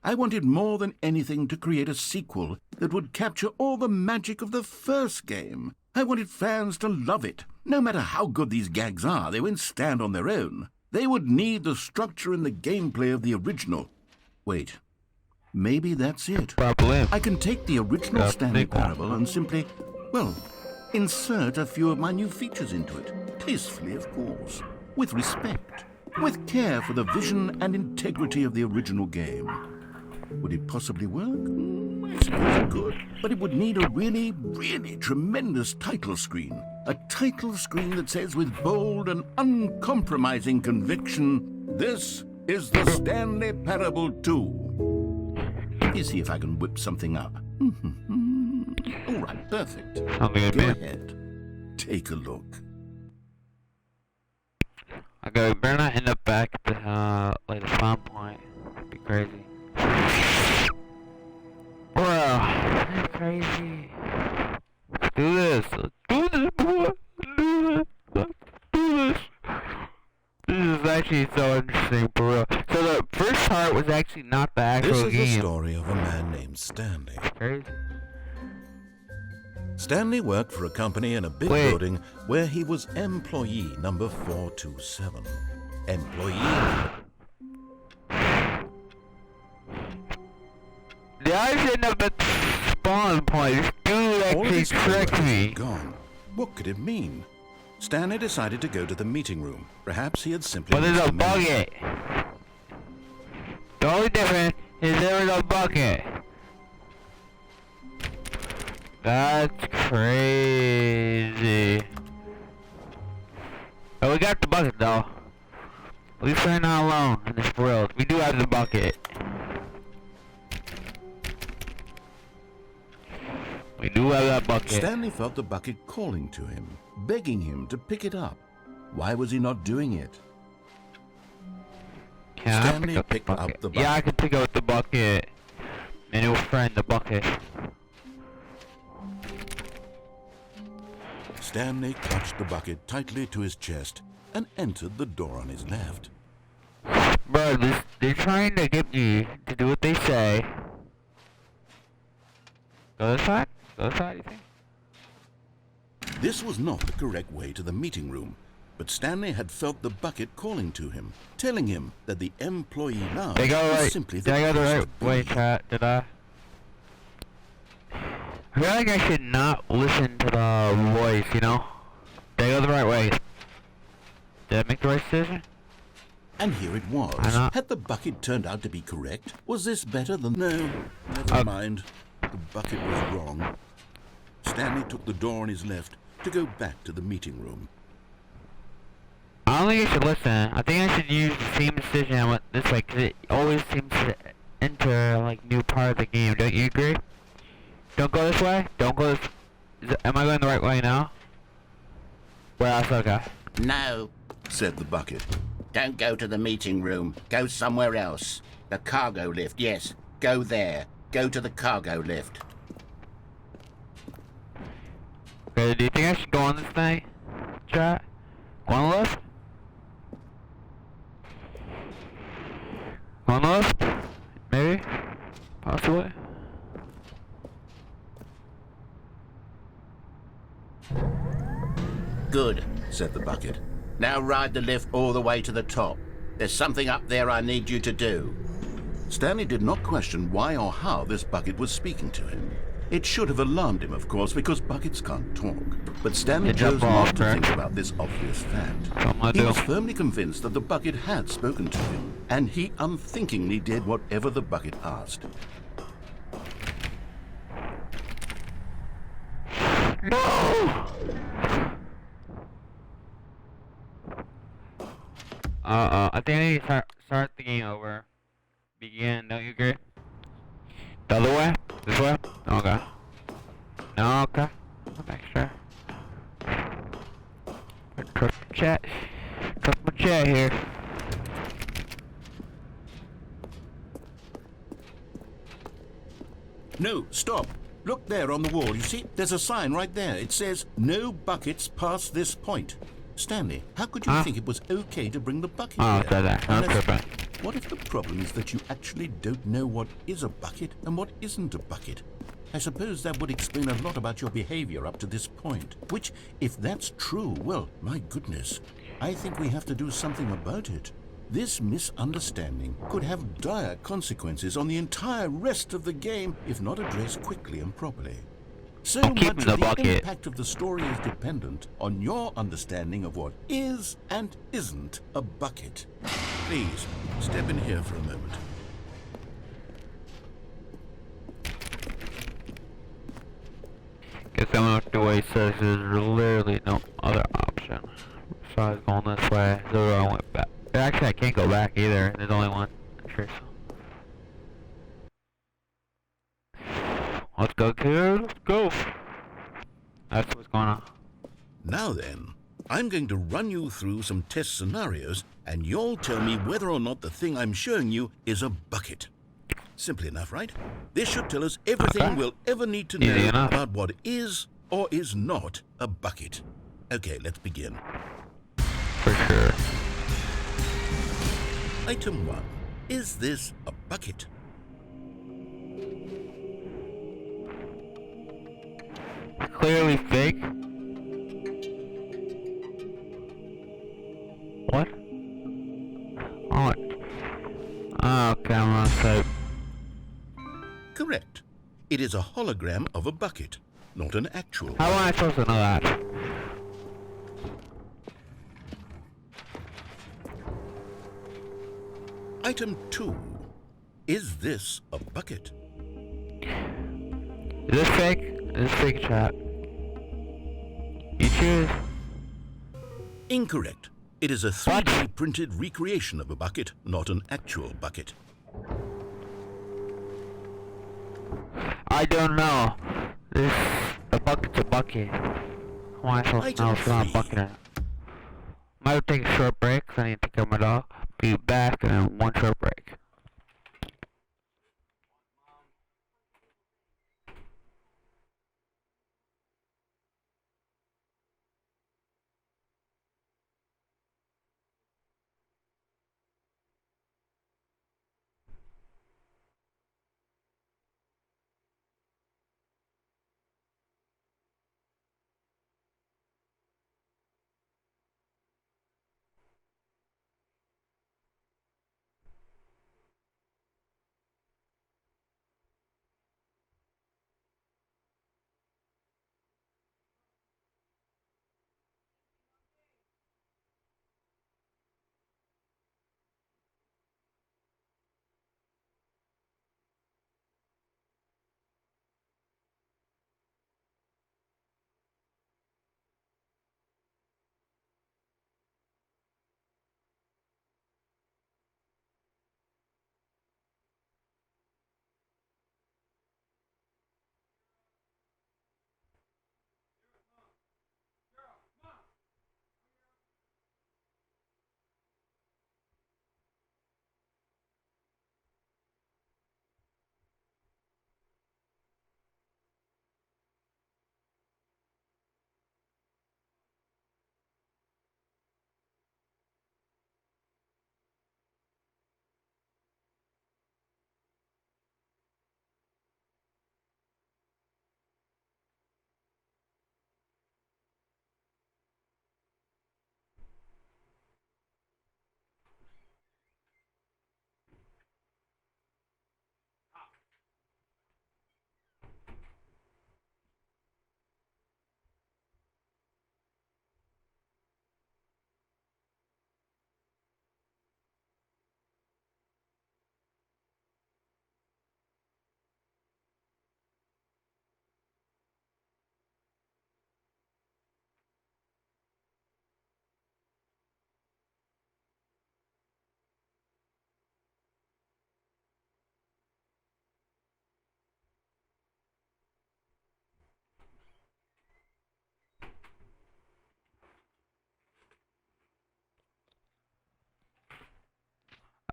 I wanted more than anything to create a sequel that would capture all the magic of the first game. I wanted fans to love it. No matter how good these gags are, they won't stand on their own. They would need the structure and the gameplay of the original. Wait, maybe that's it. Probably. I can take the original Stanley Parable and simply, well, insert a few of my new features into it. Tastefully, of course. With respect. With care for the vision and integrity of the original game. Would it possibly work? I suppose it could. But it would need a really, really tremendous title screen. A title screen that says with bold and uncompromising conviction, "This is the Stanley Parable 2. Let me see if I can whip something up. All right, perfect. Go ahead. Take a look. I Okay, we better not end up back at the, like the spawn point. That'd be crazy. Bro, that's crazy. Let's do this. Let's do this, boy. Let's do this. Let's do this. This is actually so interesting, for real. So the first part was actually not the actual This is game. the story of a man named Stanley. Crazy. Stanley worked for a company in a big building where he was employee number 427. Employee. The eyes end up at the spawn point. This dude actually tricked me. Gone. What could it mean? Stanley decided to go to the meeting room. Perhaps he had simply. But there's missed a the memo. bucket. The only difference is there is a bucket. That's crazy. But we got the bucket though. At least we're not alone in this world. We do have the bucket. We do have that bucket. Stanley felt the bucket calling to him, begging him to pick it up. Why was he not doing it? Can Stanley I pick picked up up the bucket. Yeah, I can pick up the bucket. And it will friend the bucket. Stanley clutched the bucket tightly to his chest and entered the door on his left. Bro, they're trying to get me to do what they say. Go this side? Go this side, you think? This was not the correct way to the meeting room, but Stanley had felt the bucket calling to him, telling him that the employee now They go was right. simply Did I go the place right to way, be. chat? Did I? I feel like I should not listen to the voice, you know? Did I go the right way? Did I make the right decision? And here it was. I know. Had the bucket turned out to be correct? Was this better than... No, never mind. The bucket was wrong. Stanley took the door on his left to go back to the meeting room. I don't think I should listen. I think I should use the same decision I went this way, because it always seems to enter, like, new part of the game. Don't you agree? Don't go this way? Don't go this... am I going the right way now? Where else okay? No, Said the bucket. don't go to the meeting room. Go somewhere else. The cargo lift, yes. Go there. Go to the cargo lift. Okay, do you think I should go on this thing? Chat? Go on the left? Go on the left? Maybe? Possibly? Good. Said the bucket. Now ride the lift all the way to the top. There's something up there I need you to do. Stanley did not question why or how this bucket was speaking to him. It should have alarmed him, of course, because buckets can't talk. But Stanley They jump chose off, not to correct? think about this obvious fact. Something I He do. was firmly convinced that the bucket had spoken to him, and he unthinkingly did whatever the bucket asked. No! I think I need to start the game over. Begin, don't you agree? The other way? This way? Okay. No, okay. I'll make sure. I trust my chat. Trust my chat here. No, stop. Look there on the wall. You see, there's a sign right there. It says, "No buckets past this point." Stanley, how could you Huh? think it was okay to bring the bucket Oh, here? okay, that. I'm Unless- tripping. What if the problem is that you actually don't know what is a bucket and what isn't a bucket? I suppose that would explain a lot about your behavior up to this point. Which, if that's true, well, my goodness, I think we have to do something about it. This misunderstanding could have dire consequences on the entire rest of the game if not addressed quickly and properly. So I'm keeping much the of the bucket. impact of the story is dependent on your understanding of what is and isn't a bucket. Please, step in here for a moment. Guess I'm out the way says there's literally no other option. So I was going this way, so I went back. Actually, I can't go back either. There's only one entrance. Let's go, kid. Let's go. That's what's going on. Now then, I'm going to run you through some test scenarios, and you'll tell me whether or not the thing I'm showing you is a bucket. Simple enough, right? This should tell us everything we'll ever need to know about what is or is not a bucket. Okay, let's begin. For sure. Item 1. Is this a bucket? Clearly fake. What? Oh. Okay, I'm on site. Correct. It is a hologram of a bucket, not an actual. How am I supposed to know that? Item 2. Is this a bucket? Is this fake? Is this fake, chat? You choose. Incorrect. It is a 3D printed recreation of a bucket, not an actual bucket. I don't know. A bucket's a bucket. How am I supposed to know if it's not a bucket? Might take a short break, so I need to take care of my dog. Be back in one short break.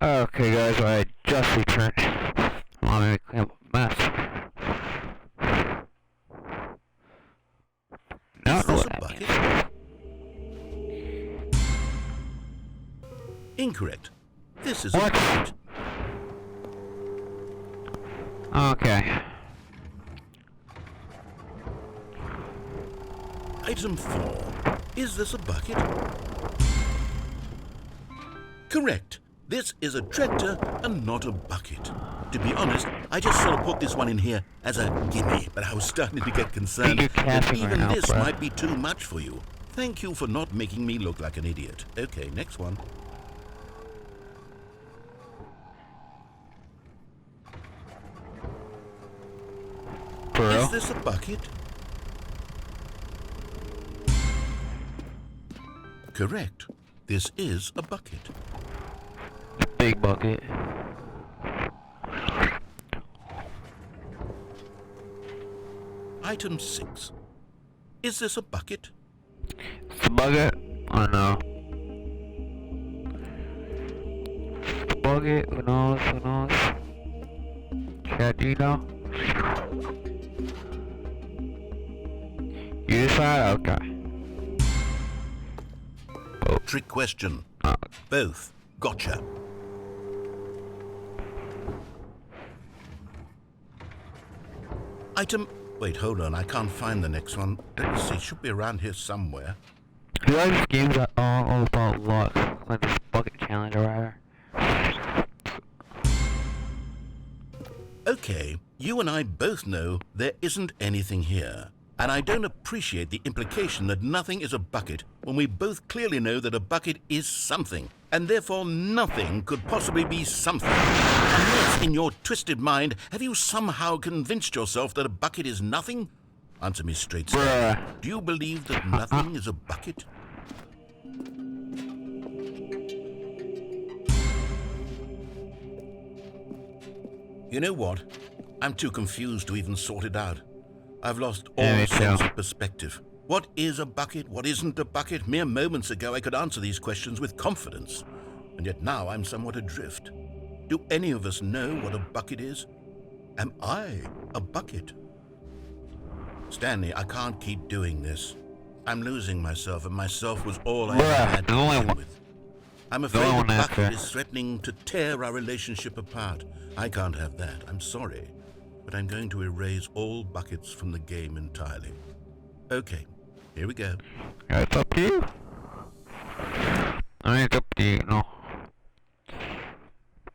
Okay guys, I just returned. I'm gonna clean up a mess. Not Is this what a I bucket? mean. Incorrect. This is What? a bucket. Okay. Item 4. Is this a bucket? Correct. This is a tractor and not a bucket. To be honest, I just sort of put this one in here as a gimme, but I was starting to get concerned You're that capping even right now, this bro. might be too much for you. Thank you for not making me look like an idiot. Okay, next one. For real? Is this a bucket? Correct. This is a bucket. Big bucket. Item 6. Is this a bucket? It's a bucket. I know. Bucket, who knows, who knows? Chad, do you know? You decide? Okay. Oh. Trick question. Both. Gotcha. Item... Wait, hold on. I can't find the next one. Let me see. Should be around here somewhere. Do you like these games that are all about luck? Like this bucket challenge or whatever? Okay, you and I both know there isn't anything here. And I don't appreciate the implication that nothing is a bucket when we both clearly know that a bucket is something, and therefore nothing could possibly be something. Unless, in your twisted mind, have you somehow convinced yourself that a bucket is nothing? Answer me straight, sir. Do you believe that nothing is a bucket? You know what? I'm too confused to even sort it out. I've lost all sense of perspective. What is a bucket? What isn't a bucket? Mere moments ago I could answer these questions with confidence. And yet now I'm somewhat adrift. Do any of us know what a bucket is? Am I a bucket? Stanley, I can't keep doing this. I'm losing myself, and myself was all I had to begin with. I'm afraid the bucket is threatening to tear our relationship apart. I can't have that. I'm sorry. But I'm going to erase all buckets from the game entirely. Okay, here we go. It's up to you. I mean, it's up to you, no.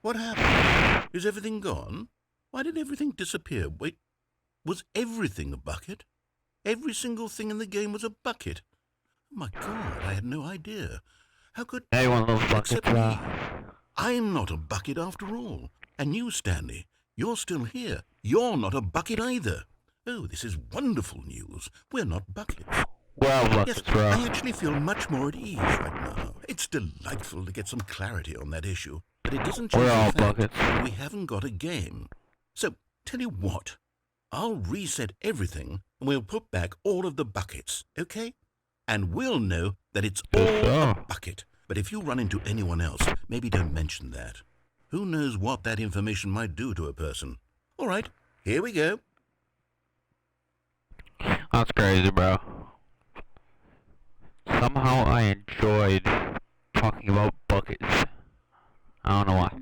What happened? Is everything gone? Why did everything disappear? Wait, was everything a bucket? Every single thing in the game was a bucket? Oh my God, I had no idea. How could... Hey, one of those buckets, I'm not a bucket after all. And you, Stanley, you're still here. You're not a bucket either. Oh, this is wonderful news. We're not buckets. Well, buckets, yes, I actually feel much more at ease right now. It's delightful to get some clarity on that issue. But it doesn't change the fact that we haven't got a game. So, tell you what. I'll reset everything and we'll put back all of the buckets, okay? And we'll know that it's all a bucket. But if you run into anyone else, maybe don't mention that. Who knows what that information might do to a person. All right, here we go. That's crazy, bro. Somehow I enjoyed talking about buckets. I don't know why.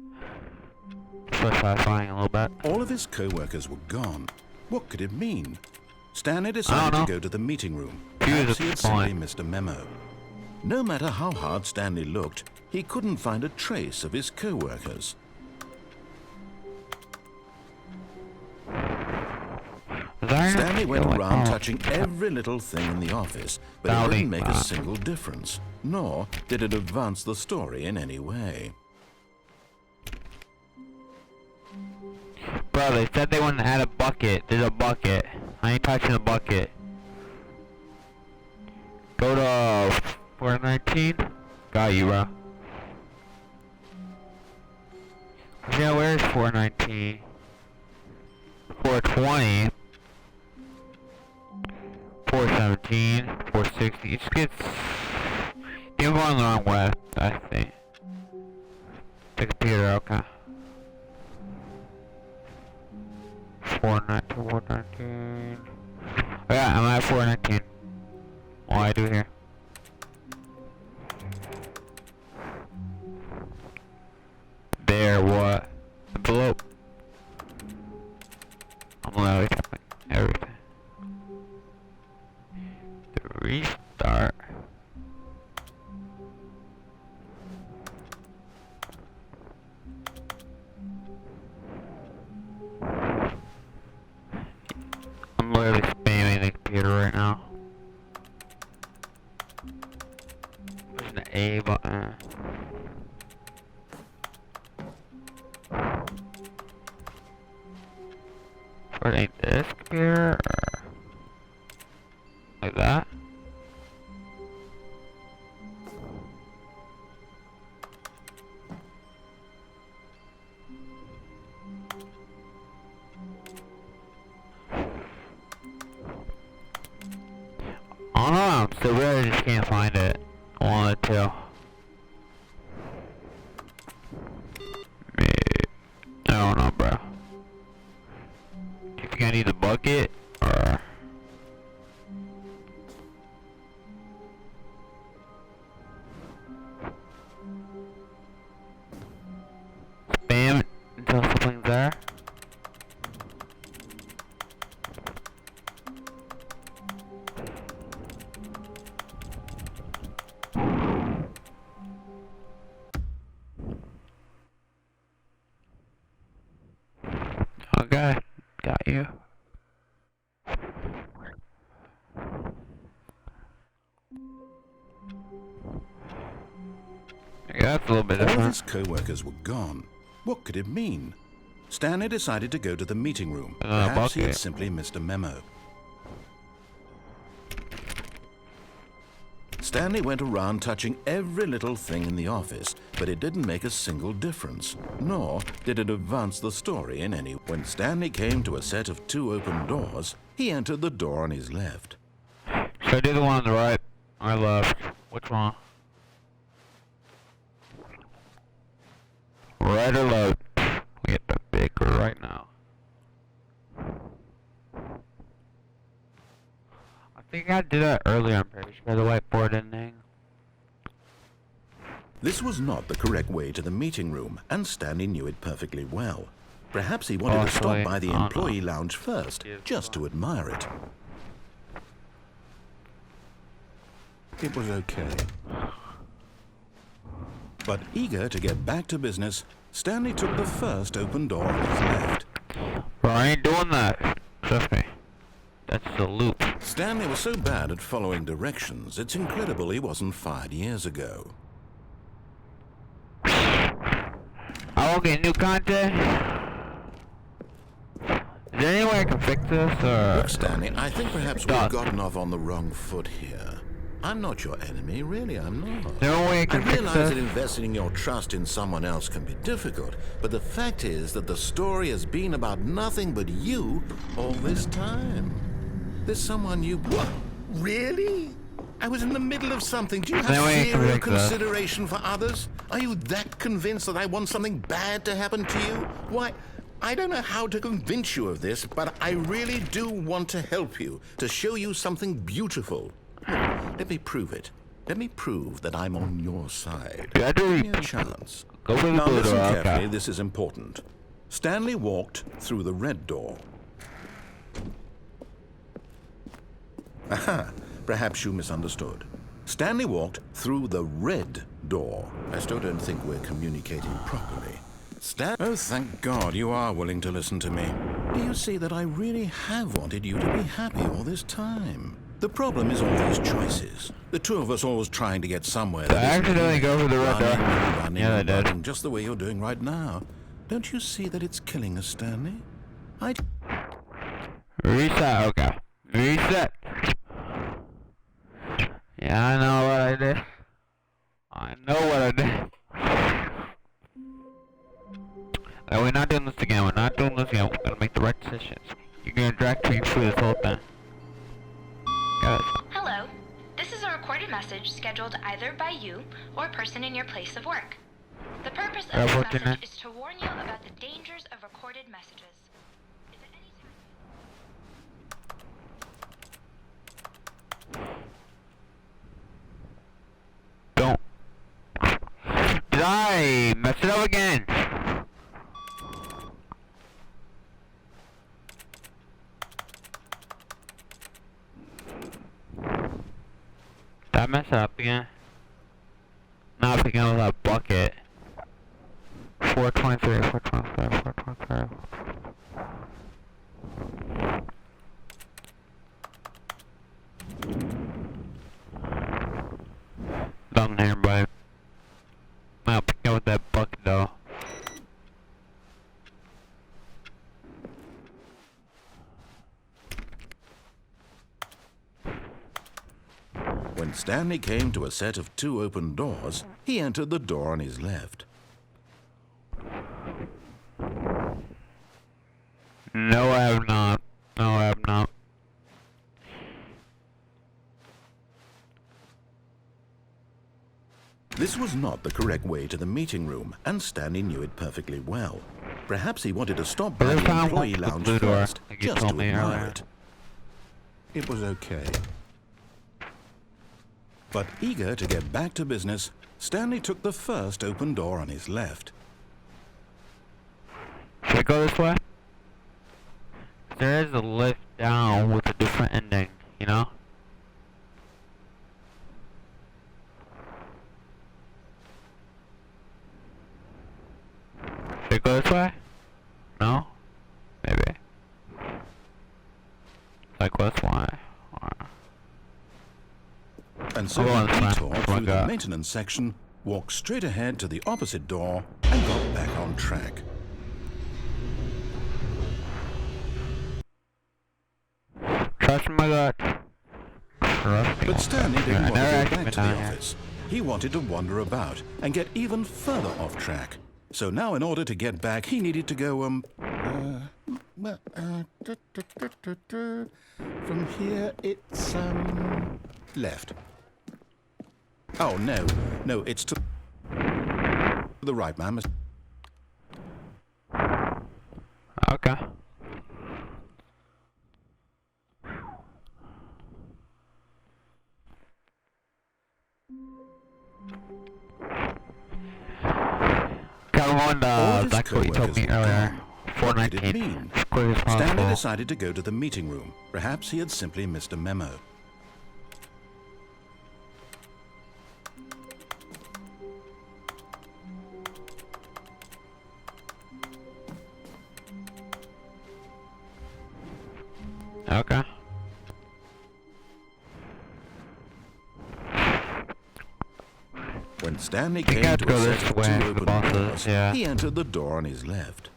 So satisfying a little bit. All of his co-workers were gone. What could it mean? Stanley decided to go to the meeting room. Perhaps he had simply missed a memo. No matter how hard Stanley looked, he couldn't find a trace of his co-workers. Stanley went around touching every little thing in the office, but it didn't make a single difference, nor did it advance the story in any way. Bro, they said they wanted to add a bucket. There's a bucket. I ain't touching the bucket. Go to 419. Got you, bro. Yeah, where's 419? 420. 417. 460. It just gets... You're going the wrong way, I think. The computer, okay. 419, 419. Oh yeah, I'm at 419. What do I do here? There, what? Envelope. I'm literally typing everything. The restart. I'm literally spamming the computer right now. There's an A button. Or ain't this computer? Or like that? I don't know, I'm still really just can't find it. One or two. I don't know, bro. You think I need a bucket? Or... spam it until something's there? Okay, got you. Yeah, that's a little bit All of different. his co-workers were gone. What could it mean? Stanley decided to go to the meeting room. Perhaps he had bucket. simply missed a memo. Stanley went around touching every little thing in the office, but it didn't make a single difference, nor did it advance the story in any. When Stanley came to a set of 2 open doors, he entered the door on his left. Should I do the one on the right or left? Which one? Right or left? We get the big right now. I think I did that earlier, I'm pretty sure, the whiteboard ending. This was not the correct way to the meeting room, and Stanley knew it perfectly well. Perhaps he wanted to stop by the employee lounge first, just to admire it. It was okay. But eager to get back to business, Stanley took the first open door on his left. Bro, I ain't doing that. Trust me. That's the loop. Stanley was so bad at following directions, it's incredible he wasn't fired years ago. I will get new content. Is there any way I can fix this, or... Look, Stanley, I think perhaps we've gotten off on the wrong foot here. I'm not your enemy, really, I'm not. No way I I can fix realize this. that investing your trust in someone else can be difficult, but the fact is that the story has been about nothing but you all this time. There's someone you... What? Really? I was in the middle of something. Do you No way I have can zero fix this. consideration for others? Are you that convinced that I want something bad to happen to you? Why, I don't know how to convince you of this, but I really do want to help you, to show you something beautiful. Let me prove it. Let me prove that I'm on your side. Yeah, Give me a chance. Go for the Now blue listen door, carefully, okay. this is important. Stanley walked through the red door. Aha, perhaps you misunderstood. Stanley walked through the red door. I still don't think we're communicating properly. Oh, thank God you are willing to listen to me. Do you see that I really have wanted you to be happy all this time? The problem is all these choices. The two of us always trying to get somewhere. I accidentally go for the red door. Running, Yeah, I did. running, just the way you're doing right now. Don't you see that it's killing us, Stanley? Reset, okay. Reset. Yeah, I know what I did. I know what I did. No, we're not doing this again. We're not doing this again. We're gonna make the right decisions. You're gonna drag me through this whole thing. Got it. Hello. This is a recorded message scheduled either by you or a person in your place of work. The purpose of this what's your name? message is to warn you about the dangers of recorded messages. If at any time... Don't. Did I mess it up again? Did I mess it up again? Not picking up that bucket. 423, 425, 425. Done here, but not picking up that bucket though. When Stanley came to a set of 2 open doors, he entered the door on his left. No, I have not. No, I have not. This was not the correct way to the meeting room, and Stanley knew it perfectly well. Perhaps he wanted to stop by the employee lounge first, just to admire it. It was okay. But eager to get back to business, Stanley took the first open door on his left. Should I go this way? There is a lift down with a different ending, you know? Should I go this way? No? Maybe. Like this way. And so he detoured through the maintenance section, walked straight ahead to the opposite door, and got back on track. Trust my gut. But Stanley didn't want to go back to the office. He wanted to wander about and get even further off track. So now in order to get back, he needed to go, from here it's, left. Oh, no, it's to the right, ma'am. Okay. That's what you told me earlier. What did it mean? Stanley decided to go to the meeting room. Perhaps he had simply missed a memo. Okay. When Stanley came to a set of two open doors, he entered the door on his left.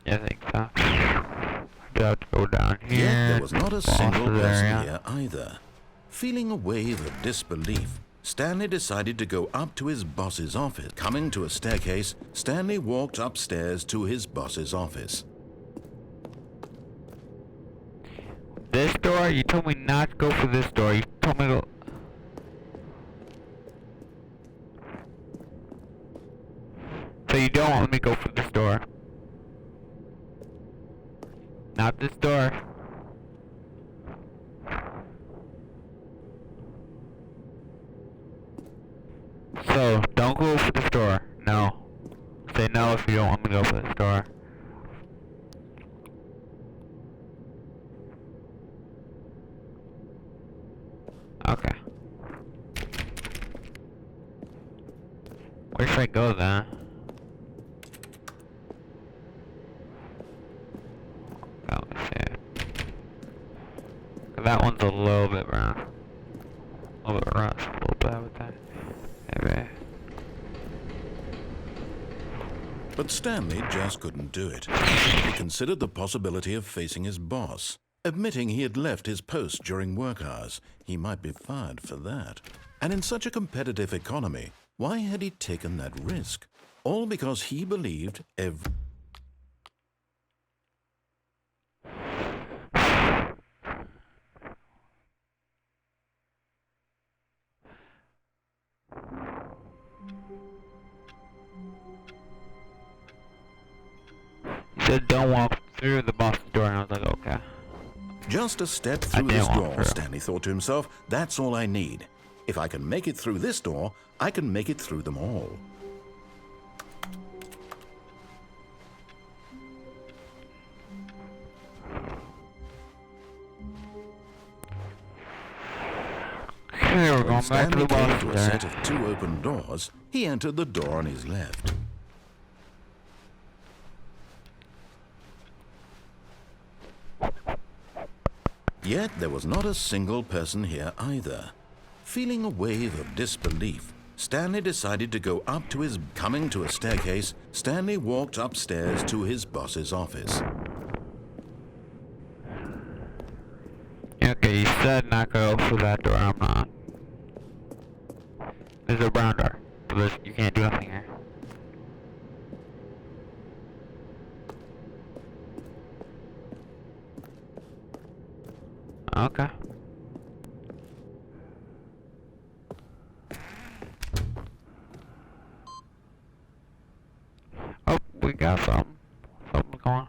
Yeah, I think so. Do have to go down here. Yet there was not a single person here either. Feeling a wave of disbelief, Stanley decided to go up to his boss's office. Coming to a staircase, Stanley walked upstairs to his boss's office. This door? You told me not to go for this door. You told me to go... So you don't want me to go for this door? Not this door. So, don't go for this door. No. Say no if you don't want me to go for this door. Okay. Where should I go then? Let me see. That one's a little bit round. A little bit rough. A little bit, I would think. Maybe. But Stanley just couldn't do it. He considered the possibility of facing his boss. Admitting he had left his post during work hours, he might be fired for that. And in such a competitive economy, why had he taken that risk? All because he believed every... He said don't walk through the boss's door, and I was like, okay. Just a step through this door, Stanley thought to himself, that's all I need. If I can make it through this door, I can make it through them all. Okay, we're going back to the boss. To a set of two open doors, he entered the door on his left. Yet there was not a single person here either. Feeling a wave of disbelief, Stanley decided to go up to his... Coming to a staircase, Stanley walked upstairs to his boss's office. Okay, you said not go through that door, I'm not. There's a brown door, but you can't do nothing here. Okay. we got something going.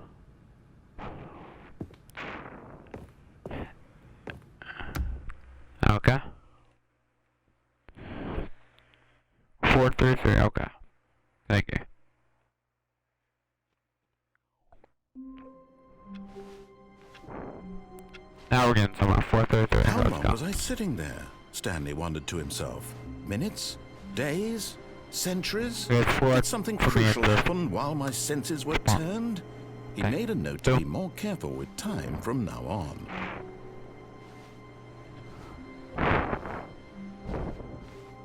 Okay. 433, okay. Thank you. Now we're getting somewhere. 433. How Let's long go. was I sitting there? Stanley wondered to himself. Minutes? Days? Centuries? It's four Did something for me at crucial the- happen while my senses were turned? He Okay. made a note to be more careful with time from now on.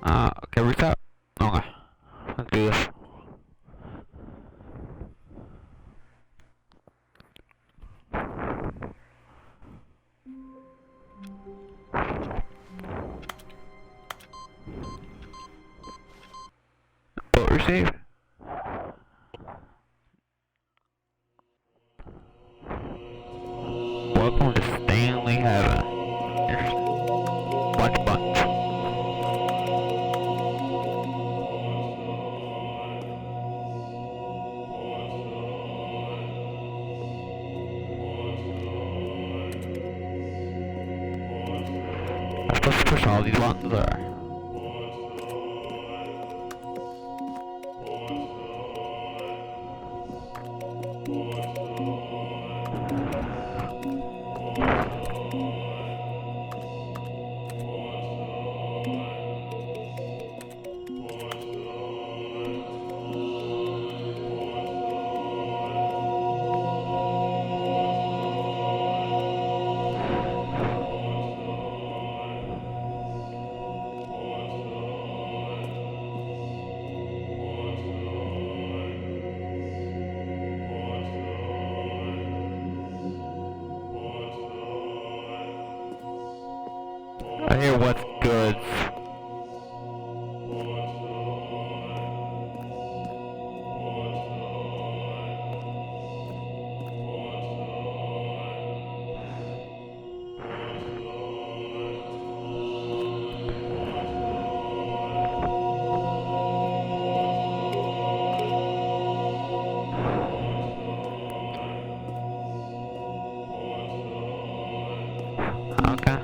Okay, reset. Okay. Let's do this. Boat received. Welcome to Stanley Heaven. Interesting. Bunch of buttons. I'm supposed to push all these buttons there. I hear what's good. Okay.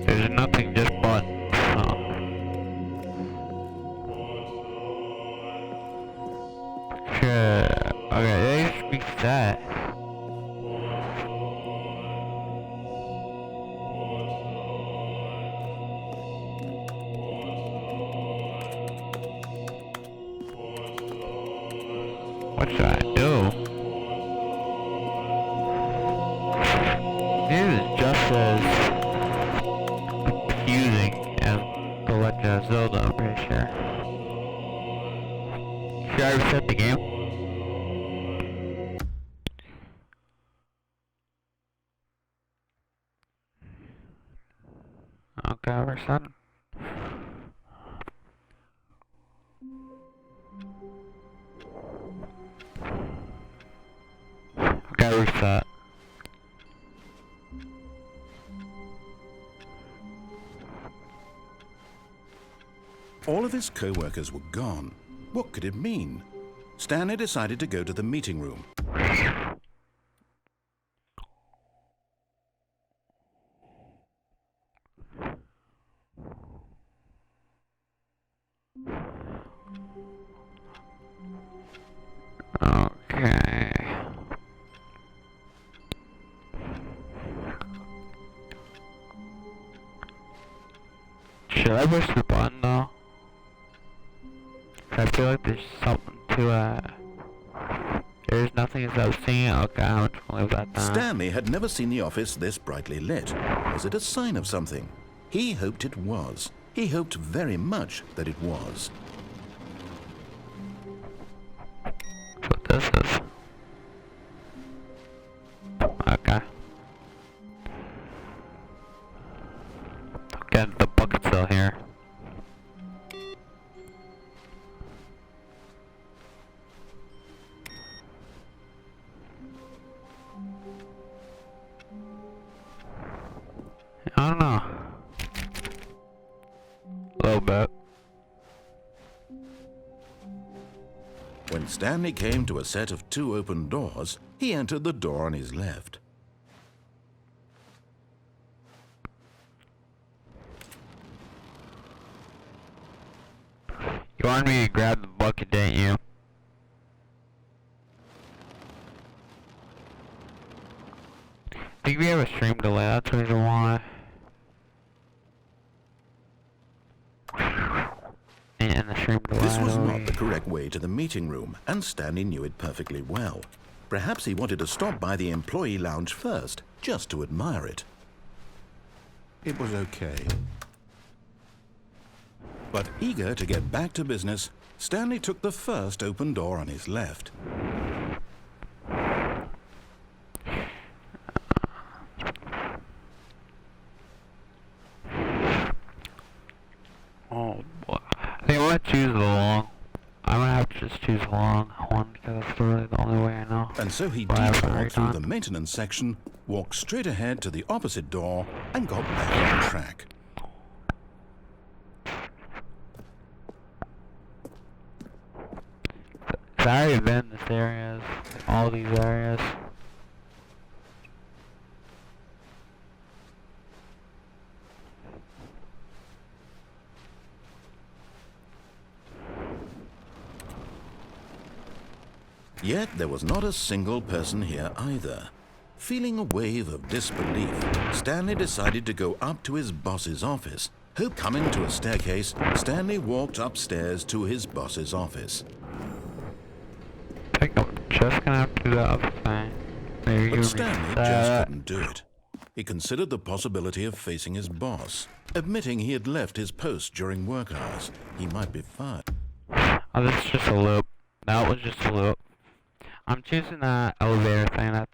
There's nothing, just buttons. Oh. Shit. Okay, they should be set. What should I do? This is just as confusing as The Legend of Zelda, I'm pretty sure. Should I reset the game? Okay, I'll reset. Okay, reset. All of his co-workers were gone. What could it mean? Stanley decided to go to the meeting room. Okay. Should I push the button though? I feel like there's something to There's nothing as I've seen. Okay, I'm just gonna leave that down. Stanley had never seen the office this brightly lit. Was it a sign of something? He hoped it was. He hoped very much that it was. That's what this is. Okay. Get the bucket still here. I don't know. A little bit. When Stanley came to a set of 2 open doors, he entered the door on his left. You wanted me to grab the bucket, didn't you? I think we have a stream delay, that's the reason why. And the stream delay. This was not the correct way to the meeting room, and Stanley knew it perfectly well. Perhaps he wanted to stop by the employee lounge first, just to admire it. It was okay. But eager to get back to business, Stanley took the first open door on his left. Oh boy. I think I'm gonna choose the long. I'm gonna have to just choose the long one because that's really the only way I know. And so he What I haven't detoured already through done. the maintenance section, walked straight ahead to the opposite door, and got back on track. I've already been in this areas, all these areas. Yet there was not a single person here either. Feeling a wave of disbelief, Stanley decided to go up to his boss's office. Coming to a staircase, Stanley walked upstairs to his boss's office. I think I'm just gonna have to do the other thing. Maybe you But Stanley reset just that. couldn't do it. He considered the possibility of facing his boss. Admitting he had left his post during work hours, he might be fired. Oh, this is just a loop. That was just a loop. I'm choosing that elevator thing. That's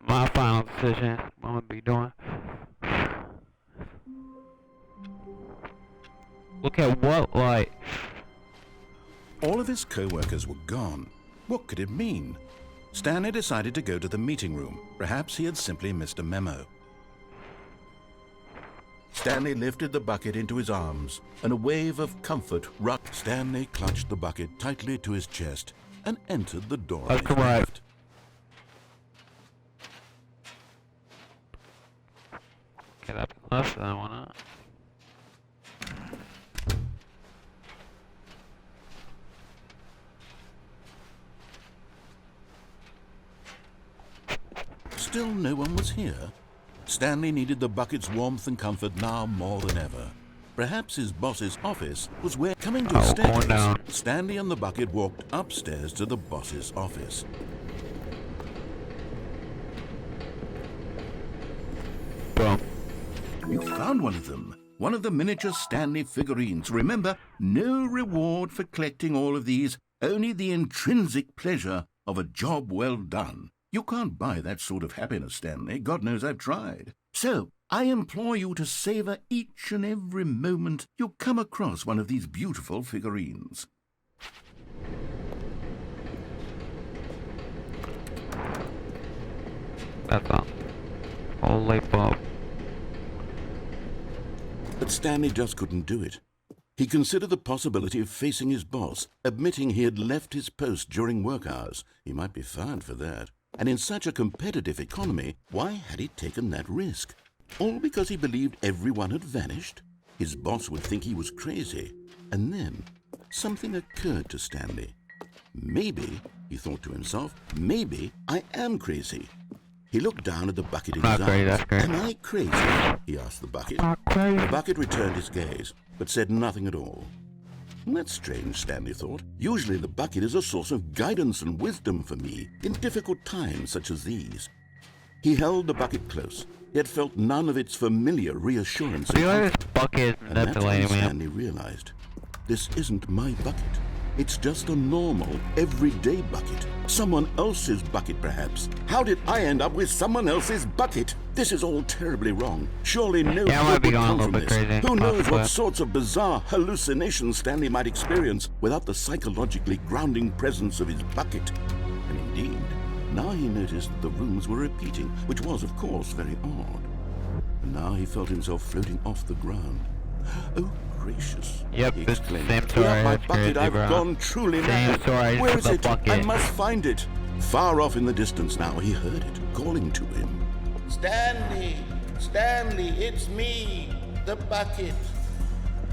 my final decision. What I'm gonna be doing. Look at what light. All of his co-workers were gone. What could it mean? Stanley decided to go to the meeting room. Perhaps he had simply missed a memo. Stanley lifted the bucket into his arms, and a wave of comfort rocked. Stanley clutched the bucket tightly to his chest and entered the door on That's his correct. left. Get up less than I wanna. Still no one was here. Stanley needed the bucket's warmth and comfort now more than ever. Perhaps his boss's office was where... Coming to a Oh, going down. staircase, Stanley and the bucket walked upstairs to the boss's office. Boom. You found one of them. One of the miniature Stanley figurines. Remember, no reward for collecting all of these, only the intrinsic pleasure of a job well done. You can't buy that sort of happiness, Stanley. God knows I've tried. So, I implore you to savor each and every moment you come across one of these beautiful figurines. That's all. Old light bulb. But Stanley just couldn't do it. He considered the possibility of facing his boss, admitting he had left his post during work hours. He might be fired for that. And in such a competitive economy, why had he taken that risk? All because he believed everyone had vanished? His boss would think he was crazy. And then, something occurred to Stanley. Maybe, he thought to himself, maybe I am crazy. He looked down at the bucket in his Not crazy, arms. that's great. Am I crazy? He asked the bucket. Not crazy. The bucket returned his gaze, but said nothing at all. That's strange, Stanley thought. Usually the bucket is a source of guidance and wisdom for me in difficult times such as these. He held the bucket close, yet felt none of its familiar reassurance. What do you like this bucket? And that's when Stanley realized, this isn't my bucket. It's just a normal, everyday bucket. Someone else's bucket, perhaps. How did I end up with someone else's bucket? This is all terribly wrong. Surely no good would come from this. Who knows what sorts of bizarre hallucinations Stanley might experience without the psychologically grounding presence of his bucket. And indeed, now he noticed that the rooms were repeating, which was, of course, very odd. And now he felt himself floating off the ground. Oh, gracious. Yep, he it's the exclaimed. same story. Without my bucket, I've gone truly mad. Where is it? I must find it. Far off in the distance now, he heard it, calling to him. Stanley! Stanley, it's me! The bucket!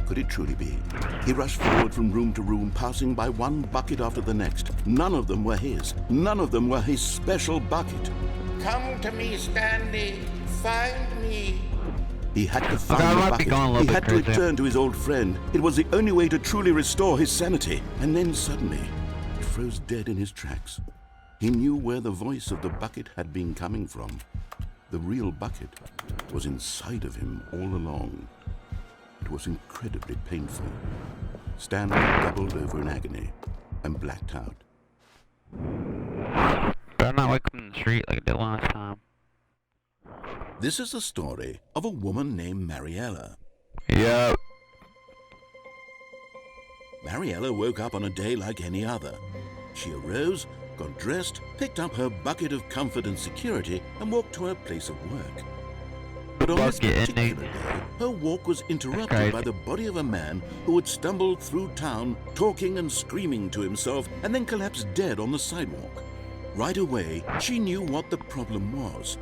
Could it truly be? He rushed forward from room to room, passing by one bucket after the next. None of them were his. None of them were his special bucket. Come to me, Stanley! Find me! He had to find the bucket. He had to return to his old friend. It was the only way to truly restore his sanity. And then suddenly, he froze dead in his tracks. He knew where the voice of the bucket had been coming from. The real bucket was inside of him all along. It was incredibly painful. Stanley doubled over in agony and blacked out. Better not wake up in the street like I did last time. This is the story of a woman named Mariella. Yep. Mariella woke up on a day like any other. She arose, got dressed, picked up her bucket of comfort and security, and walked to her place of work. But on this particular day, her walk was interrupted by the body of a man who had stumbled through town, talking and screaming to himself, and then collapsed dead on the sidewalk. Right away, she knew what the problem was.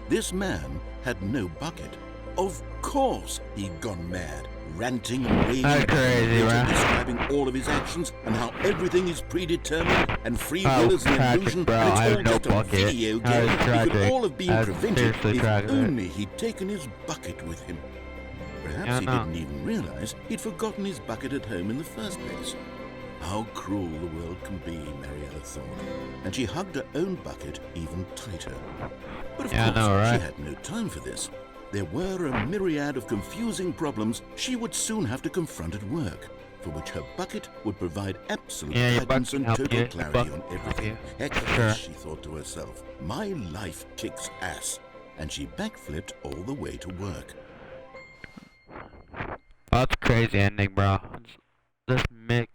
This man had no bucket. Of course he'd gone mad, ranting and raving, describing all of his actions and how everything is predetermined and free will is an illusion and it's all just a video game. It could all have been prevented if only he'd taken his bucket with him. Perhaps he didn't even realize he'd forgotten his bucket at home in the first place. How cruel the world can be, Mariella thought, and she hugged her own bucket even tighter. But of course, she had no time for this. There were a myriad of confusing problems she would soon have to confront at work, for which her bucket would provide absolute guidance and total clarity on everything. Excellent, she thought to herself. My life kicks ass. And she backflipped all the way to work. That's crazy ending, bro. This mix,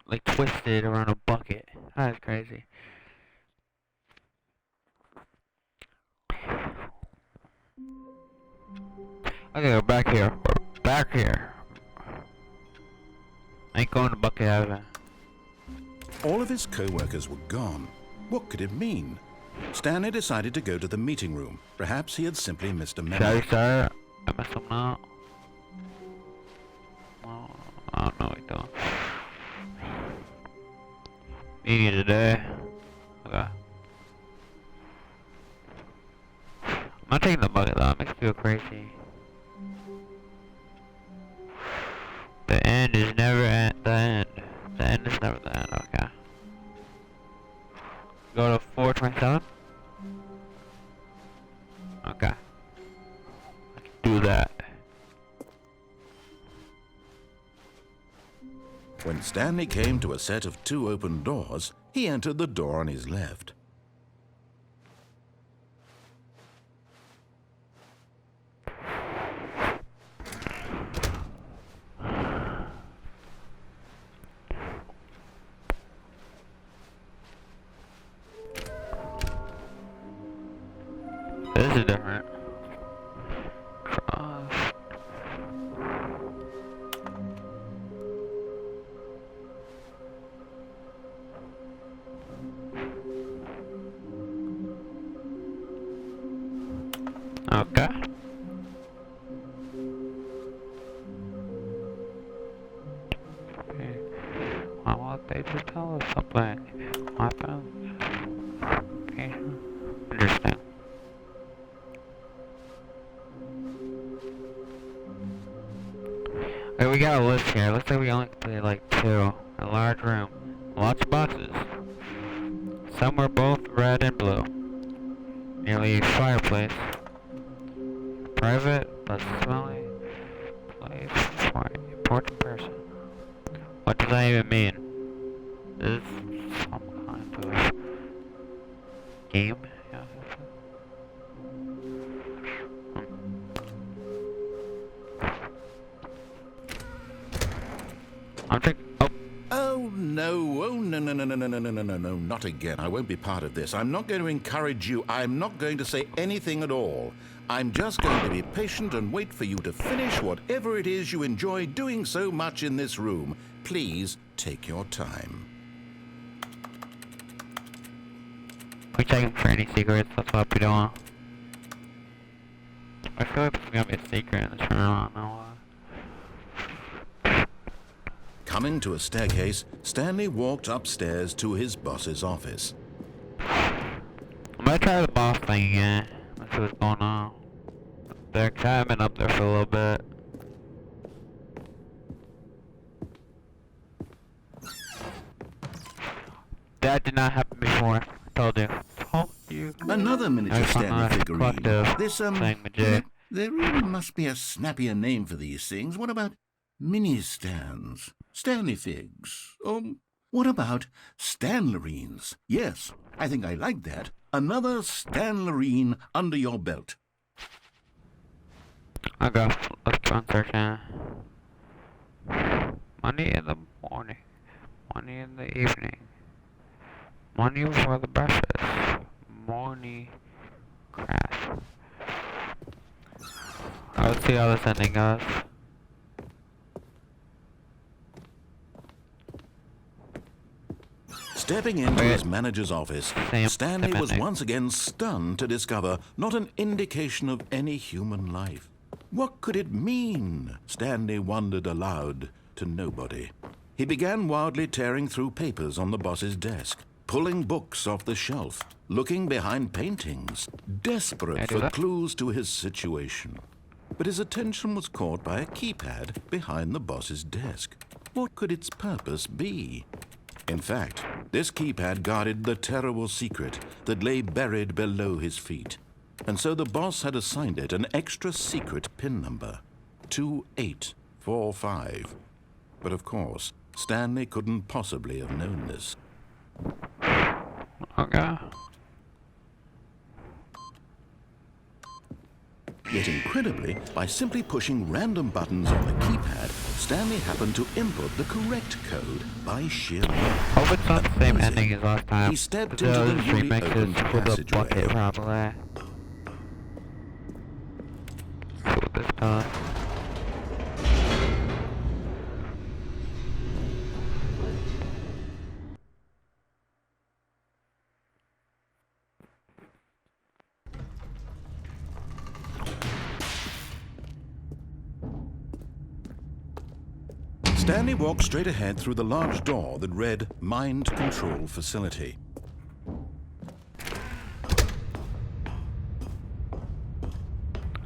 like, twisted around a bucket. That is crazy. Okay, we're back here. We're back here. I ain't going to bucket heaven. All of his co-workers were gone. What could it mean? Stanley decided to go to the meeting room. Perhaps he had simply missed a memo. Sorry, sir. I messed something up. Oh, I don't know what you're doing. Meeting today. Okay. I'm not taking the bucket though. It makes me feel crazy. The end is never the end. The end is never the end. Okay. Go to 427. Okay. I can do that. When Stanley came to a set of 2 open doors, he entered the door on his left. This is different. Cross. Okay. Okay. I want they to tell us something. My phone. Okay. Understand. we got a list here. Looks like we only completed like 2. A large room. Lots of boxes. Some were both red and blue. Nearly a fireplace. Private but smelly place for an important person. What does that even mean? Is this some kind of game? Yeah. I'm thinking. Oh, no. Oh, no, no, no, no, no, no, no, no, no, no, not again. I won't be part of this. I'm not going to encourage you. I'm not going to say anything at all. I'm just going to be patient and wait for you to finish whatever it is you enjoy doing so much in this room. Please take your time. We checking for any secrets, that's what we doing. I feel like there's gonna be a secret in this room, I don't know why. Coming to a staircase, Stanley walked upstairs to his boss's office. I'm gonna try the boss thing again. Let's see what's going on. They're kind of been up there for a little bit. That did not happen before. I told you. Told you. Another miniature Stanley figurine. This, Thingamajig. there really must be a snappier name for these things. What about mini-stands? Stanley figs? What about Stanlerines? Yes, I think I like that. Another Stanlerine under your belt. Okay, let's go on searching. Money in the morning. Money in the evening. Money for the breakfast. Morning crash. Let's see how this ending goes. Stepping into his manager's office, Stanley was once again stunned to discover not an indication of any human life. What could it mean? Stanley wondered aloud to nobody. He began wildly tearing through papers on the boss's desk, pulling books off the shelf, looking behind paintings, desperate for clues to his situation. But his attention was caught by a keypad behind the boss's desk. What could its purpose be? In fact, this keypad guarded the terrible secret that lay buried below his feet. And so the boss had assigned it an extra secret PIN number, 2845. But of course, Stanley couldn't possibly have known this. Okay. Yet incredibly, by simply pushing random buttons on the keypad, Stanley happened to input the correct code by sheer luck. Hope it's not the same ending as last time. He stepped into the newly opened passageway. Probably. See what this does. Stanley walked straight ahead through the large door that read Mind Control Facility.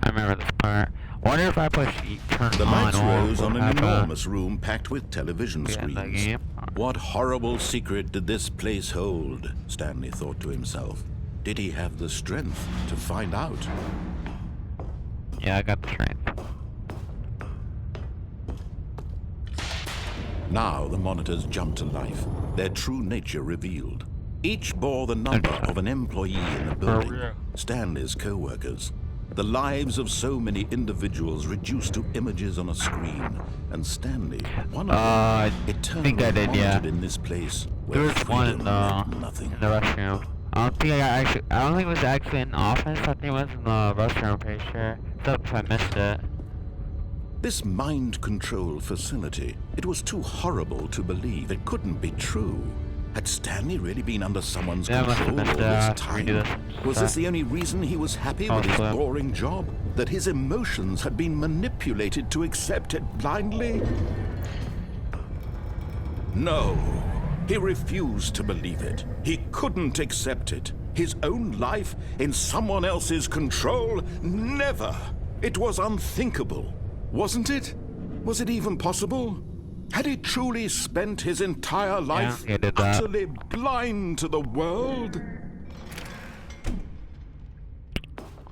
I remember this part. Wonder if I push turn The on lights or rose on an have enormous room packed with television screens. What horrible secret did this place hold? Stanley thought to himself. Did he have the strength to find out? Yeah, I got the strength. Now the monitors jumped to life, their true nature revealed. Each bore the number of an employee in the building, Stanley's co-workers. The lives of so many individuals reduced to images on a screen, and Stanley, one of them, eternally monitored in this place where There was one in nothing. the restroom. I don't think it was actually in the office. I think it was in the restroom, I'm pretty sure. Except if I missed it. This mind control facility, it was too horrible to believe. It couldn't be true. Had Stanley really been under someone's control all this time? Was this the only reason he was happy with his boring job? That his emotions had been manipulated to accept it blindly? No. He refused to believe it. He couldn't accept it. His own life in someone else's control? Never. It was unthinkable. Wasn't it? Was it even possible? Had he truly spent his entire life he did that. utterly blind to the world?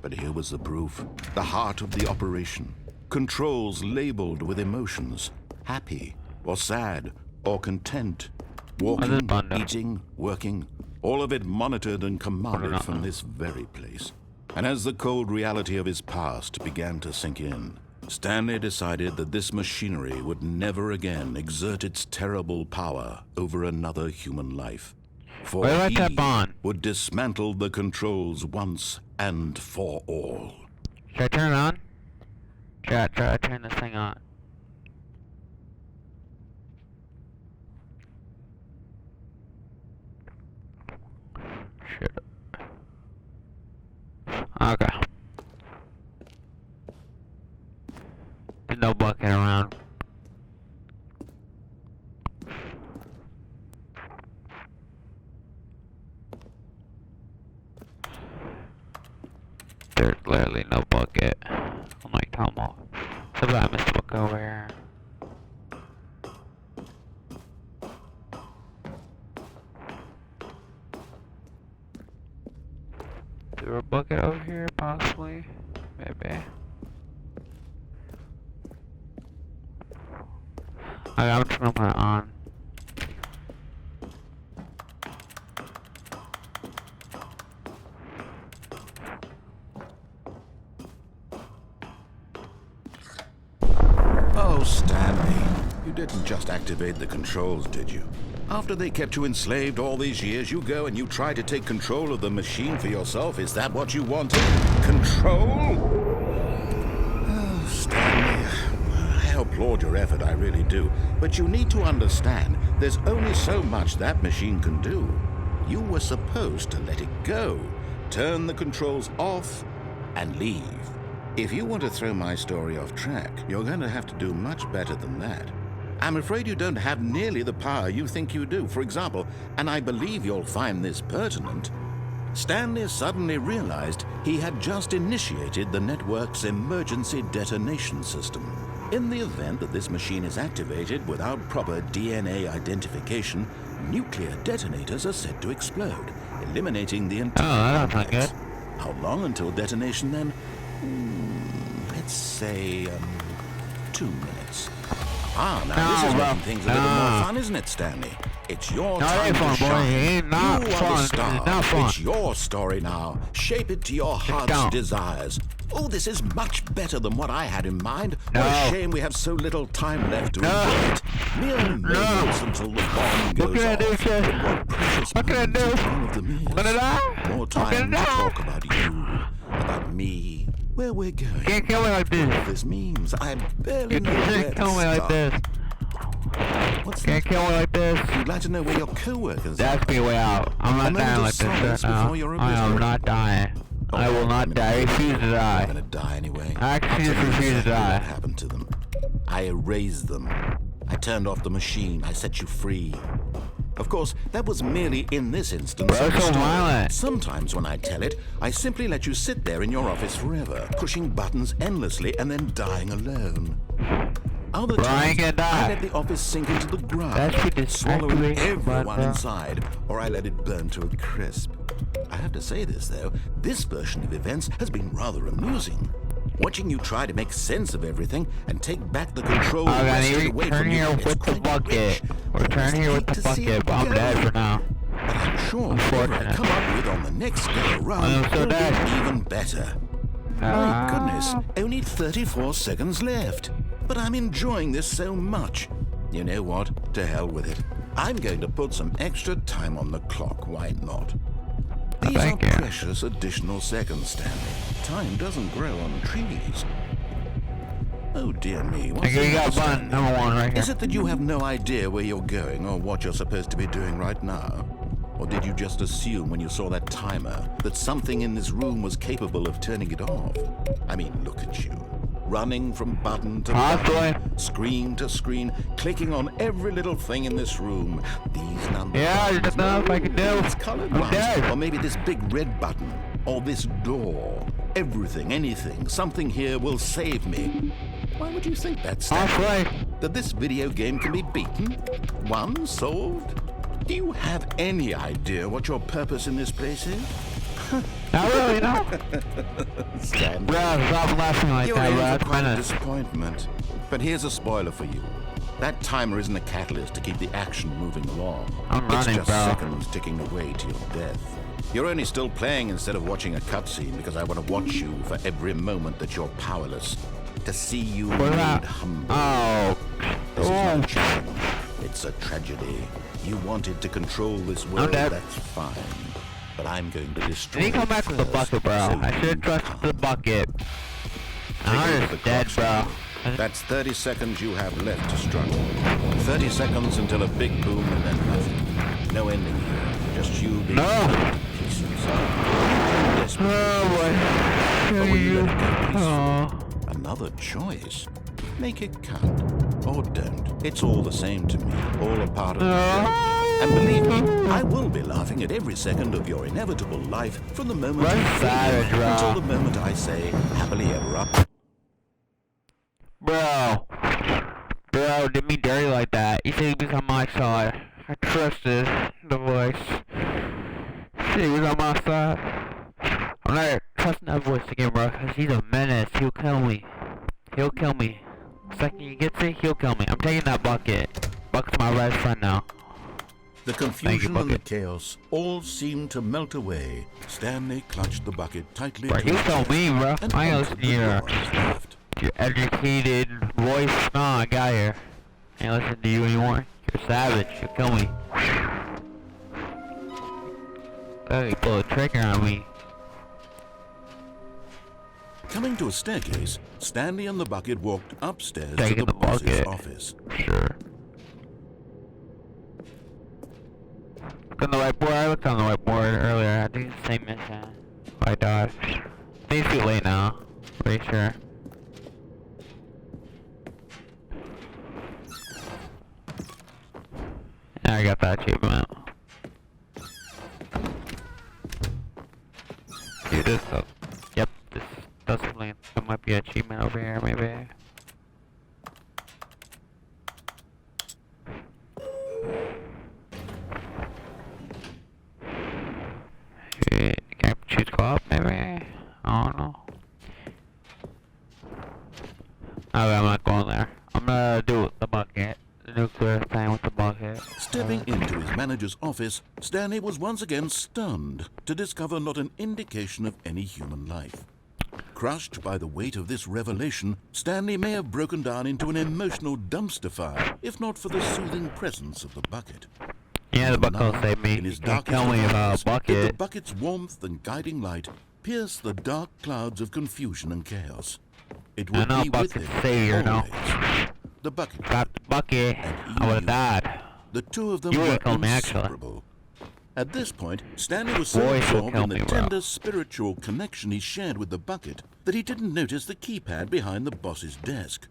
But here was the proof. The heart of the operation. Controls labeled with emotions. Happy, or sad, or content. Walking, eating, working. All of it monitored and commanded from this very place. And as the cold reality of his past began to sink in, Stanley decided that this machinery would never again exert its terrible power over another human life. For he would dismantle the controls once and for all. Should I turn it on? Try to turn this thing on. Shit. Okay. There's no bucket around. There's literally no bucket. I'm like, come on. So I missed a bucket over here. Is there a bucket over here, possibly? Maybe. I'm just gonna put it on. Oh, Stanley, you didn't just activate the controls, did you? After they kept you enslaved all these years, you go and you try to take control of the machine for yourself. Is that what you wanted? Control? Oh, Stanley, I applaud your effort, I really do. But you need to understand, there's only so much that machine can do. You were supposed to let it go, turn the controls off, and leave. If you want to throw my story off track, you're going to have to do much better than that. I'm afraid you don't have nearly the power you think you do. For example, and I believe you'll find this pertinent, Stanley suddenly realized he had just initiated the network's emergency detonation system. In the event that this machine is activated without proper DNA identification, nuclear detonators are said to explode, eliminating the entire complex. How long until detonation then? Let's say 2 minutes. Now this is making things a little more fun, isn't it, Stanley? It's your time to shine. You are the star. It's your story now. Shape it to your heart's desires. Oh, this is much better than what I had in mind. What a shame we have so little time left to enjoy it. Mere moments until the bomb goes off. What precious moments is one of them is. More time to talk about you, about me, where we're going. Can't kill me like this. What this means, I barely know where to kill me like this. What's Can't kill me like this. You'd like to know where your co-workers are. That's me way out. I'm not dying like this right now. I am not dying. I will not die. I refuse to die. I'm gonna die anyway. I actually refuse to die. What happened to them? I erased them. I turned off the machine. I set you free. Of course, that was merely in this instance. So violent. Sometimes when I tell it, I simply let you sit there in your office forever, pushing buttons endlessly and then dying alone. Other times, I let the office sink into the ground, swallowing everyone inside, or I let it burn to a crisp. I have to say this, though, this version of events has been rather amusing. Watching you try to make sense of everything and take back the control wrested away from you, it's quite rich. Return here with the bucket, but I'm dead for now. But I'm sure whatever I come up with on the next go around will be even better. My goodness, only 34 seconds left. But I'm enjoying this so much. You know what? To hell with it. I'm going to put some extra time on the clock. Why not? These are precious additional seconds, Stanley. Time doesn't grow on trees. Oh dear me, what's you got button number 1 right here. Is it that you have no idea where you're going or what you're supposed to be doing right now? Or did you just assume when you saw that timer that something in this room was capable of turning it off? I mean, look at you. Running from button to button, screen to screen, clicking on every little thing in this room. These numbers. Yeah, I don't know if I can do. These colored ones, or maybe this big red button, or this door. Everything, anything, something here will save me. Why would you think that, Stanley? That this video game can be beaten? Won? Solved? Do you have any idea what your purpose in this place is? Not really, no. Stanley, Bro, stop laughing like you're that, in bro. for quite a That's disappointment. But here's a spoiler for you. That timer isn't a catalyst to keep the action moving along. I'm It's running, just bro. seconds ticking away to your death. You're only still playing instead of watching a cutscene because I want to watch you for every moment that you're powerless. To see you What made about- humble. Oh. This is Oh. no challenge. It's a tragedy. You wanted to control this world, dead. that's fine. But I'm going to destroy Did he come it back with the first, bucket, bro? so I you should trust the can't. bucket. Take a I'm look at just the dead, clock, bro. Stanley. That's 30 seconds you have left to struggle. 30 seconds until a big boom and then nothing. No ending here. Just you being No. cut to pieces. Desperately. Oh, But will you let it go peacefully? Oh. Another choice. Make it count. Or don't. It's all the same to me. All a part of the joke. And believe me, I will be laughing at every second of your inevitable life from the moment What you savage, bro. until the moment I say happily ever after. Bro, did me dirty like that. You said he was on my side. I trusted the voice. He was on my side. I'm not trusting that voice again, bro, because he's a menace. He'll kill me. He'll kill me. The second he gets it, he'll kill me. I'm taking that bucket. Bucket's my best friend now. The confusion and the Bucket. chaos all seemed to melt away. Stanley clutched the bucket tightly Bro, to he'll his kill chest me, bro. and I ain't entered listening the to you. door on his left. Your educated voice. No, I got here. I ain't listening to you anymore. You're savage. You'll kill me. Oh, you pulled a trigger on me. Coming to a staircase, Stanley and the bucket walked upstairs to Taking the the boss's bucket. office. Sure. Look on the whiteboard. I looked on the whiteboard earlier. I think it's the same mission. I died. I think it's too late now. Pretty sure. Yeah, I got that achievement. Dude, this does. Yep, this does something. There might be an achievement over here, maybe. Shit, can I choose co-op, maybe? I don't know. Okay, I'm not going there. I'm gonna do it with the bucket. The nuclear thing with the bucket. Stepping into his manager's office, Stanley was once again stunned to discover not an indication of any human life. Crushed by the weight of this revelation, Stanley may have broken down into an emotional dumpster fire, if not for the soothing presence of the bucket. Yeah, the bucket will Now, save me. in his You can't darkest kill me with a hours, did the bucket. bucket's warmth and guiding light pierce the dark clouds of confusion and chaos. It I would know be with bucket's him savior, no? always. The bucket. Got the bucket. And he I would've knew. died. The two of them You were would've killed me, actually. inseparable. At this point, Stanley was so Voice will absorbed kill in the me, bro. tender spiritual connection he shared with the bucket that he didn't notice the keypad behind the boss's desk.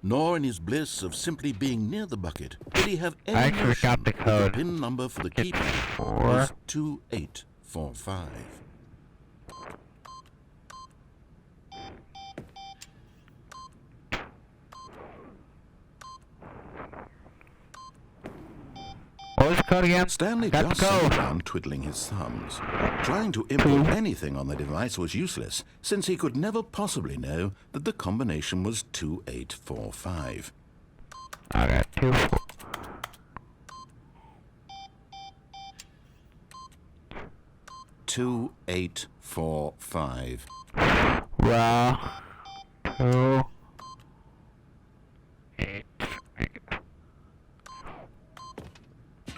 Nor in his bliss of simply being near the bucket did he have any I actually notion got the that code. the PIN number for the Get keypad 4. was 2845. What was the code again? Stanley Got just the sat code. around twiddling his thumbs. Trying to input anything on the device was useless, since he could never possibly know that the combination was 2845. I got 2. 2845. Raw. 2. 8.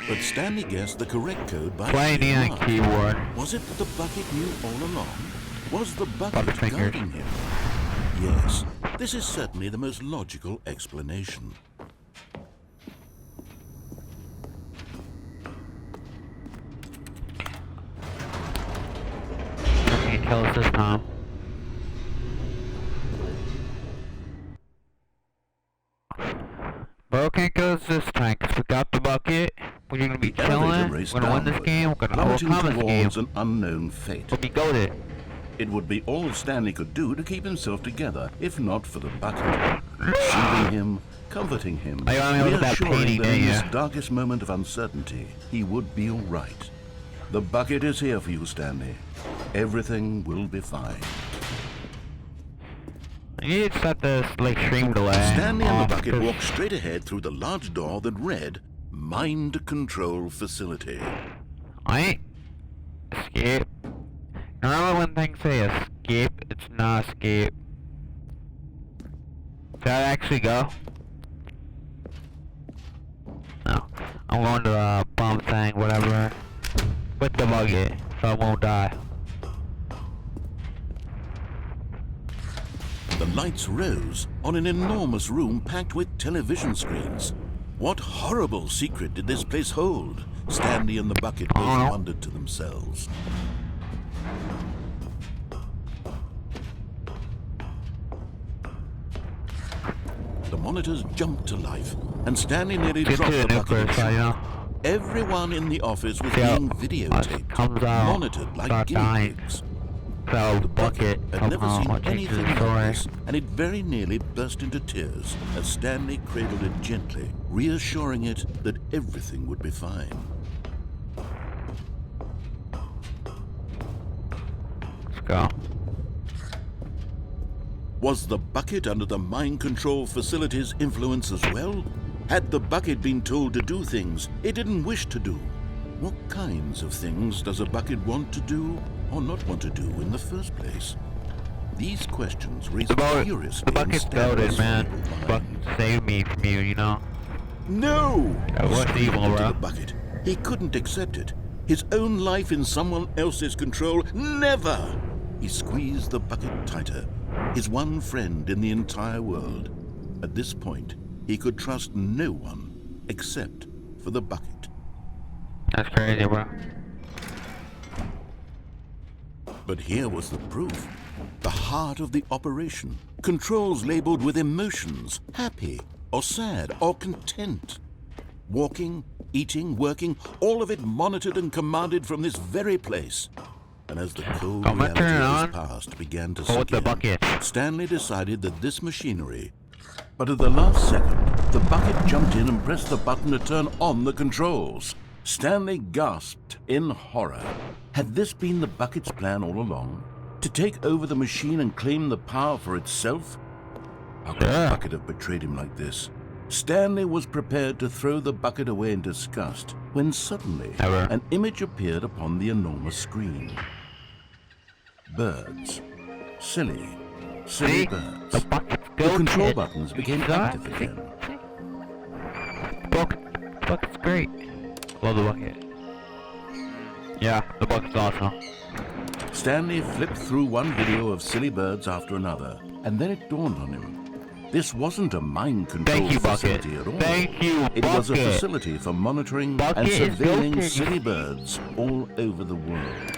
But Stanley guessed the correct code by Playing sheer on luck. keyboard. Was it that the bucket knew all along? Was the bucket Butterfingers. guiding him? Yes, this is certainly the most logical explanation. He kill us this time. Bro can't kill us this time because we got the bucket. We're gonna be The elevator chilling. We're raced gonna win this downward, game. We're gonna plummeting overcome this game. towards an unknown fate. We'll be goated. It would be all Stanley could do to keep himself together, if not for the bucket. Soothing him, comforting him, reassuring him in his darkest moment of uncertainty, he would be all right. The bucket is here for you, Stanley. Everything will be fine. I need to set this like stream delay. Stanley and the bucket walked straight ahead through the large door that read Mind Control Facility. I escape. Normally when things say escape, it's not escape. Did I actually go? No. I'm going to the bomb thing, whatever. With the bucket, so I won't die. The lights rose on an enormous room packed with television screens. What horrible secret did this place hold? Stanley and the bucket both wondered to themselves. The monitors jumped to life, and Stanley nearly dropped the bucket. Everyone in the office was being videotaped, monitored like guinea pigs. The bucket had never seen anything like this, and it very nearly burst into tears as Stanley cradled it gently, reassuring it that everything would be fine. Let's go. Was the bucket under the mind control facility's influence as well? Had the bucket been told to do things it didn't wish to do? What kinds of things does a bucket want to do or not want to do in the first place? These questions raise curiously. The bucket's goated, man. Bucket saved me from you, you know? No! That was evil, bro. The bucket. He couldn't accept it. His own life in someone else's control. Never! He squeezed the bucket tighter. His one friend in the entire world. At this point, he could trust no one except for the bucket. That's crazy, bro. But here was the proof. The heart of the operation. Controls labeled with emotions, happy or sad or content. Walking, eating, working, all of it monitored and commanded from this very place. And as the cold reality of his past began to sink in, Stanley decided that this machinery... But at the last second, the bucket jumped in and pressed the button to turn on the controls. Stanley gasped in horror. Had this been the bucket's plan all along? To take over the machine and claim the power for itself? How could the bucket have betrayed him like this? Stanley was prepared to throw the bucket away in disgust when suddenly an image appeared upon the enormous screen. Birds. Silly birds. The control buttons became active again. Bucket's great. Love the bucket. Yeah, the bucket's awesome. Stanley flipped through one video of silly birds after another, and then it dawned on him. This wasn't a mind control facility at all. It was a facility for monitoring and surveilling silly birds all over the world.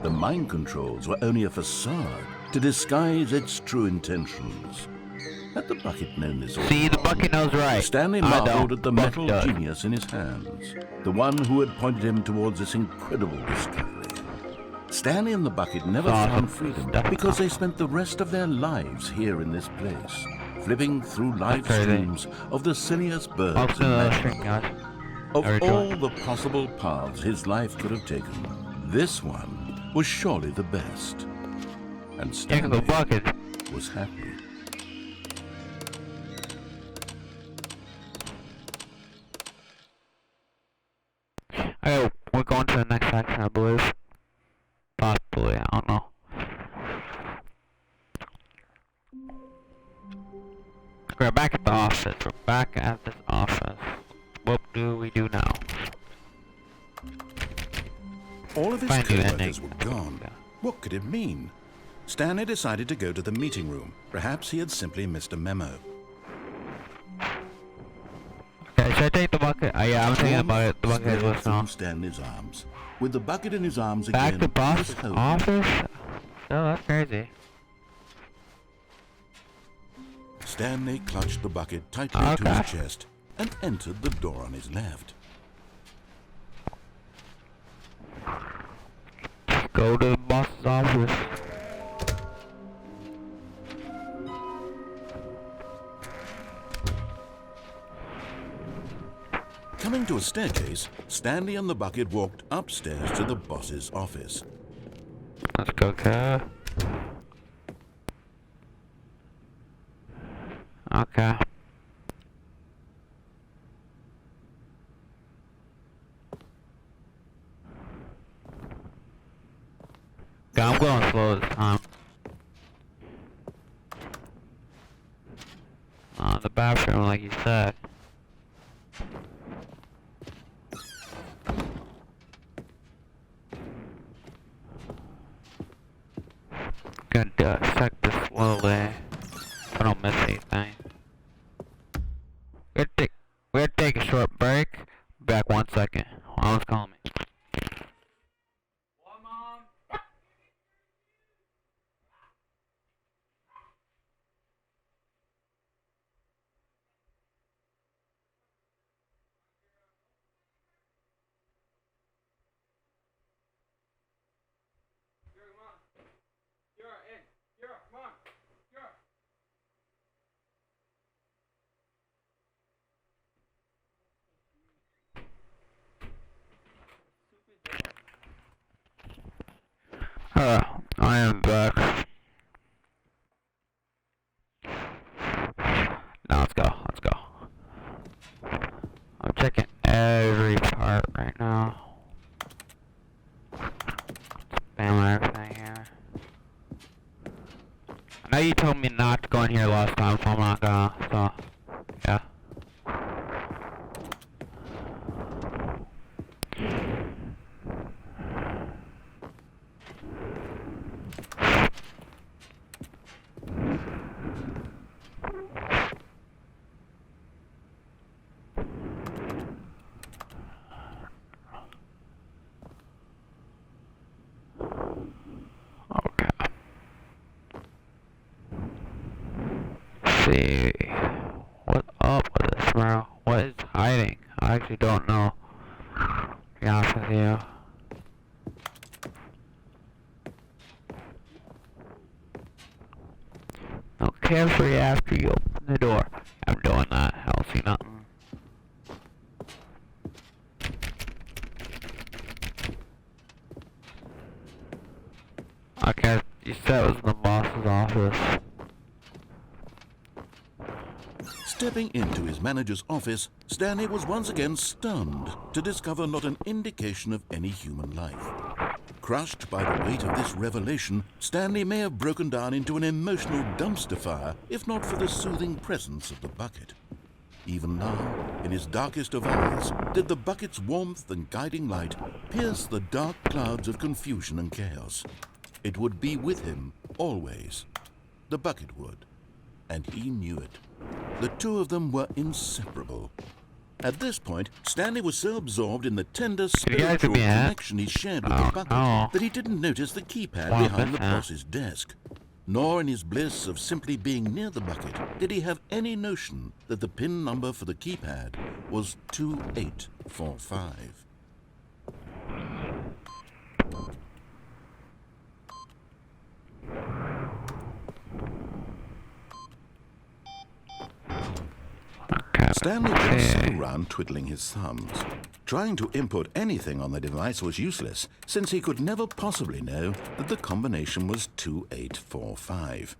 The mind controls were only a facade to disguise its true intentions. Had the bucket known this all? See, the bucket knows right. Stanley marveled at the metal genius in his hands, the one who had pointed him towards this incredible discovery. Stanley and the bucket never found freedom because they spent the rest of their lives here in this place, flipping through live streams of the silliest birds imaginable. Of all the possible paths his life could have taken, this one was surely the best. And Stanley was happy. Oh, we're going to the next section, I believe. Possibly, I don't know. We're back at the office. We're back at this office. What do we do now? All of his co-workers were gone. What could it mean? Stanley decided to go to the meeting room. Perhaps he had simply missed a memo. Okay, should I take the bucket? Oh, yeah, I'm taking the bucket. The bucket is from Stanley's arms. With the bucket in his arms again, back to boss office? Oh, that's crazy. Stanley clutched the bucket tightly to his chest and entered the door on his left. Go to the boss's office. Coming to a staircase, Stanley and the bucket walked upstairs to the boss's office. Let's go, okay. Okay. Yeah, I'm going slow this time. The bathroom, like you said. Gotta dissect this slowly. I don't miss anything. We're gonna take a short break. Back 1 second. Mom's calling me. What, Mom? I am back. Now let's go. I'm checking every part right now. Spam everything here. I know you told me not to go in here last time, so I'm not gonna, so, yeah. See what's up with this, bro? What is hiding? I actually don't know. To be honest with you. No, carefree after you open the door. I'm doing that. I don't see nothing. Okay, you said it was the boss's office. Stepping into his manager's office, Stanley was once again stunned to discover not an indication of any human life. Crushed by the weight of this revelation, Stanley may have broken down into an emotional dumpster fire if not for the soothing presence of the bucket. Even now, in his darkest of hours, did the bucket's warmth and guiding light pierce the dark clouds of confusion and chaos. It would be with him, always. The bucket would. And he knew it. The two of them were inseparable. At this point, Stanley was so absorbed in the tender spiritual connection he shared with the bucket that he didn't notice the keypad behind the boss's desk. Nor in his bliss of simply being near the bucket did he have any notion that the PIN number for the keypad was 2845. Stanley just sat around twiddling his thumbs. Trying to input anything on the device was useless, since he could never possibly know that the combination was 2845.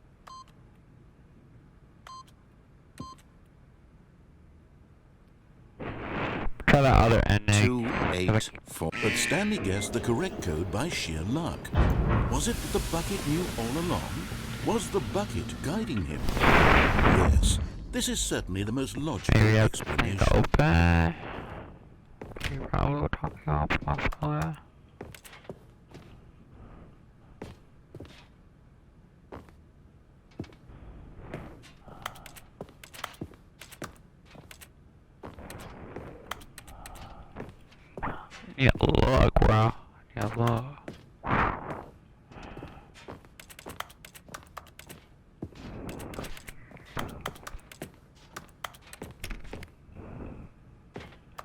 Try that other ending. 284. But Stanley guessed the correct code by sheer luck. Was it that the bucket knew all along? Was the bucket guiding him? Yes. This is certainly the most logical explanation. Open. You probably were talking about possibly. Yeah, look, bro. Yeah, look.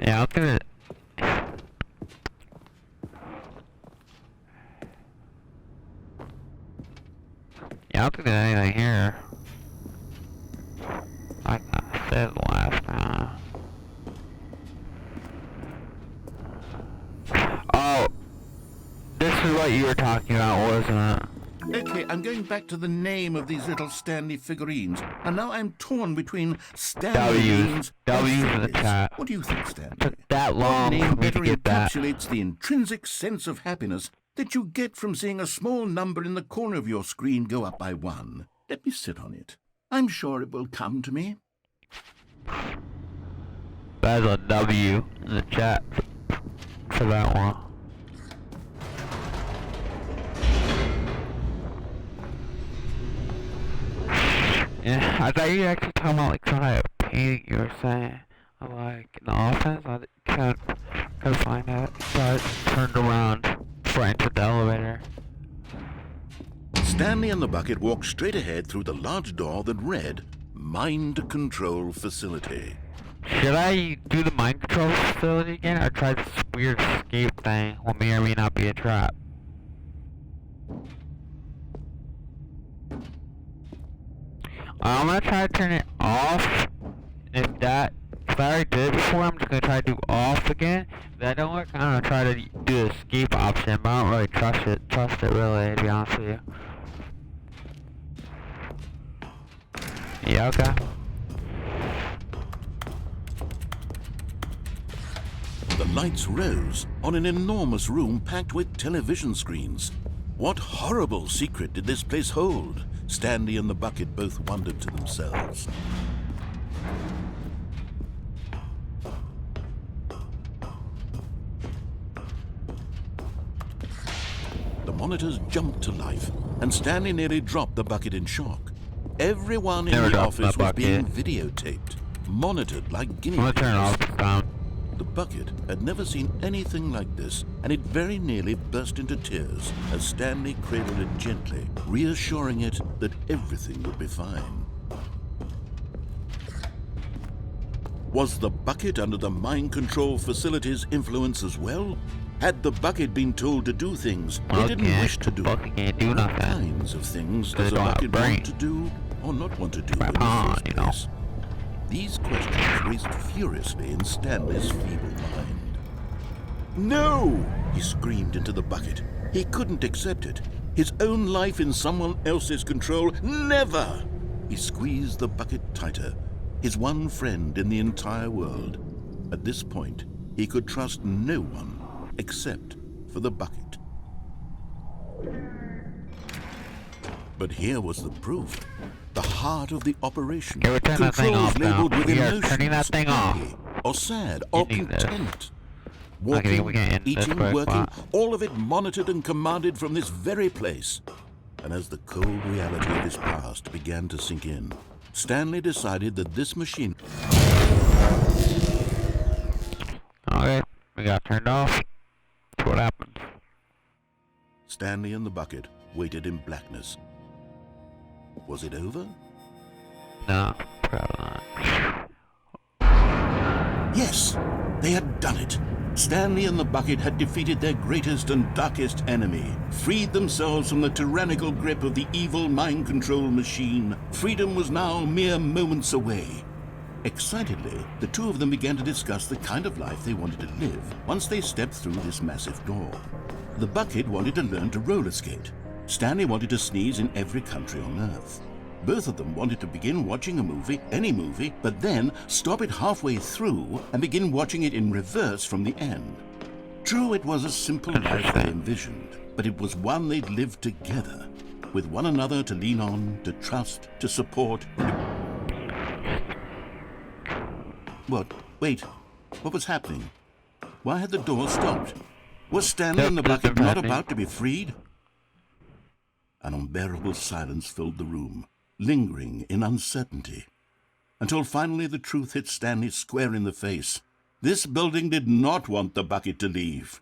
Yeah, I'll do it. Yeah, I'll do anything here. Like I said last time. is what you were talking about, wasn't it? Okay, I'm going back to the name of these little Stanley figurines, and now I'm torn between Stanley names W's and in the figures. chat. What do you think, Stanley? Took that long What name for me better to get that. encapsulates the intrinsic sense of happiness that you get from seeing a small number in the corner of your screen go up by 1? Let me sit on it. I'm sure it will come to me. There's a W in the chat for that one. Yeah, I thought you were actually talking about like some kind of painting you were saying. Like in the offense, I couldn't find it. So I turned around before I entered the elevator. Stanley and the bucket walked straight ahead through the large door that read, Mind Control Facility. Should I do the mind control facility again, or try this weird escape thing, what may or may not be a trap? I'm gonna try to turn it off. If I already did it before, I'm just gonna try to do off again. If that don't work, I'm gonna try to do the escape option, but I don't really trust it really, to be honest with you. Yeah, okay. The lights rose on an enormous room packed with television screens. What horrible secret did this place hold? Stanley and the bucket both wondered to themselves. The monitors jumped to life, and Stanley nearly dropped the bucket in shock. Everyone in the office was being videotaped, monitored like guinea pigs. I'm gonna turn it off this time. The bucket had never seen anything like this, and it very nearly burst into tears as Stanley cradled it gently, reassuring it that everything would be fine. Was the bucket under the mind control facility's influence as well? Had the bucket been told to do things it didn't wish to do? Bucket can't do What nothing. kinds of things does a don't have bucket brain. want to do or not want to do in the first place? These questions raced furiously in Stanley's feeble mind. No! He screamed into the bucket. He couldn't accept it. His own life in someone else's control, never! He squeezed the bucket tighter, his one friend in the entire world. At this point, he could trust no one except for the bucket. But here was the proof. The heart of the operation. Okay, we're turning that thing off now. Labeled with We are emotions, turning that thing off. happy or sad or You need this. content. Okay, Walking, we can end this eating, quick, working, but- all of it monitored and commanded from this very place. And as the cold reality of his past began to sink in, Stanley decided that this machine... Okay, we got turned off. That's what happened. Stanley and the bucket waited in blackness. Was it over? No, probably not. Yes, they had done it. Stanley and the bucket had defeated their greatest and darkest enemy, freed themselves from the tyrannical grip of the evil mind control machine. Freedom was now mere moments away. Excitedly, the two of them began to discuss the kind of life they wanted to live once they stepped through this massive door. The bucket wanted to learn to roller skate. Stanley wanted to sneeze in every country on Earth. Both of them wanted to begin watching a movie, any movie, but then stop it halfway through and begin watching it in reverse from the end. True, it was a simple life they envisioned, but it was one they'd lived together, with one another to lean on, to trust, to support. What? Wait. What was happening? Why had the door stopped? Was Stanley and the bucket not about to be freed? An unbearable silence filled the room, lingering in uncertainty, until finally the truth hit Stanley square in the face. This building did not want the bucket to leave.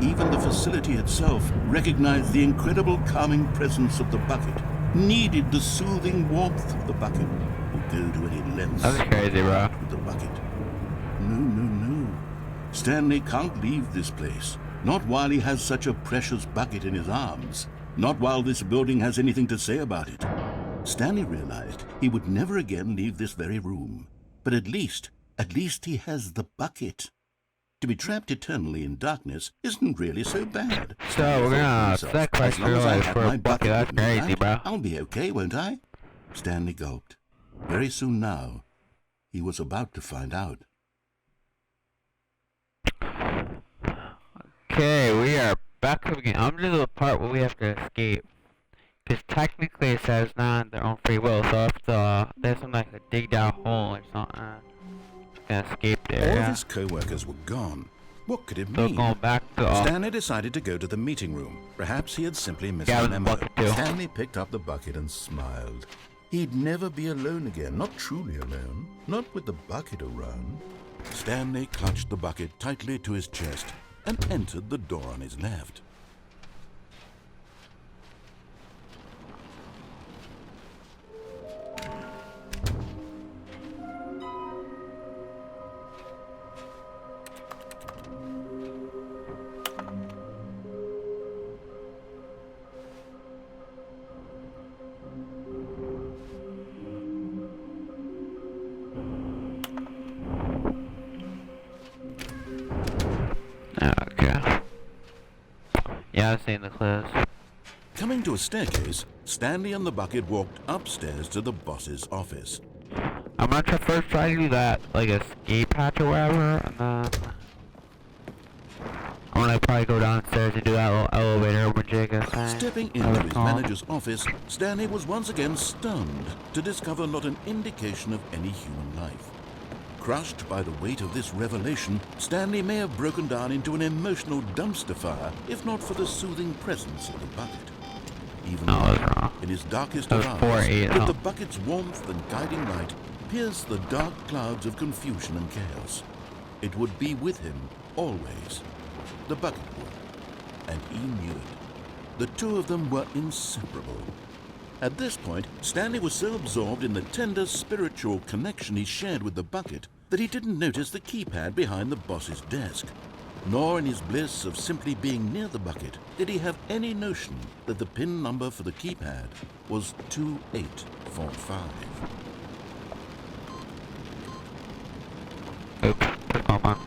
Even the facility itself recognized the incredible calming presence of the bucket, needed the soothing warmth of the bucket, would go to any lengths That's crazy, bro. with the bucket. No. Stanley can't leave this place. Not while he has such a precious bucket in his arms. Not while this building has anything to say about it. Stanley realized he would never again leave this very room. But at least he has the bucket. To be trapped eternally in darkness isn't really so bad. So we're gonna sacrifice your life for a bucket. That's crazy, bro. I'll be okay, won't I? Stanley gulped. Very soon now, he was about to find out. Okay, we are back up again. I'm to the part where we have to escape. Because technically it says not on their own free will, so if there's some like a dig down hole or something, can escape there. All of his co-workers were gone. What could it So mean? going back to Stanley decided to go to the meeting room. Perhaps he had simply missed the memo. Stanley picked up the bucket and smiled. He'd never be alone again, not truly alone, not with the bucket around. Stanley clutched the bucket tightly to his chest and entered the door on his left. Okay. Yeah, I've seen the clues. Coming to a staircase, Stanley and the bucket walked upstairs to the boss's office. I'm gonna first try to do that, like escape hatch or whatever, and then I'm gonna probably go downstairs and do that little elevator majigga thing. Stepping into his manager's office, Stanley was once again stunned to discover not an indication of any human life. Crushed by the weight of this revelation, Stanley may have broken down into an emotional dumpster fire, if not for the soothing presence of the bucket. Even in his darkest of hours, could the bucket's warmth and guiding light pierce the dark clouds of confusion and chaos. It would be with him, always. The bucket would. And he knew it. The two of them were inseparable. At this point, Stanley was so absorbed in the tender spiritual connection he shared with the bucket that he didn't notice the keypad behind the boss's desk. Nor in his bliss of simply being near the bucket did he have any notion that the PIN number for the keypad was 2845. Oops, come on.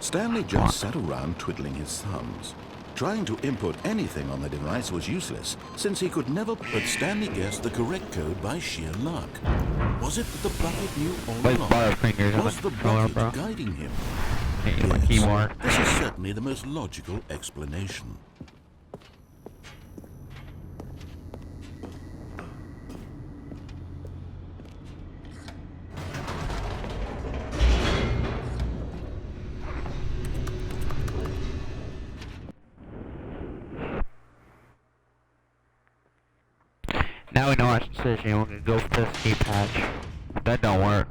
Stanley just sat around twiddling his thumbs. Trying to input anything on the device was useless, since he could never, but Stanley guessed the correct code by sheer luck. Was it that the bucket knew all along? Was the bucket guiding him? Yes, this is certainly the most logical explanation. Now we know our decision. We're gonna go for the escape hatch. If that don't work,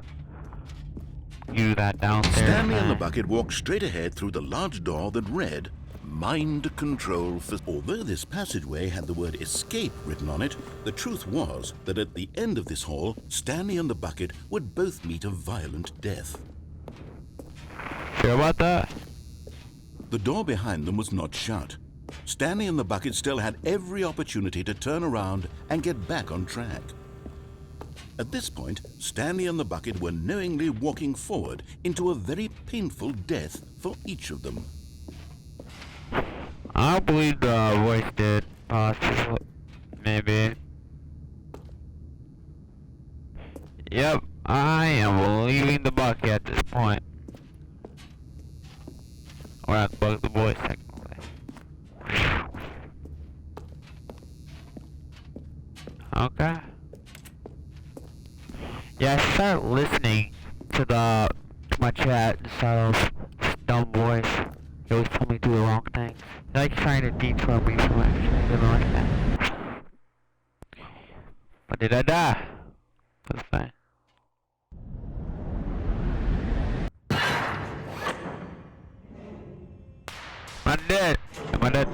you do that downstairs. Stanley and the bucket walked straight ahead through the large door that read Mind Control. Although this passageway had the word escape written on it, the truth was that at the end of this hall, Stanley and the bucket would both meet a violent death. Sure about that? The door behind them was not shut. Stanley and the bucket still had every opportunity to turn around and get back on track. At this point, Stanley and the bucket were knowingly walking forward into a very painful death for each of them. I believe the voice did. Maybe. Yep, I am leaving the bucket at this point. Or I bug the voice technically. Okay. Yeah, I started listening to my chat instead of dumb voice. He always told me to do the wrong things. He's like trying to detour me from actually doing the right thing. But did I die? That's fine. I'm dead. Am I dead?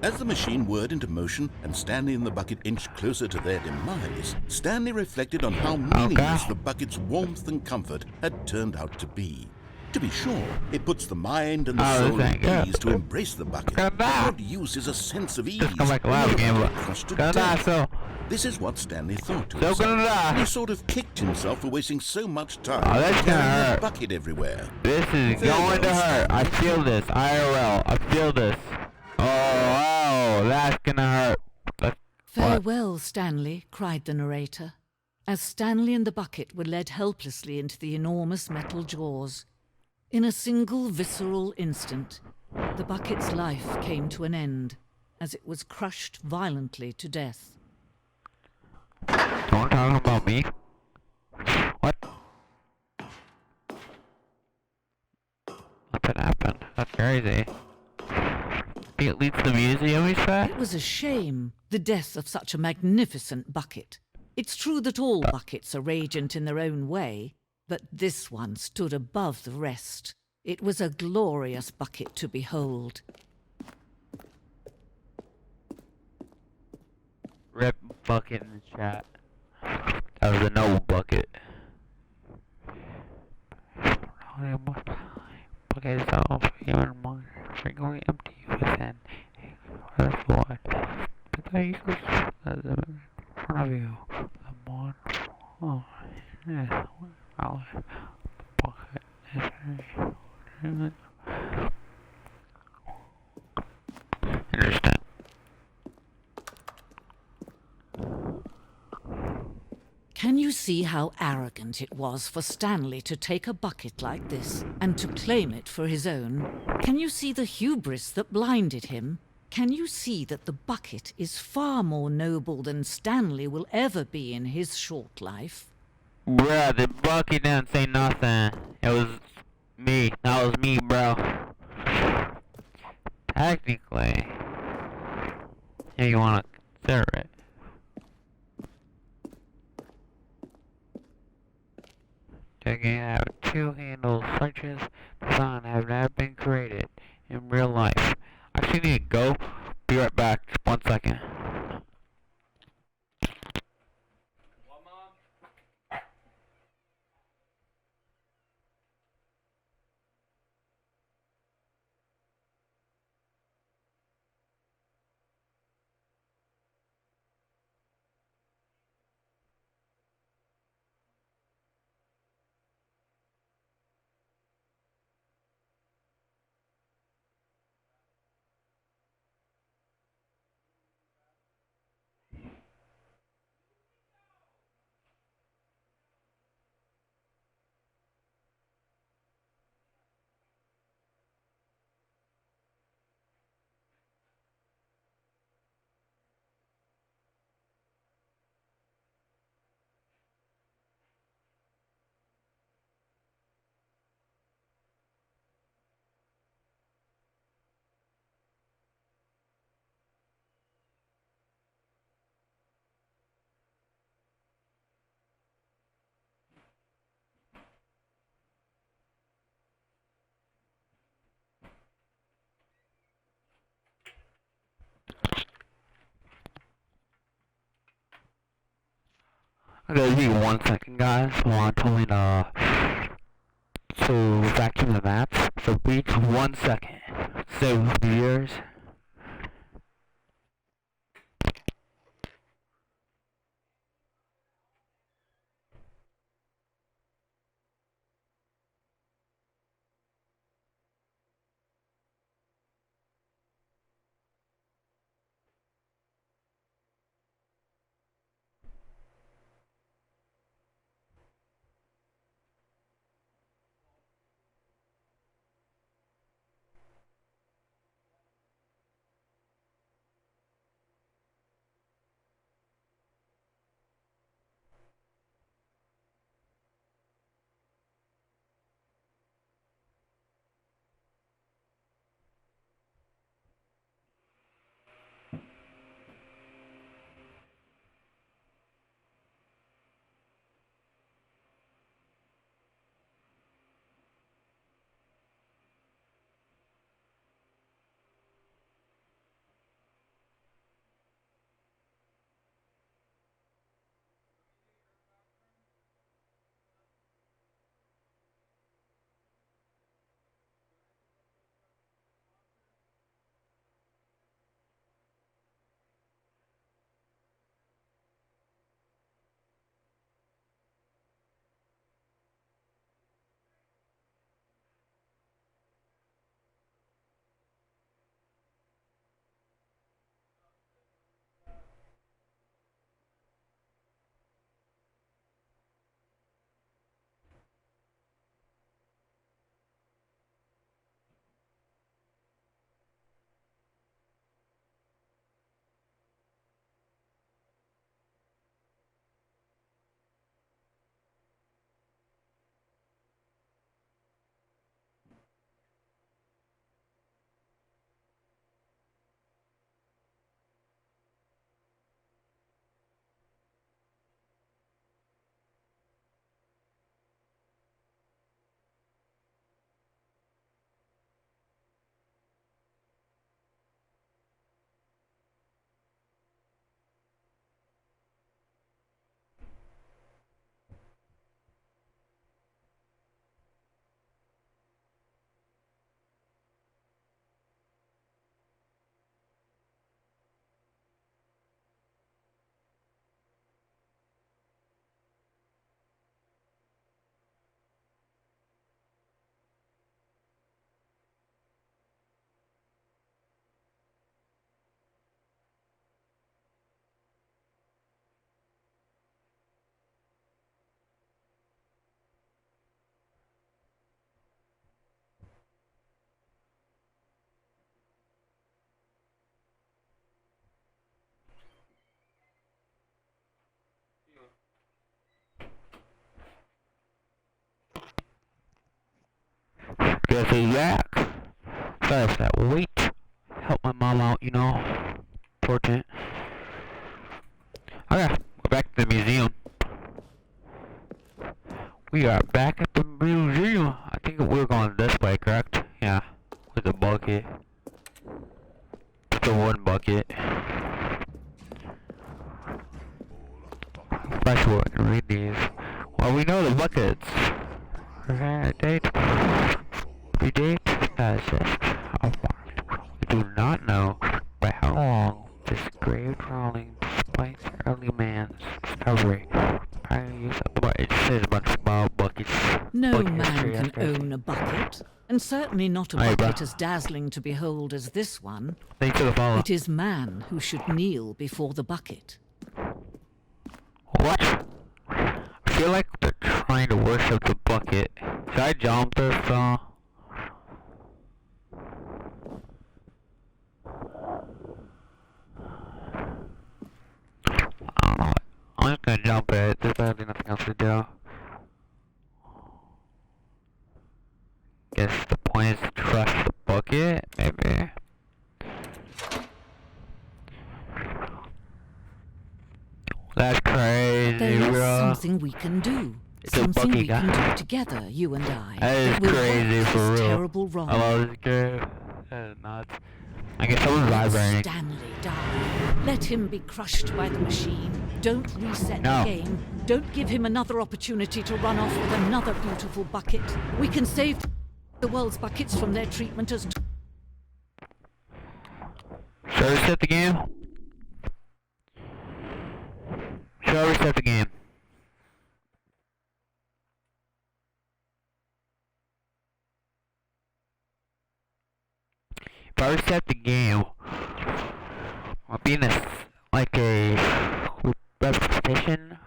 As the machine whirred into motion and Stanley and the bucket inched closer to their demise, Stanley reflected on how meaningless the bucket's warmth and comfort had turned out to be. To be sure, it puts the mind and the Oh, soul this at ain't good. ease to embrace the bucket. Got that. What uses a sense of ease Just come back when alive you're again, about to but crushed to got that, death. so This is what Stanley thought to So himself, gonna die. and he sort of kicked himself for wasting so much time Oh, that's gonna carrying hurt. a bucket everywhere. this is Farewell, going to hurt. I Stanley. feel this. IRL. I feel this. Oh, that's gonna hurt. What? Farewell, Stanley, cried the narrator, as Stanley and the bucket were led helplessly into the enormous metal jaws. In a single visceral instant, the bucket's life came to an end, as it was crushed violently to death. Don't talk about me. What? What happened? That's crazy. It leads to the museum, he said? It was a shame, the death of such a magnificent bucket. It's true that all buckets are radiant in their own way, but this one stood above the rest. It was a glorious bucket to behold. Rip bucket in the chat. That was a noble bucket. Bucket is all even more frequently empty within a floor. But the equals in front of you. The more, oh, yeah, well, the bucket is very interesting. Can you see how arrogant it was for Stanley to take a bucket like this and to claim it for his own? Can you see the hubris that blinded him? Can you see that the bucket is far more noble than Stanley will ever be in his short life? Bruh, the bucket didn't say nothing. It was me. That was me, bro. Technically, if you want to consider it. Taking out two handles such as design have never been created in real life. I actually need to go. Be right back. Just 1 second. Okay, give me 1 second, guys. I told me to vacuum the mats. So wait 1 second. Save the years. Guess he's back. Sorry for that wait. Help my mom out, you know. Important. Okay, we're back to the museum. We are back at the museum. I think we're going this way, correct? Yeah. With the bucket. Just a wooden bucket. Fresh wood. Read these. Well, we know the buckets. Date. Predate. That's it. How far? We do not know by how long this grave drawing despite early man's discovery. It says a bunch about buckets. No Bucket man history, can that's own a bucket, and certainly not a Aye, bucket bruh. as dazzling to behold as this one. Thanks for the follow. It is man who should kneel before the bucket. What? I feel like they're trying to worship the bucket. Should I jump this? I don't know. I'm just gonna jump it. There's literally nothing else to do. Guess the point is to trust the bucket, maybe. That's crazy, There is bro. something we can do. It's a Something bucket we can guy. do together, you and I. That is will crazy right for this real. terrible wrong. I love this game. That is nuts. I guess someone's vibrating. Stanley die. Let him be crushed by the machine. Don't reset No. the game. Don't give him another opportunity to run off with another beautiful bucket. We can save the world's buckets from their treatment as... Should I reset the game? Should I reset the game? If I reset the game, I'll be in a repetition.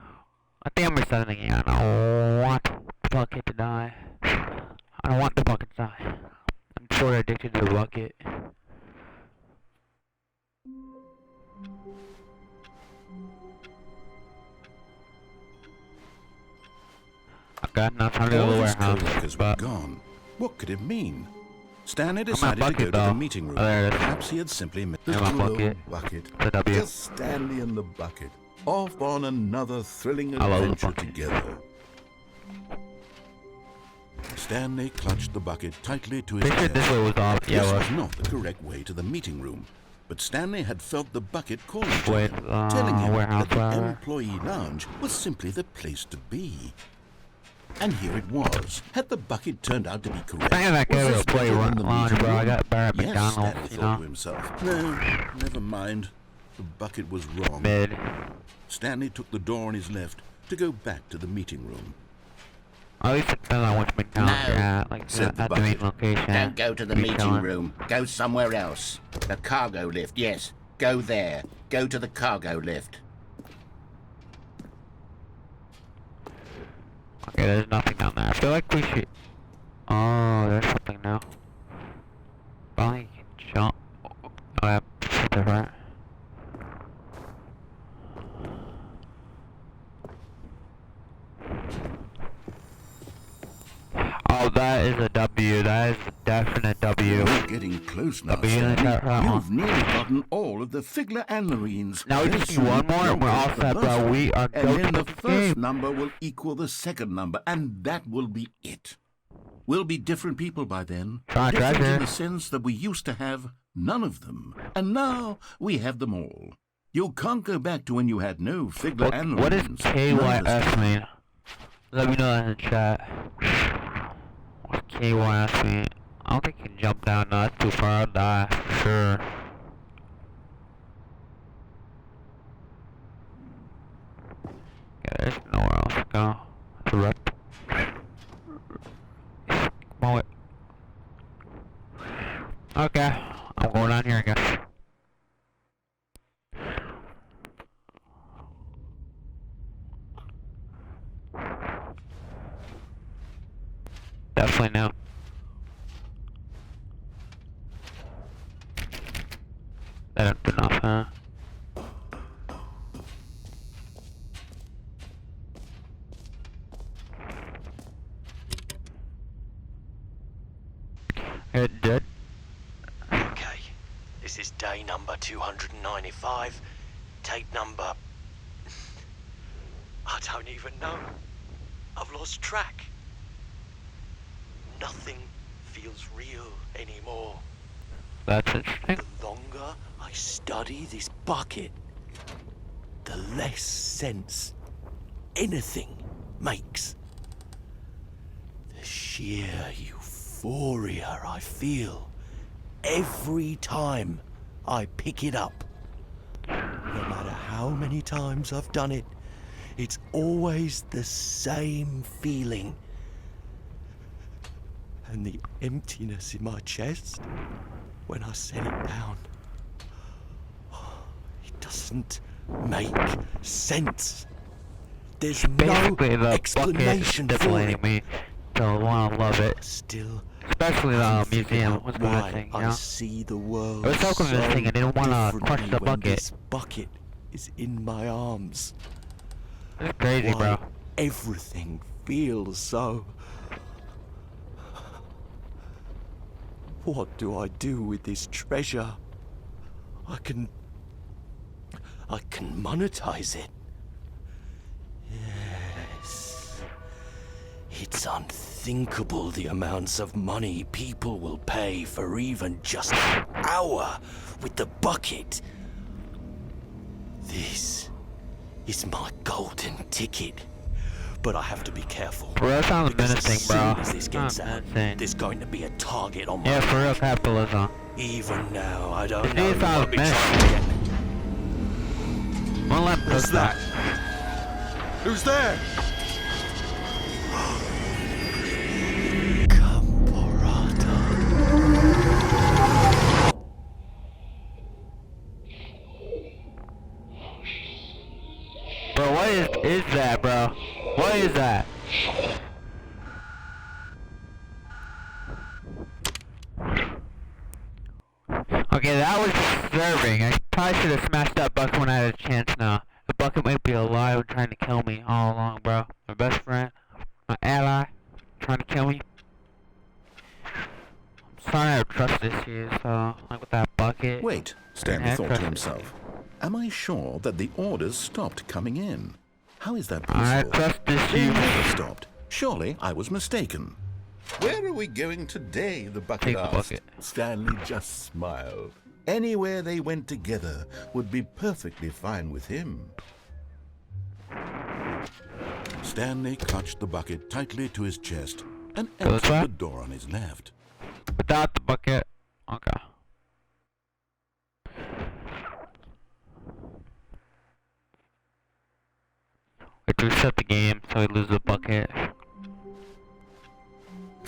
I think I'm resetting the game. I don't want the bucket to die. I don't want the bucket to die. I'm sort of addicted to the bucket. Okay, now time to go All to the of his warehouse. co-workers were But gone. What could it mean? Stanley my decided to bucket, go to though. the meeting room. Oh, there it is. Perhaps he had simply missed Yeah, my good old bucket. bucket. The W. Just Stanley and the bucket, off on another thrilling I love the adventure bucket. together. Stanley clutched the bucket tightly to his Pretty sure chest. this way was off. Yeah, This it was was. not the correct way to the meeting room, but Stanley had felt the bucket calling to Wait, him, telling him warehouse, that the whatever. employee lounge was simply the place to be. And here it was. Had the bucket turned out to be correct? I ain't that Was good this at play better than the lounge, meeting bro. I room? got better at Yes, McDonald's, Stanley you thought know? to himself. No, never mind. The bucket was wrong. Mid. Stanley took the door on his left to go back to the meeting room. At least it depends on which McDonald's you're at. Like, said the at the main bucket. location. Don't go to the Be meeting chilling. room. Go somewhere else. The cargo lift, yes. Go there. Go to the cargo lift. Okay, there's nothing down there. I feel like we should... Oh, there's something now. Probably you can jump. Oh, yeah, that's different. Oh, that is a W. That is a definite W. You're getting close now, W in the Stanley. chat right You've on. nearly gotten all of the Figler and Marines. Now we Very just need soon, one more and we're you'll all get the set, bro. last We are and go then to the the first game. number will equal the second number, and that will be it. We'll be different people by then. Try Different in treasure. the sense that we used to have none of them, and now we have them all. You can't go back to when you had no Figler and What does Marines. None of us KYS can. mean? Let me know that in the chat. What KYS mean? I don't think you can jump down. No, that's too far. I'll die for sure. Yeah, there's nowhere else to go. It's a rip. Come on, wait. Okay, I'm going down here, I guess. Definitely no. That don't do enough, huh? This is day number 295. Tape number... I don't even know. I've lost track. Nothing feels real anymore. That's interesting. The longer I study this bucket, the less sense anything makes. The sheer euphoria I feel every time I pick it up. No matter how many times I've done it, it's always the same feeling. And the emptiness in my chest when I set it down. It doesn't make sense. There's Basically, no the explanation bucket for stimulating it. me to want to love it. Still, Especially the museum was why missing, you I know? see the world It was so convincing, I didn't want to crush differently the when bucket. This bucket is in my arms. It's crazy, Why bro. everything feels so... What do I do with this treasure? I can monetize it. Yes. It's unthinkable the amounts of money people will pay for even just an hour with the bucket. This is my golden ticket. But I have to be careful. Bro, that sounds because menacing, as soon bro. as this gets Sounds out, menacing. there's going to be a target on my Yeah, for real back. capitalism. Even now, I don't It know needs who all might be menacing. trying to get me. One left. What's that? Who's there? Bro, what is that, bro? What is that? Okay, that was disturbing. I probably should have smashed that bucket when I had a chance now. The bucket might be alive and trying to kill me all along, bro. My best friend, my ally, trying to kill me. I'm sorry I have trust issues, so, like with that bucket. Wait, Stanley Yeah, thought trust to himself. issues. Am I sure that the orders stopped coming in? How is that I possible? trust They issues. never stopped. Surely I was mistaken. Where are we going today? The bucket Take the asked. bucket. Stanley just smiled. Anywhere they went together would be perfectly fine with him. Stanley clutched the bucket tightly to his chest and Go this entered way? the door on his left. Without the bucket. Okay. We have to reset the game so we lose the bucket.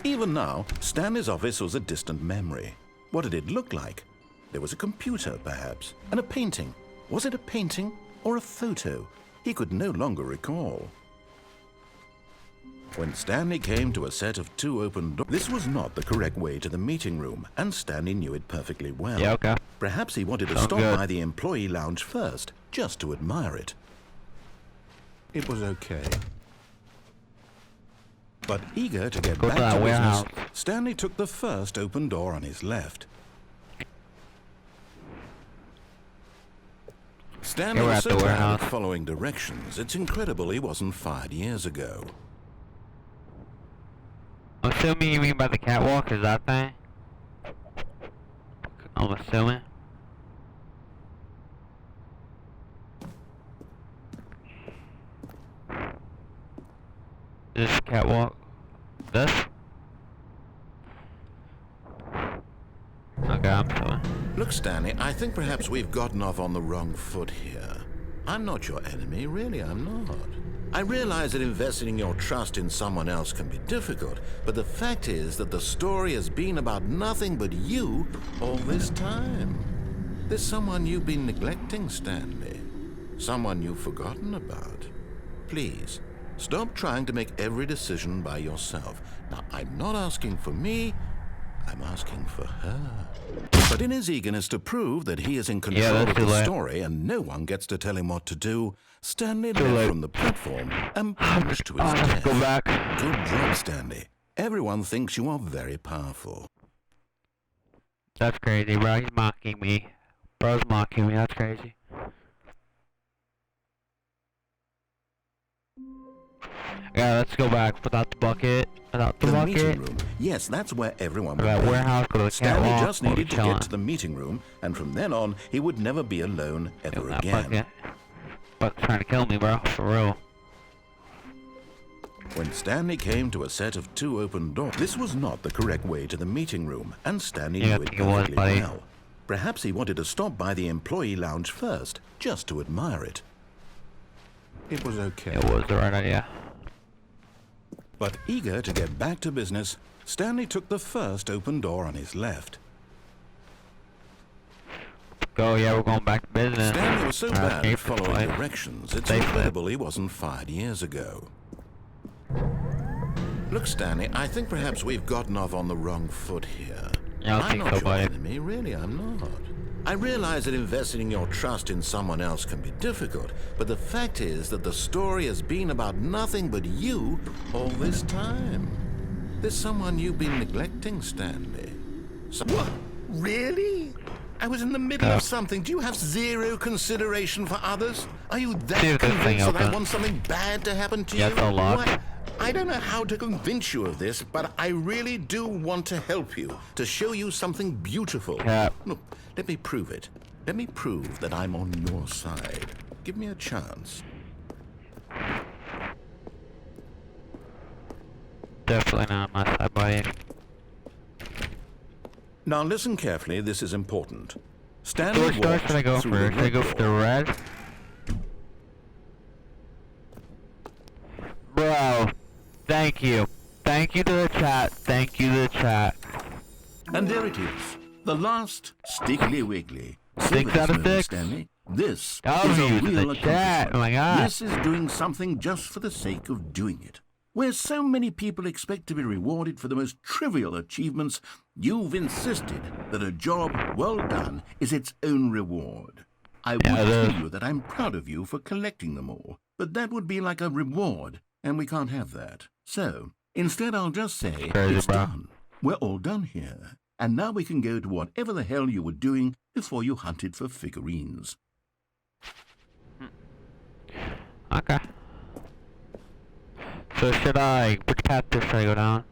Even now, Stanley's office was a distant memory. What did it look like? There was a computer, perhaps, and a painting. Was it a painting or a photo? He could no longer recall. When Stanley came to a set of two open doors, this was not the correct way to the meeting room, and Stanley knew it perfectly well. Yeah, okay. Perhaps he wanted to Sounds stop good. by the employee lounge first, just to admire it. It was okay. But eager to get Go to back that to warehouse. business, Stanley took the first open door on his left. Stanley we're was at so the bad warehouse. at following directions, it's incredible he wasn't fired years ago. I'm assuming you mean by the catwalk, is that thing? I'm assuming. This catwalk. This? Okay, I'm assuming. Look, Stanley, I think perhaps we've gotten off on the wrong foot here. I'm not your enemy, really, I'm not. I realize that investing your trust in someone else can be difficult, but the fact is that the story has been about nothing but you all this time. There's someone you've been neglecting, Stanley. Someone you've forgotten about. Please, stop trying to make every decision by yourself. Now, I'm not asking for me, I'm asking for her. But in his eagerness to prove that he is in control that's of too the late. story and no one gets to tell him what to do, Stanley Too left late. from the platform and plunged to his I'll have death. to go back. Good job, Stanley. Everyone thinks you are very powerful. That's crazy, bro. He's mocking me. Bro's mocking me, that's crazy. Yeah, let's go back without the bucket. Without the bucket. Meeting room. Yes, that's where everyone That would warehouse, go to the Stanley catwalk, just needed to chilling. get to the meeting room, and from then on, he would never be alone ever again. Bucket. Buck's trying to kill me, bro. For real. When Stanley came to a set of 2 open doors, this was not the correct way to the meeting room, and Stanley knew it perfectly well. Perhaps he wanted to stop by the employee lounge first, just to admire it. It was okay. It was the right idea. But eager to get back to business, Stanley took the first open door on his left. Go, yeah, we're going back to business. Stanley was so bad at following directions, it's incredible he wasn't fired years ago. Look, Stanley, I think perhaps we've gotten off on the wrong foot here. Yeah, I I'm think not so, your buddy. enemy, really, I'm not. I realize that investing your trust in someone else can be difficult, but the fact is that the story has been about nothing but you all this time. There's someone you've been neglecting, Stanley. What? Really? I was in the middle of something. Do you have zero consideration for others? Are you that convinced that I want something bad to happen to you? Why? I don't know how to convince you of this, but I really do want to help you, to show you something beautiful. Look, let me prove it. Let me prove that I'm on your side. Give me a chance. Definitely not on my side, buddy. Now listen carefully, this is important. Stanley Which door should I go through first? Should I go for the red? Bro, thank you. Thank you to the chat. Thank you to the chat. And there it is. The last Stiggly Wiggly. 6 out of 6. Stanley. This Oh, is a you real the chat. Oh my god. This is doing something just for the sake of doing it. Where so many people expect to be rewarded for the most trivial achievements, you've insisted that a job well done is its own reward. I would tell you that I'm proud of you for collecting them all, but that would be like a reward, and we can't have that. So, instead I'll just say, it's done. We're all done here. And now we can go to whatever the hell you were doing before you hunted for figurines. Okay. So should I, which path should I go down?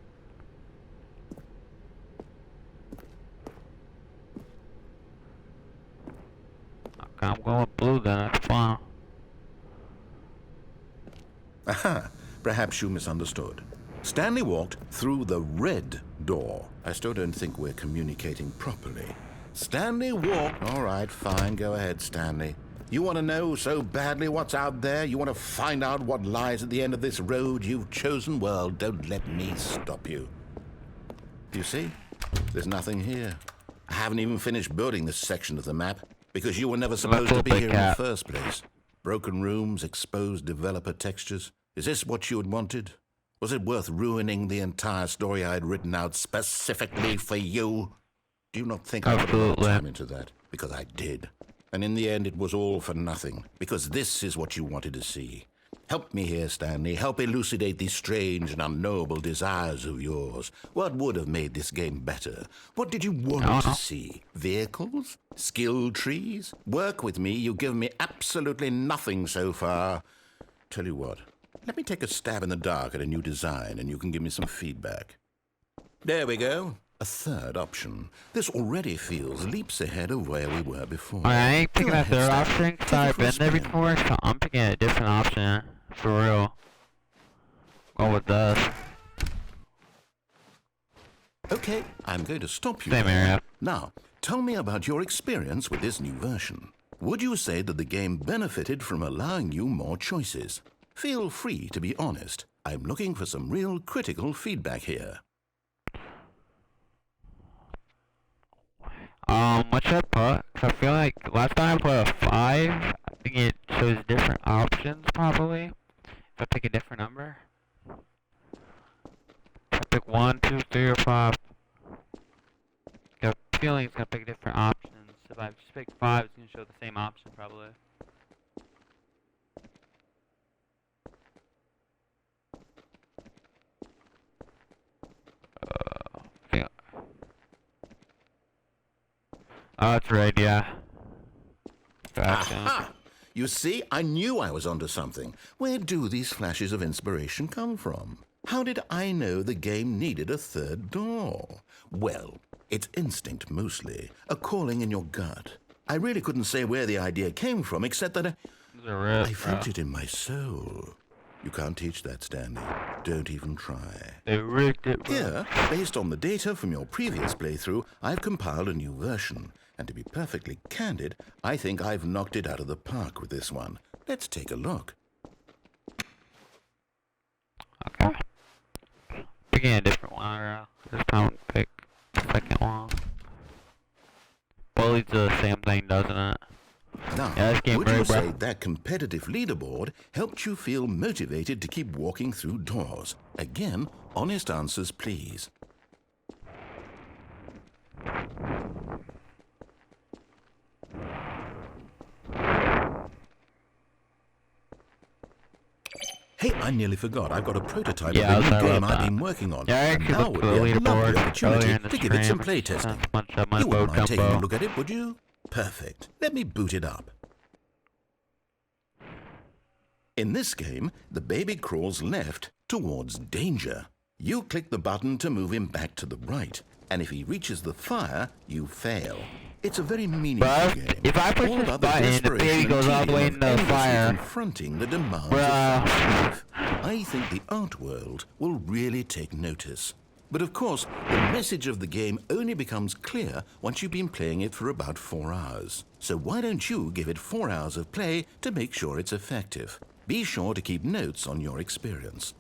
Okay, I'm going with blue then, that's fine. Aha, perhaps you misunderstood. Stanley walked through the red door. I still don't think we're communicating properly. Stanley walked... All right, fine, go ahead, Stanley. You want to know so badly what's out there? You want to find out what lies at the end of this road you've chosen? Well, don't let me stop you. You see? There's nothing here. I haven't even finished building this section of the map because you were never supposed to be here in the first place. Broken rooms, exposed developer textures. Is this what you had wanted? Was it worth ruining the entire story I had written out specifically for you? Do you not think I put a lot of time into that? Because I did. And in the end, it was all for nothing, because this is what you wanted to see. Help me here, Stanley. Help elucidate these strange and unknowable desires of yours. What would have made this game better? What did you want to see? Vehicles? Skill trees? Work with me. You've given me absolutely nothing so far. Tell you what, let me take a stab in the dark at a new design, and you can give me some feedback. There we go. A third option. This already feels leaps ahead of where we were before. I ain't picking a third option because I've been there before, so I'm picking a different option. For real. Go with this. Okay, I'm going to stop you. Same area. Now, tell me about your experience with this new version. Would you say that the game benefited from allowing you more choices? Feel free to be honest. I'm looking for some real critical feedback here. What should I put? 'Cause I feel like last time I put a 5, I think it shows different options probably. If I pick a different number. If I pick 1, 2, 3, or 5. I have a feeling it's gonna pick different options. If I just pick 5, it's gonna show the same option probably. Okay. Oh, that's right, yeah. Gotcha. Aha! You see, I knew I was onto something. Where do these flashes of inspiration come from? How did I know the game needed a third door? Well, it's instinct mostly, a calling in your gut. I really couldn't say where the idea came from, except that I felt it in my soul. You can't teach that, Stanley. Don't even try. They rigged it, bro. Here, based on the data from your previous playthrough, I've compiled a new version. And to be perfectly candid, I think I've knocked it out of the park with this one. Let's take a look. Okay. Picking a different one, bro. This time pick the second one. Well, it's the same thing, doesn't it? Now, Yeah, this game would you rigged, bro. say that competitive leaderboard helped you feel motivated to keep walking through doors? Again, honest answers, please. Hey, I nearly forgot. I've got a prototype of a new game I've been working on. Yeah, I and actually now looked would at be the a lovely leaderboard opportunity earlier in the to give it some stream. play testing. My You wouldn't mind taking a jumbo. look at it, would you? Perfect. Let me boot it up. In this game, the baby crawls left towards danger. You click the button to move him back to the right, and if he reaches the fire, you fail. It's a very meaningful But game. if I push All this about the button, the desperation baby and goes all the way tedium into of the endlessly fire. confronting the demands of Bruh. life. I think the art world will really take notice. But of course, the message of the game only becomes clear once you've been playing it for about 4 hours. So why don't you give it 4 hours of play to make sure it's effective? Be sure to keep notes on your experience.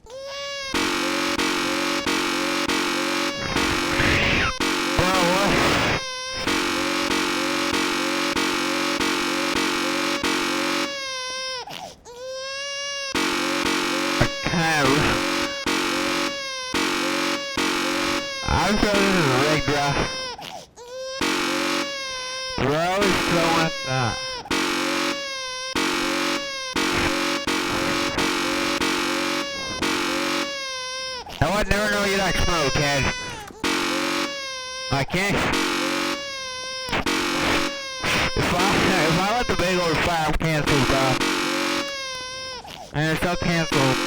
I'm sure this is rigged, bro. Bro is throwing that. I would never know you like smoke, kid. I can't. If I let the big old fire, I'm canceled, bro. And it's still canceled.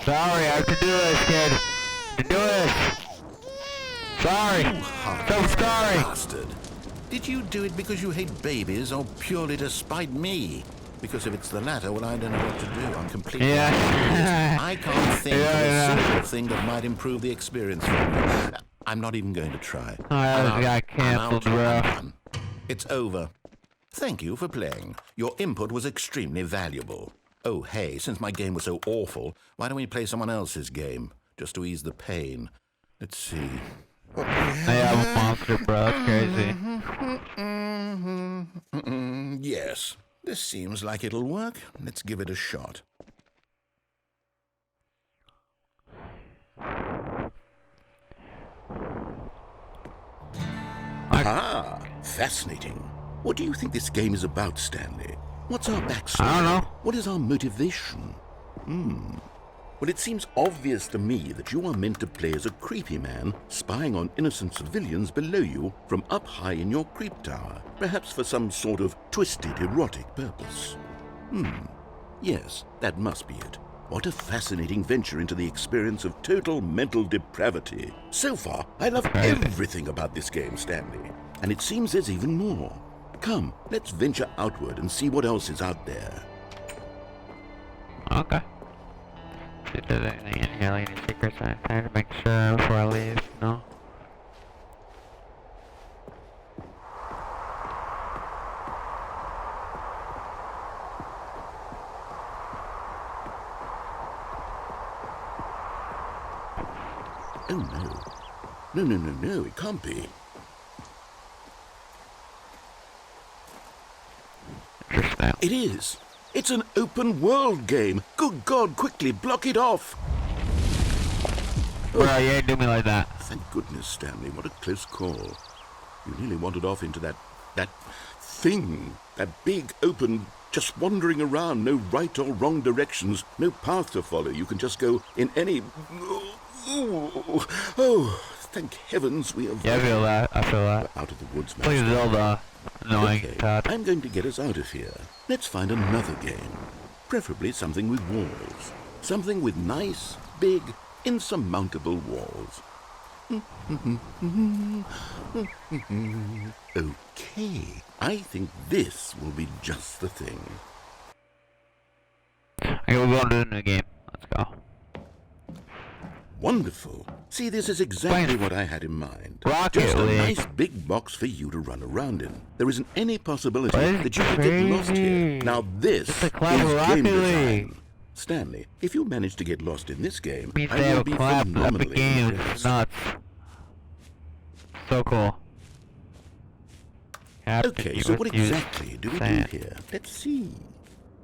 Sorry, I have to do this, kid. To do this. Sorry. So sorry. Bastard. Did you do it because you hate babies or purely to spite me? Because if it's the latter, well, I don't know what to do. I'm completely confused. I can't think of a single thing that might improve the experience for me. I'm not even going to try. I got canceled, bro. It's over. Thank you for playing. Your input was extremely valuable. Oh, hey, since my game was so awful, why don't we play someone else's game? Just to ease the pain. Let's see. I have a monster, bro. That's crazy. Yes, this seems like it'll work. Let's give it a shot. Aha! Fascinating. What do you think this game is about, Stanley? What's our backstory? I don't know. What is our motivation? Well, it seems obvious to me that you are meant to play as a creepy man spying on innocent civilians below you from up high in your creep tower, perhaps for some sort of twisted, erotic purpose. Yes, that must be it. What a fascinating venture into the experience of total mental depravity. So far, I love everything about this game, Stanley. And it seems there's even more. Come, let's venture outward and see what else is out there. Okay. See if there's anything in here, like any secrets or anything to make sure before I leave, no? Oh, no. No, it can't be. Interesting. It is. It's an open world game. Good God, quickly block it off. Bro, you ain't do me like that. Thank goodness, Stanley. What a close call. You nearly wandered off into that thing. That big, open Just wandering around, no right or wrong directions, no path to follow. You can just go in any... Oh, thank heavens we have... Yeah, I feel that. I feel that. Out of the woods, Please, Zelda. Annoying. Okay, I'm going to get us out of here. Let's find another game. Preferably something with walls. Something with nice, big, insurmountable walls. Okay, I think this will be just the thing. Okay, we're going to the new game. Let's go. Wonderful. See, this is exactly what I had in mind. Rocket Just a League. nice big box for you to run around in. There isn't any possibility What? that you could get lost here. Now this It's a is clever game Rocket design. League. Stanley, if you manage to get lost in this game, Means I they will have be a clap. phenomenally Epic game. impressed. It's nuts. So cool. Okay, so what exactly do we do here? Let's see.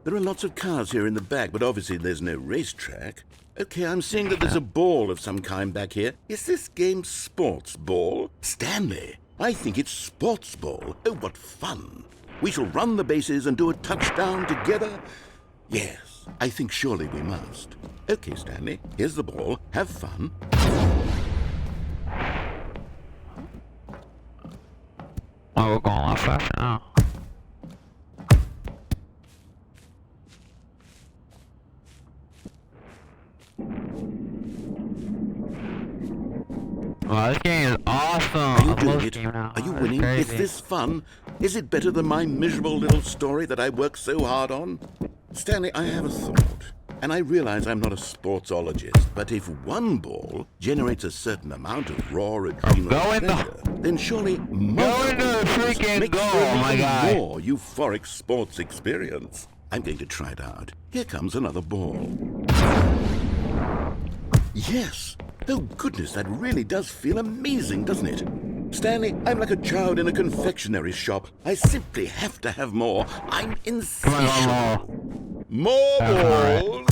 There are lots of cars here in the back, but obviously there's no racetrack. Okay, I'm seeing that there's a ball of some kind back here. Is this game sports ball? Stanley, I think it's sports ball. Oh, what fun. We shall run the bases and do a touchdown together. Yes, I think surely we must. Okay, Stanley, here's the ball. Have fun. Oh, we're going a lot faster now. Wow, this game is awesome. Are you I love doing this it? game now. Are you It's winning? Is crazy. this fun? Is it better than my miserable little story that I worked so hard on? Stanley, I have a thought. And I realize I'm not a sportsologist, but if one ball generates a certain amount of raw adrenal Go in the- pleasure, then surely Go multiple into the balls freaking makes goal, for an my even guy. more euphoric sports experience. I'm going to try it out. Here comes another ball. Yes! Oh goodness, that really does feel amazing, doesn't it? Stanley, I'm like a child in a confectionery shop. I simply have to have more. I'm insatiable. More balls!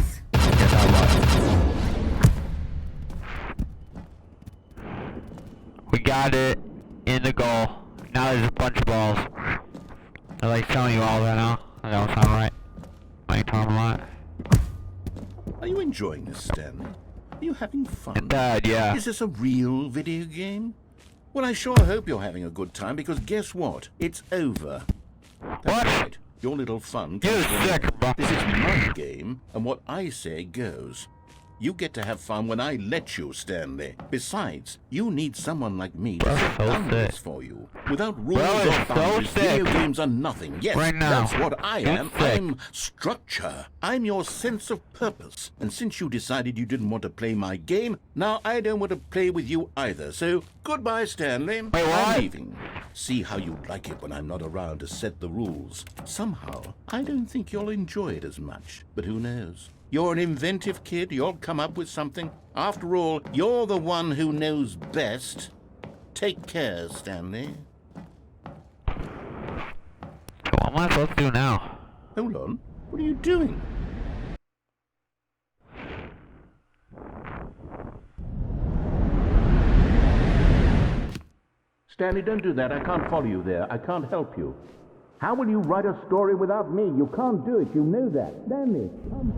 We got it in the goal. Now there's a bunch of balls. They're like telling you all that now. That don't sound right. I ain't talking about it. Are you enjoying this, Stanley? Are you having fun? Dad, yeah. Is this a real video game? Well, I sure hope you're having a good time, because guess what? It's over. That's What? right. Your little fun You comes to an sick, end. bro. This is my game, and what I say goes. You get to have fun when I let you, Stanley. Besides, you need someone like me to Bro, set so boundaries sick. for you. Without rules Bro, or it's so boundaries, video sick. games are nothing. Yes, Right now. that's what I It's am. sick. I'm structure. I'm your sense of purpose. And since you decided you didn't want to play my game, now I don't want to play with you either. So, goodbye, Stanley. Wait, what? I'm leaving. See how you like it when I'm not around to set the rules. Somehow, I don't think you'll enjoy it as much. But who knows? You're an inventive kid. You'll come up with something. After all, you're the one who knows best. Take care, Stanley. So what am I supposed to do now? Hold on. What are you doing? Stanley, don't do that. I can't follow you there. I can't help you. How will you write a story without me? You can't do it. You know that. Stanley, come.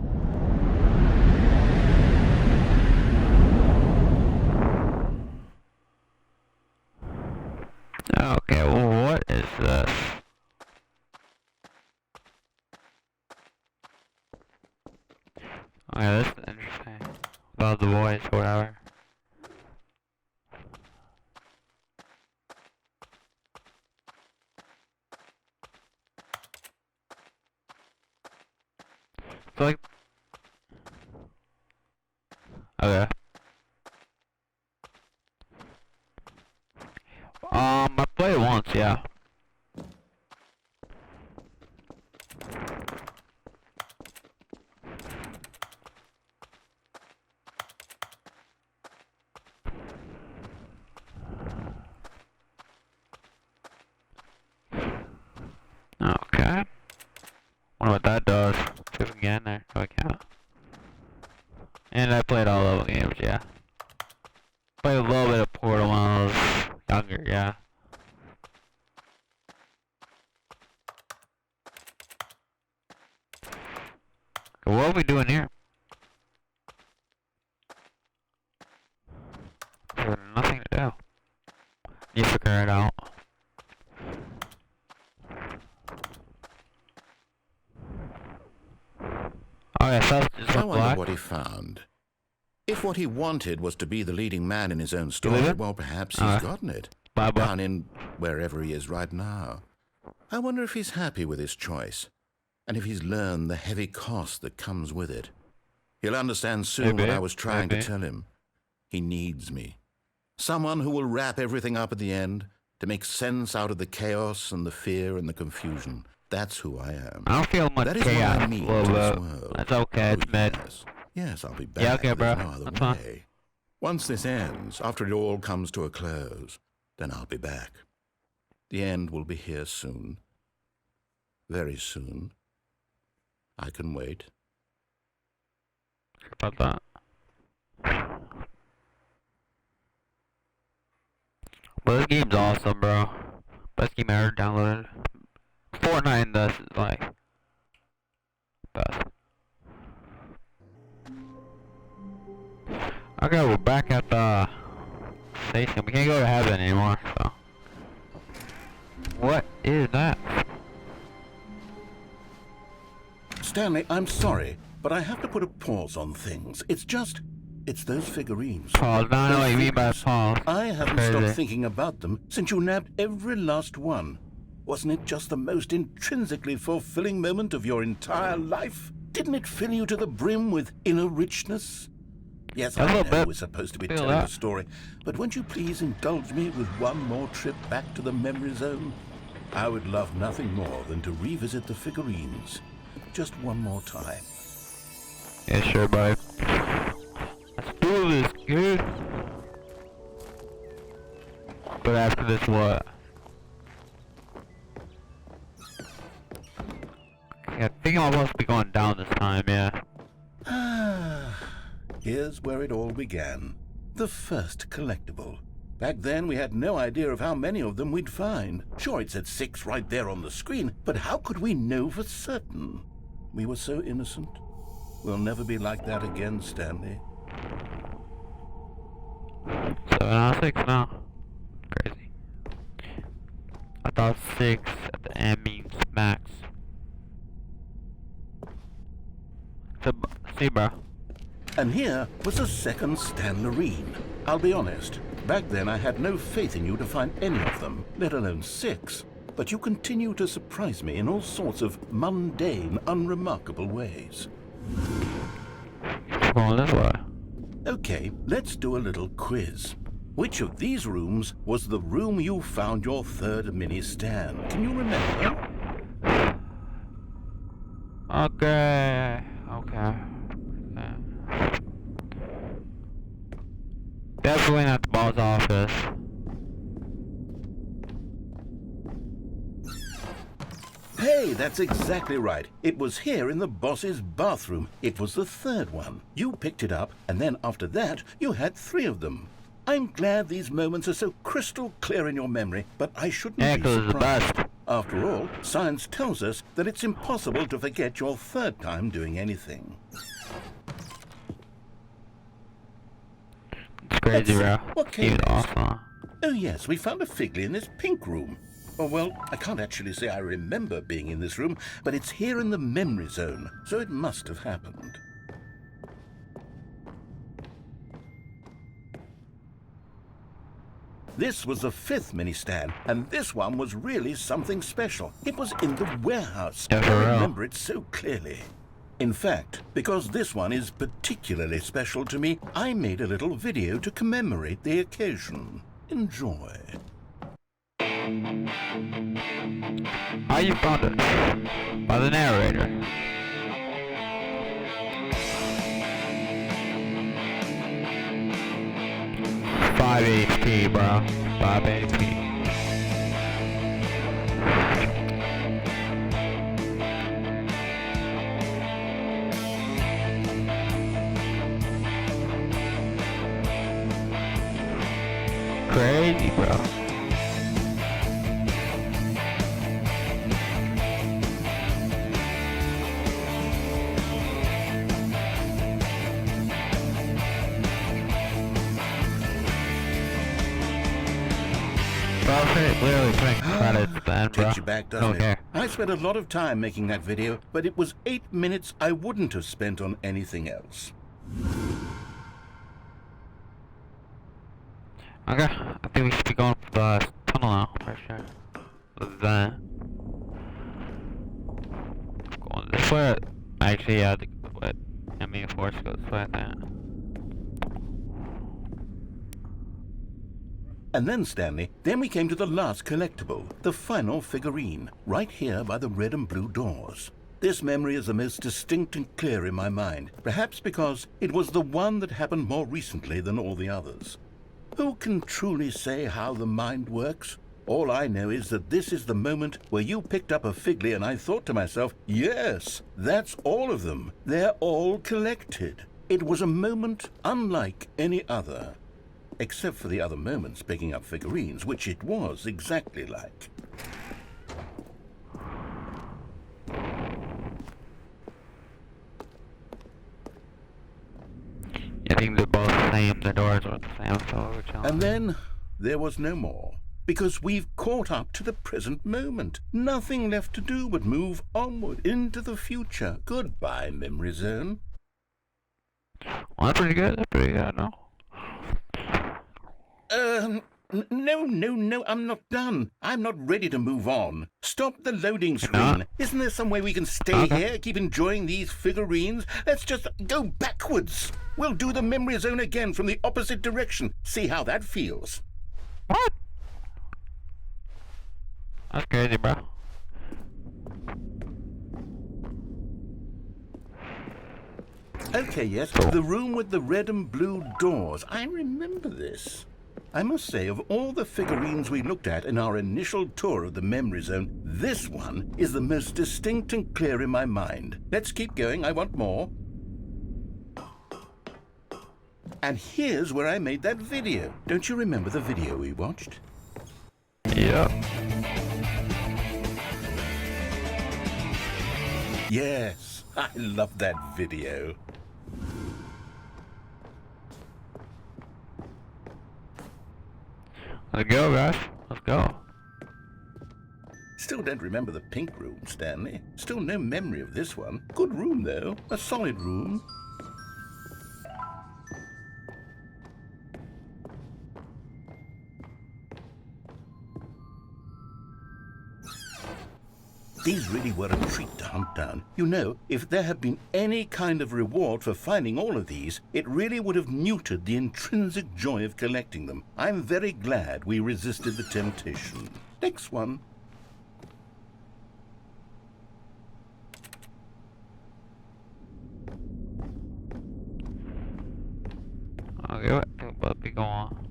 Okay, well, what is this? Okay, this is interesting. About the voice, whatever. It's like... Okay. I played it once, yeah. Okay. Wonder what that does. See if we can get in there. Do I count? And I played all level games, yeah. Played a little bit of Portal when I was younger, yeah. So what are we doing here? There's nothing to do. You figure it out. Oh yeah, so just I look wonder black. what he found. If what he wanted was to be the leading man in his own story, well, perhaps he's gotten it. Bye-bye. Down in wherever he is right now. I wonder if he's happy with his choice, and if he's learned the heavy cost that comes with it. He'll understand soon what I was trying to tell him. He needs me. Someone who will wrap everything up at the end, to make sense out of the chaos and the fear and the confusion. That's who I am. I don't feel much That is chaos. what I need Well, to this world. that's okay, it's mid. Yes. Yes, I'll be back. Yeah, okay, bro. There's no other That's fine. way. Once this ends, after it all comes to a close, then I'll be back. The end will be here soon. Very soon. I can wait. About that. But this game's awesome, bro. Best game I ever downloaded. Fortnite in this is like best. Okay, we're back at the station. We can't go to heaven anymore, so. What is that? Stanley, I'm sorry, but I have to put a pause on things. It's those figurines. Pause. No, I know what you mean by pause. I haven't Crazy. stopped thinking about them since you nabbed every last one. Wasn't it just the most intrinsically fulfilling moment of your entire life? Didn't it fill you to the brim with inner richness? Yes, I know we're supposed to be telling a story, but won't you please indulge me with one more trip back to the memory zone? I would love nothing more than to revisit the figurines. Just one more time. Yeah, sure, bud. Let's do this, dude. But after this, what? I think I'm supposed to be going down this time, yeah. Here's where it all began. The first collectible. Back then, we had no idea of how many of them we'd find. Sure, it said 6 right there on the screen, but how could we know for certain? We were so innocent. We'll never be like that again, Stanley. 7 out of 6 now. Crazy. I thought 6 at the end means max. So, see, bro. And here was a second Stanlerine. I'll be honest, back then I had no faith in you to find any of them, let alone 6. But you continue to surprise me in all sorts of mundane, unremarkable ways. Going this way. Okay, let's do a little quiz. Which of these rooms was the room you found your third mini stand? Can you remember? Okay. Definitely not the boss office. Hey, that's exactly right. It was here in the boss's bathroom. It was the third one. You picked it up, and then after that, you had 3 of them. I'm glad these moments are so crystal clear in your memory, but I shouldn't be surprised. After all, science tells us that it's impossible to forget your third time doing anything. It's crazy, bro. What came Even next? awesome. Oh yes, we found a Figley in this pink room. Oh well, I can't actually say I remember being in this room, but it's here in the memory zone, so it must have happened. This was the 5th mini-stand, and this one was really something special. It was in the warehouse. Yeah, for I real. remember it so clearly. In fact, because this one is particularly special to me, I made a little video to commemorate the occasion. Enjoy. How you found it? By the narrator. Five HP, bro. 5 HP. Crazy, bro. literally putting credits at the end, bro. Takes you back, doesn't Okay. it? I spent a lot of time making that video, but it was 8 minutes I wouldn't have spent on anything else. Okay, I think we should be going for the tunnel now, for sure. Then going this way. Actually, yeah, I mean, force goes this way, I think. And then, Stanley, then we came to the last collectible, the final figurine, right here by the red and blue doors. This memory is the most distinct and clear in my mind, perhaps because it was the one that happened more recently than all the others. Who can truly say how the mind works? All I know is that this is the moment where you picked up a Figley and I thought to myself, yes, that's all of them. They're all collected. It was a moment unlike any other. Except for the other moments picking up figurines, which it was exactly like. I think they're both the same, the doors are the same, so we're chilling. And then there was no more. Because we've caught up to the present moment. Nothing left to do but move onward into the future. Goodbye, Memory Zone. Well, that's pretty good, no? No, I'm not done. I'm not ready to move on. Stop the loading screen. Isn't there some way we can stay here, keep enjoying these figurines? Let's just go backwards. We'll do the Memory Zone again from the opposite direction. See how that feels. What? That's crazy, bro. Okay, yes, the room with the red and blue doors. I remember this. I must say, of all the figurines we looked at in our initial tour of the Memory Zone, this one is the most distinct and clear in my mind. Let's keep going, I want more. And here's where I made that video. Don't you remember the video we watched? Yeah. Yes, I love that video. Let's go, guys. Let's go. Still don't remember the pink room, Stanley. Still no memory of this one. Good room, though. A solid room. These really were a treat to hunt down. You know, if there had been any kind of reward for finding all of these, it really would have neutered the intrinsic joy of collecting them. I'm very glad we resisted the temptation. Next one. Okay, what be going on?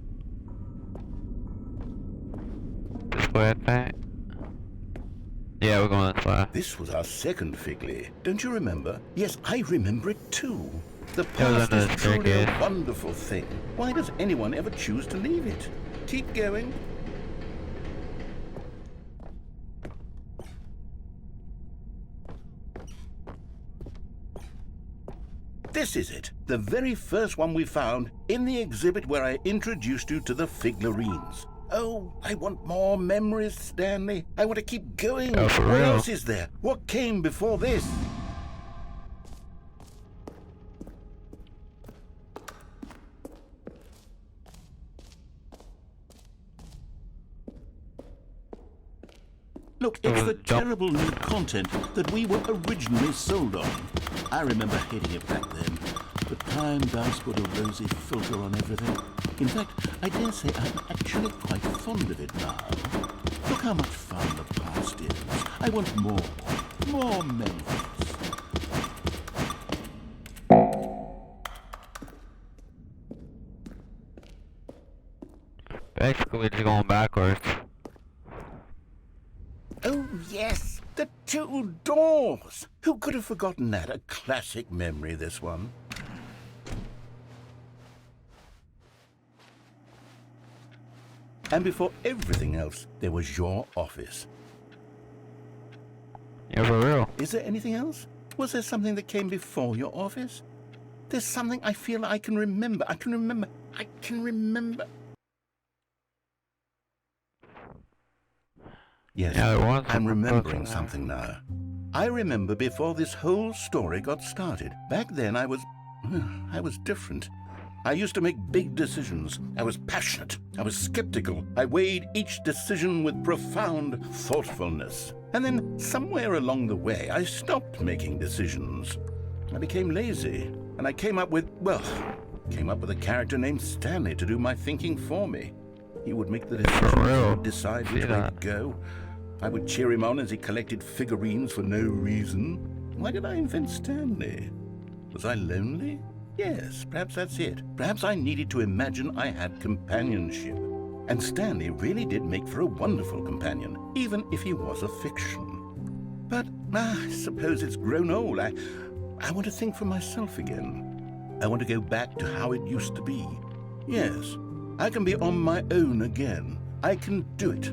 This way, I think. Yeah, we're going this way. This was our second Figley. Don't you remember? Yes, I remember it too. The It was past under is the truly a staircase. wonderful thing. Why does anyone ever choose to leave it? Keep going. This is it, the very first one we found in the exhibit where I introduced you to the figurines. Oh, I want more memories, Stanley. I want to keep going. Oh, for What real? else is there? What came before this? Look, it's the terrible new content that we were originally sold on. I remember hating it back then, but time does put a rosy filter on everything. In fact, I dare say I'm actually quite fond of it now. Look how much fun the past is. I want more memories. Basically, we're just going backwards. Oh, yes, the two doors. Who could have forgotten that? A classic memory, this one. And before everything else, there was your office. Yeah, for real. Is there anything else? Was there something that came before your office? There's something I feel I can remember. I can remember. Yes, Yeah, there was I'm some remembering there. something now. I remember before this whole story got started. Back then I was different. I used to make big decisions. I was passionate. I was skeptical. I weighed each decision with profound thoughtfulness. And then somewhere along the way, I stopped making decisions. I became lazy, and I came up with a character named Stanley to do my thinking for me. He would make the decisions, he would decide which way to go. I would cheer him on as he collected figurines for no reason. Why did I invent Stanley? Was I lonely? Yes, perhaps that's it. Perhaps I needed to imagine I had companionship. And Stanley really did make for a wonderful companion, even if he was a fiction. But I suppose it's grown old. I want to think for myself again. I want to go back to how it used to be. Yes, I can be on my own again. I can do it.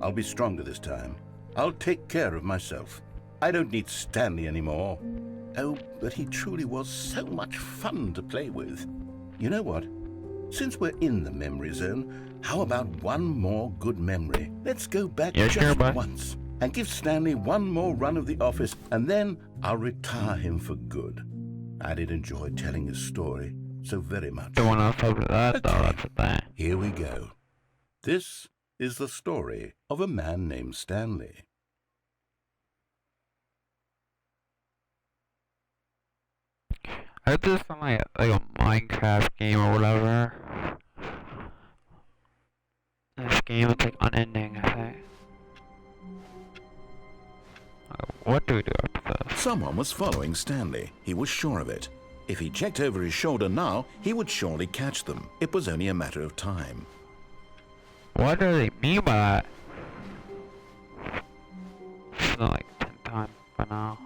I'll be stronger this time. I'll take care of myself. I don't need Stanley anymore. Oh, but he truly was so much fun to play with. You know what? Since we're in the memory zone, how about one more good memory? Let's go back just once and give Stanley one more run of the office, and then I'll retire him for good. I did enjoy telling his story so very much. Don't want to talk that, though, that's the thing. Here we go. This is the story of a man named Stanley. I heard this from like a Minecraft game or whatever. This game is like unending, I think. What do we do after this? Someone was following Stanley. He was sure of it. If he checked over his shoulder now, he would surely catch them. It was only a matter of time. What do they mean by that? It's not like 10 times for now.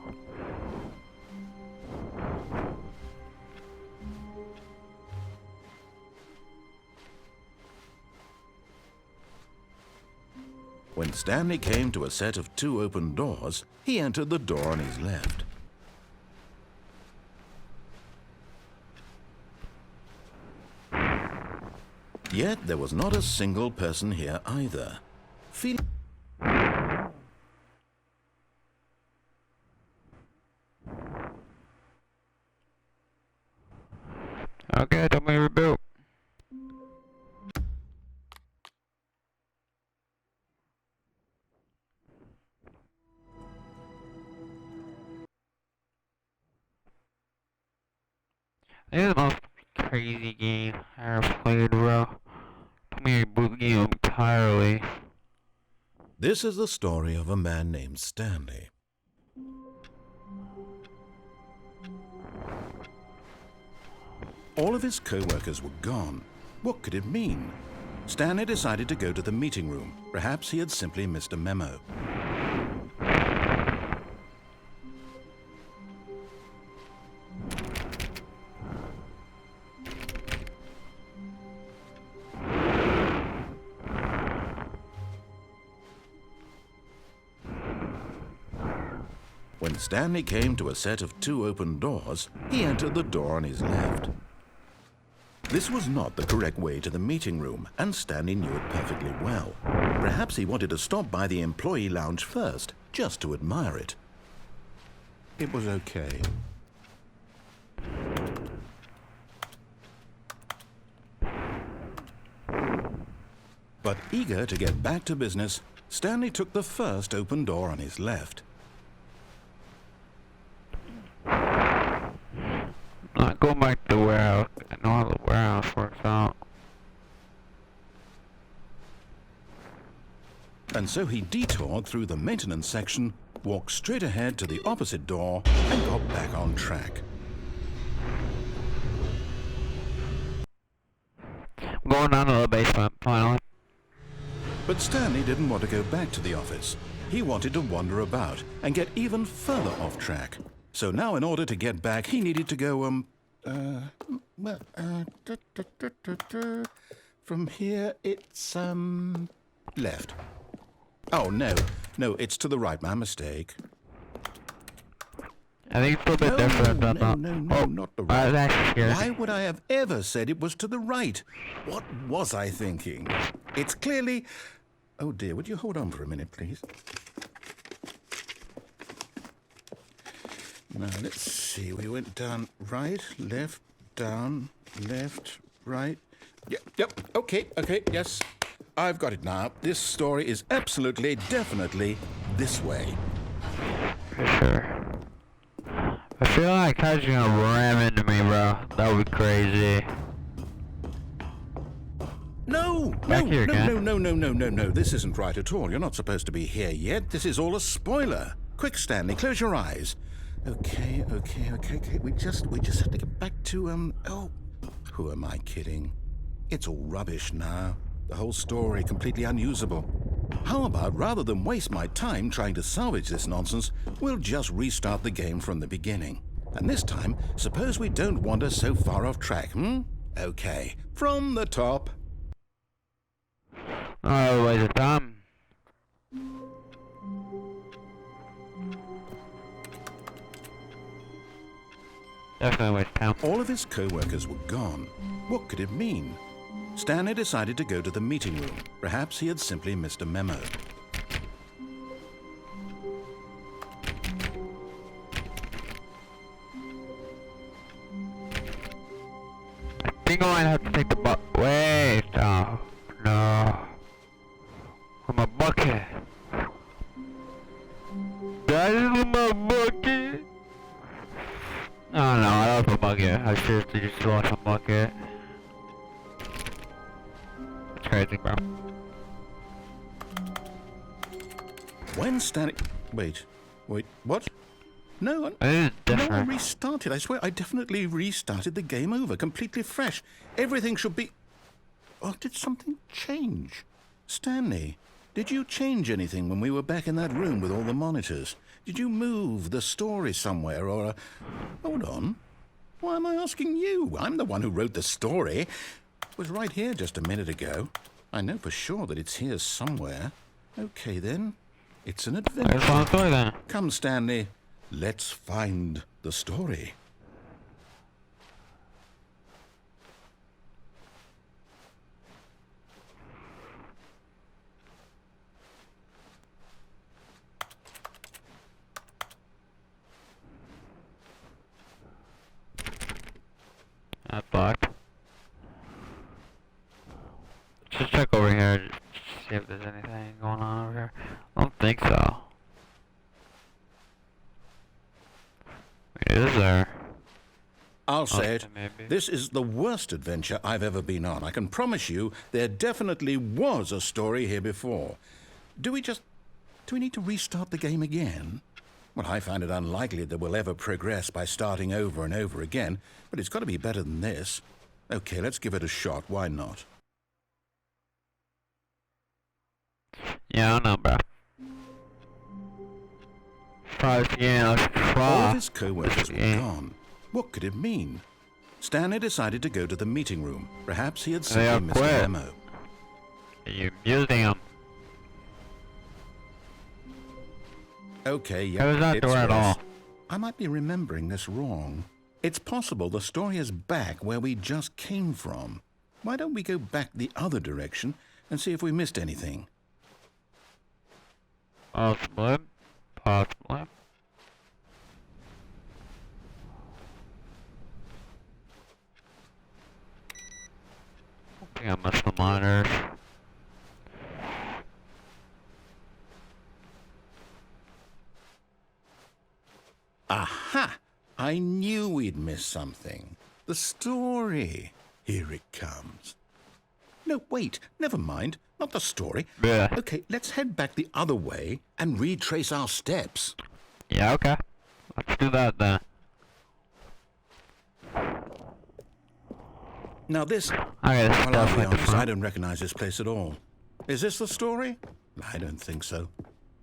When Stanley came to a set of 2 open doors, he entered the door on his left. Yet there was not a single person here either. Okay, tell me reboot. This is the most crazy game I ever played, bro. Tell me reboot the game entirely. This is the story of a man named Stanley. All of his co-workers were gone. What could it mean? Stanley decided to go to the meeting room. Perhaps he had simply missed a memo. When Stanley came to a set of 2 open doors, he entered the door on his left. This was not the correct way to the meeting room, and Stanley knew it perfectly well. Perhaps he wanted to stop by the employee lounge first, just to admire it. It was okay. But eager to get back to business, Stanley took the first open door on his left. Not going back to the warehouse. I know how the warehouse works out. And so he detoured through the maintenance section, walked straight ahead to the opposite door, and got back on track. I'm going down to the basement, finally. But Stanley didn't want to go back to the office. He wanted to wander about and get even further off track. So now in order to get back, he needed to go, from here it's, left. Oh, no, it's to the right, my mistake. I think it's a bit different than that. No, not the right. That's scary. Why would I have ever said it was to the right? What was I thinking? It's clearly... Oh dear, would you hold on for a minute, please? Now, let's see. We went down right, left, down, left, right. Yep, okay, yes. I've got it now. This story is absolutely, definitely this way. For sure. I feel like how's you gonna ram into me, bro? That would be crazy. No. This isn't right at all. You're not supposed to be here yet. This is all a spoiler. Quick, Stanley, close your eyes. Okay. We just have to get back to, oh, who am I kidding? It's all rubbish now. The whole story completely unusable. How about, rather than waste my time trying to salvage this nonsense, we'll just restart the game from the beginning. And this time, suppose we don't wander so far off track, Okay, from the top. Oh, waste of time. Definitely waste of time. All of his co-workers were gone. What could it mean? Stanley decided to go to the meeting room. Perhaps he had simply missed a memo. I think I might have to take the wait, oh, no. With my bucket. That is my bucket. Oh no, I love a bucket. I seriously just lost a bucket. It's crazy, bro. When Stanley... Wait, what? No, It is I different. restarted. I swear, I definitely restarted the game over, completely fresh. Everything should be... Oh, did something change? Stanley, did you change anything when we were back in that room with all the monitors? Did you move the story somewhere, or... Hold on. Why am I asking you? I'm the one who wrote the story. It was right here just a minute ago. I know for sure that it's here somewhere. Okay, then. It's an adventure. Let's find the story then. Come, Stanley. Let's find the story. That's locked. Just check over here, just see if there's anything going on over here. I don't think so. Is there? I'll say it. Maybe. This is the worst adventure I've ever been on. I can promise you there definitely was a story here before. Do we need to restart the game again? Well, I find it unlikely that we'll ever progress by starting over and over again, but it's got to be better than this. Okay, let's give it a shot. Why not? Yeah, I don't know, bro. Try this again, let's try. All of his co-workers were gone. What could it mean? Stanley decided to go to the meeting room. Perhaps he had simply missed a memo. You're muting him. Okay, yeah, It was not it's door at worse. all. I might be remembering this wrong. It's possible the story is back where we just came from. Why don't we go back the other direction and see if we missed anything? Possibly. Possibly. I think I missed the monitors. Aha! I knew we'd missed something. The story. Here it comes. No, wait, never mind. Not the story. Yeah. Okay, let's head back the other way and retrace our steps. Yeah, okay. Let's do that then. Now this... Okay, this is Well, I'll be definitely honest, I different. don't recognize this place at all. Is this the story? I don't think so.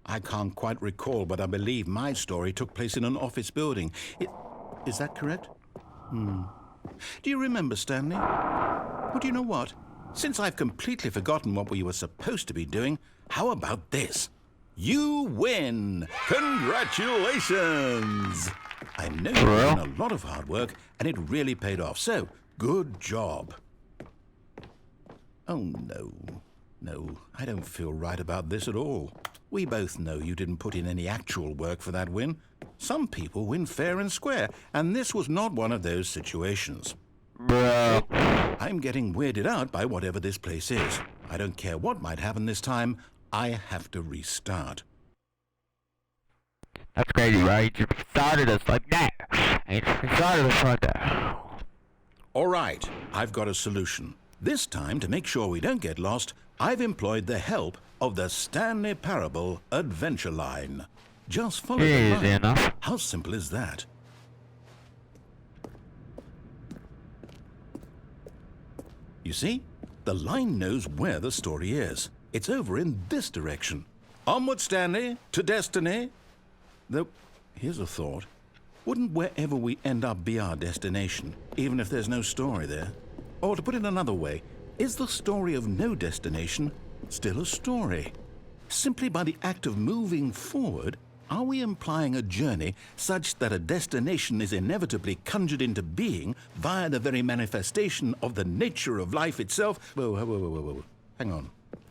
I can't quite recall, but I believe my story took place in an office building. Is that correct? Do you remember, Stanley? Well, do you know what? Since I've completely forgotten what we were supposed to be doing, how about this? You win! Congratulations! I know you've done a lot of hard work, and it really paid off, so good job. Oh, no. No, I don't feel right about this at all. We both know you didn't put in any actual work for that win. Some people win fair and square, and this was not one of those situations. Bro. I'm getting weirded out by whatever this place is. I don't care what might happen this time. I have to restart. That's crazy, right? You just started us like that. And you just started us like that. All right, I've got a solution. This time, to make sure we don't get lost, I've employed the help of the Stanley Parable Adventure Line. Just follow the Easy line. enough. How simple is that? You see? The line knows where the story is. It's over in this direction. Onward, Stanley, to destiny. Though, here's a thought. Wouldn't wherever we end up be our destination, even if there's no story there? Or to put it another way, is the story of no destination still a story? Simply by the act of moving forward, are we implying a journey such that a destination is inevitably conjured into being via the very manifestation of the nature of life itself? Whoa. Hang on.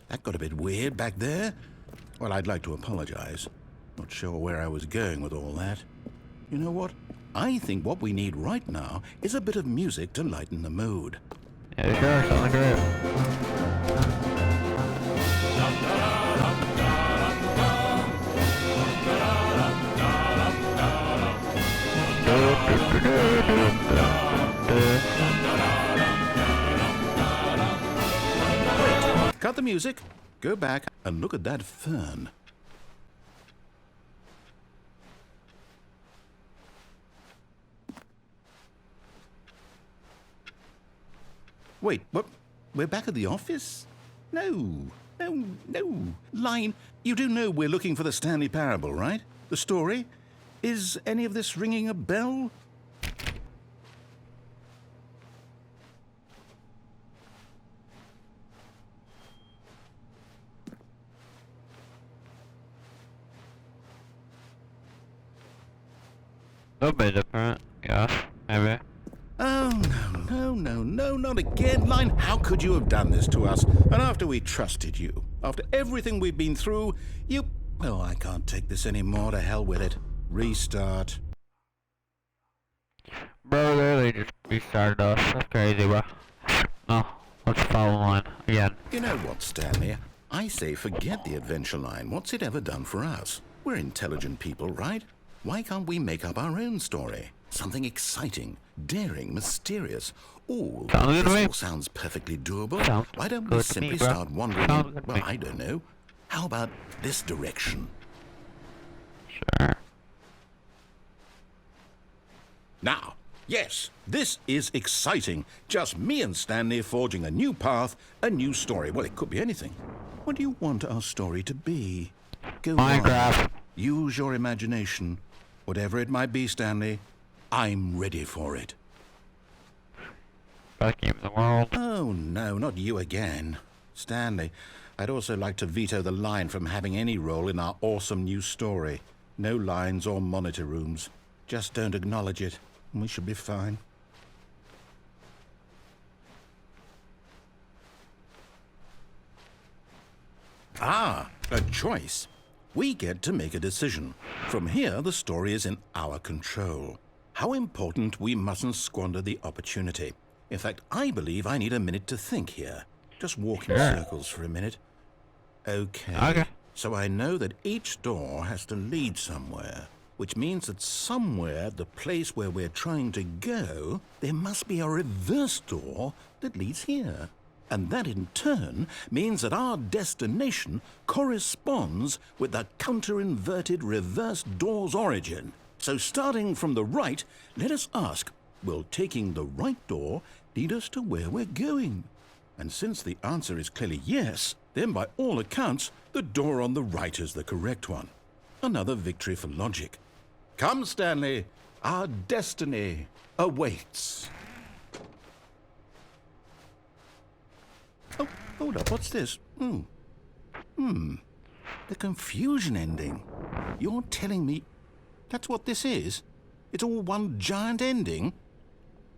That got a bit weird back there. Well, I'd like to apologize. Not sure where I was going with all that. You know what? I think what we need right now is a bit of music to lighten the mood. Yeah, sure, sounds good. Cut the music, go back and look at that fern. Wait, what? We're back at the office? No. Line, you do know we're looking for the Stanley Parable, right? The story? Is any of this ringing a bell? A little bit different, yeah, maybe. Oh, no, not again. Line, how could you have done this to us? And after we trusted you, after everything we've been through, you... Oh, I can't take this anymore. To hell with it. Restart. Bro, literally just restarted us. That's crazy, bro. No, let's follow line again. You know what, Stanley? I say forget the adventure line. What's it ever done for us? We're intelligent people, right? Why can't we make up our own story? Something exciting, daring, mysterious. Oh, this all sounds perfectly doable. Why don't we simply start wandering in, well, I don't know. How about this direction? Sure. Now, yes, this is exciting. Just me and Stanley forging a new path, a new story. Well, it could be anything. What do you want our story to be? Go Minecraft. on. Use your imagination. Whatever it might be, Stanley, I'm ready for it. Best game in the world. Oh, no, not you again. Stanley, I'd also like to veto the line from having any role in our awesome new story. No lines or monitor rooms. Just don't acknowledge it, and we should be fine. Ah, a choice. We get to make a decision. From here, the story is in our control. How important we mustn't squander the opportunity. In fact, I believe I need a minute to think here. Just walk in circles for a minute. Okay. So I know that each door has to lead somewhere, which means that somewhere, the place where we're trying to go, there must be a reverse door that leads here. And that in turn means that our destination corresponds with the counter-inverted reverse door's origin. So starting from the right, let us ask, will taking the right door lead us to where we're going? And since the answer is clearly yes, then by all accounts, the door on the right is the correct one. Another victory for logic. Come, Stanley, our destiny awaits. Oh, hold up, what's this? The confusion ending. You're telling me that's what this is? It's all one giant ending?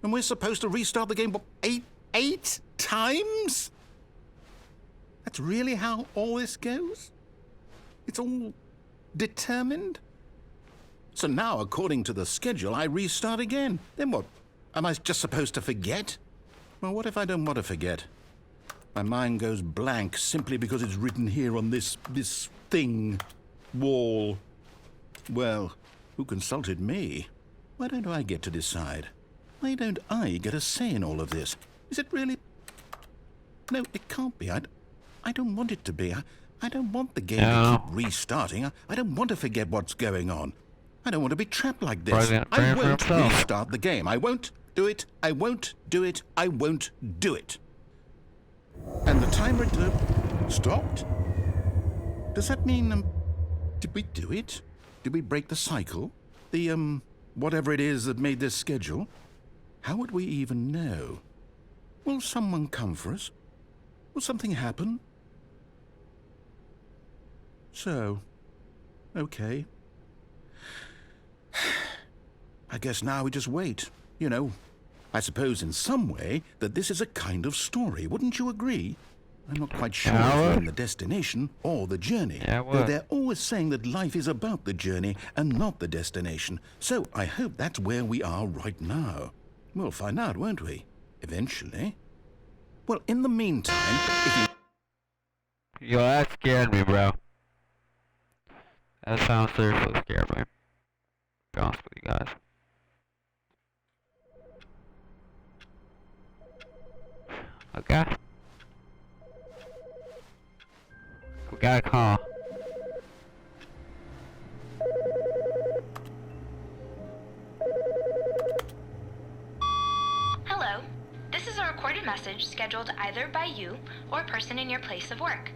And we're supposed to restart the game, what, eight times? That's really how all this goes? It's all determined? So now, according to the schedule, I restart again. Then what? Am I just supposed to forget? Well, what if I don't want to forget? My mind goes blank simply because it's written here on this thing, wall. Well, who consulted me? Why don't I get to decide? Why don't I get a say in all of this? Is it really... No, it can't be. I don't want it to be. I don't want the game to keep restarting. I don't want to forget what's going on. I don't want to be trapped like this. I won't restart the game. I won't do it. I won't do it. I won't do it. And the timer stopped? Does that mean, did we do it? Did we break the cycle? The, whatever it is that made this schedule? How would we even know? Will someone come for us? Will something happen? So, okay. I guess now we just wait. You know, I suppose in some way that this is a kind of story. Wouldn't you agree? I'm not quite sure if we're in the destination or the journey. Though they're always saying that life is about the journey and not the destination. So I hope that's where we are right now. We'll find out, won't we? Eventually. Well, in the meantime, if you... Yo, that scared me, bro. That sounds seriously scared me. To be honest with you guys. Okay. We got a call. Hello. This is a recorded message scheduled either by you or a person in your place of work.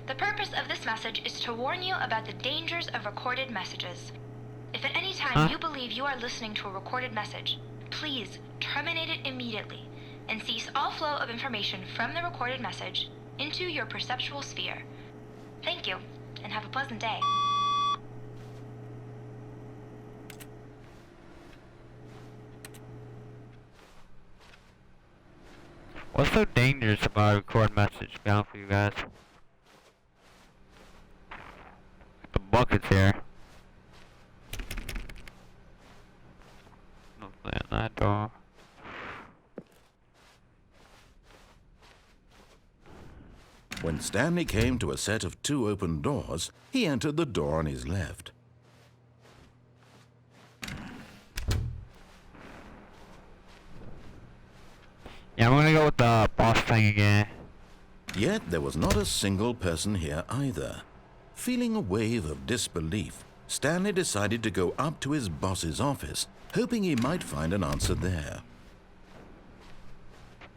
The purpose of this message is to warn you about the dangers of recorded messages. If at any time you believe you are listening to a recorded message, please terminate it immediately and cease all flow of information from the recorded message into your perceptual sphere. Thank you, and have a pleasant day. What's so dangerous about a recorded message, to be honest with you guys? The bucket's here. Nothing in that door. When Stanley came to a set of 2 open doors, he entered the door on his left. Yeah, I'm gonna go with the boss thing again. Yet there was not a single person here either. Feeling a wave of disbelief, Stanley decided to go up to his boss's office, hoping he might find an answer there.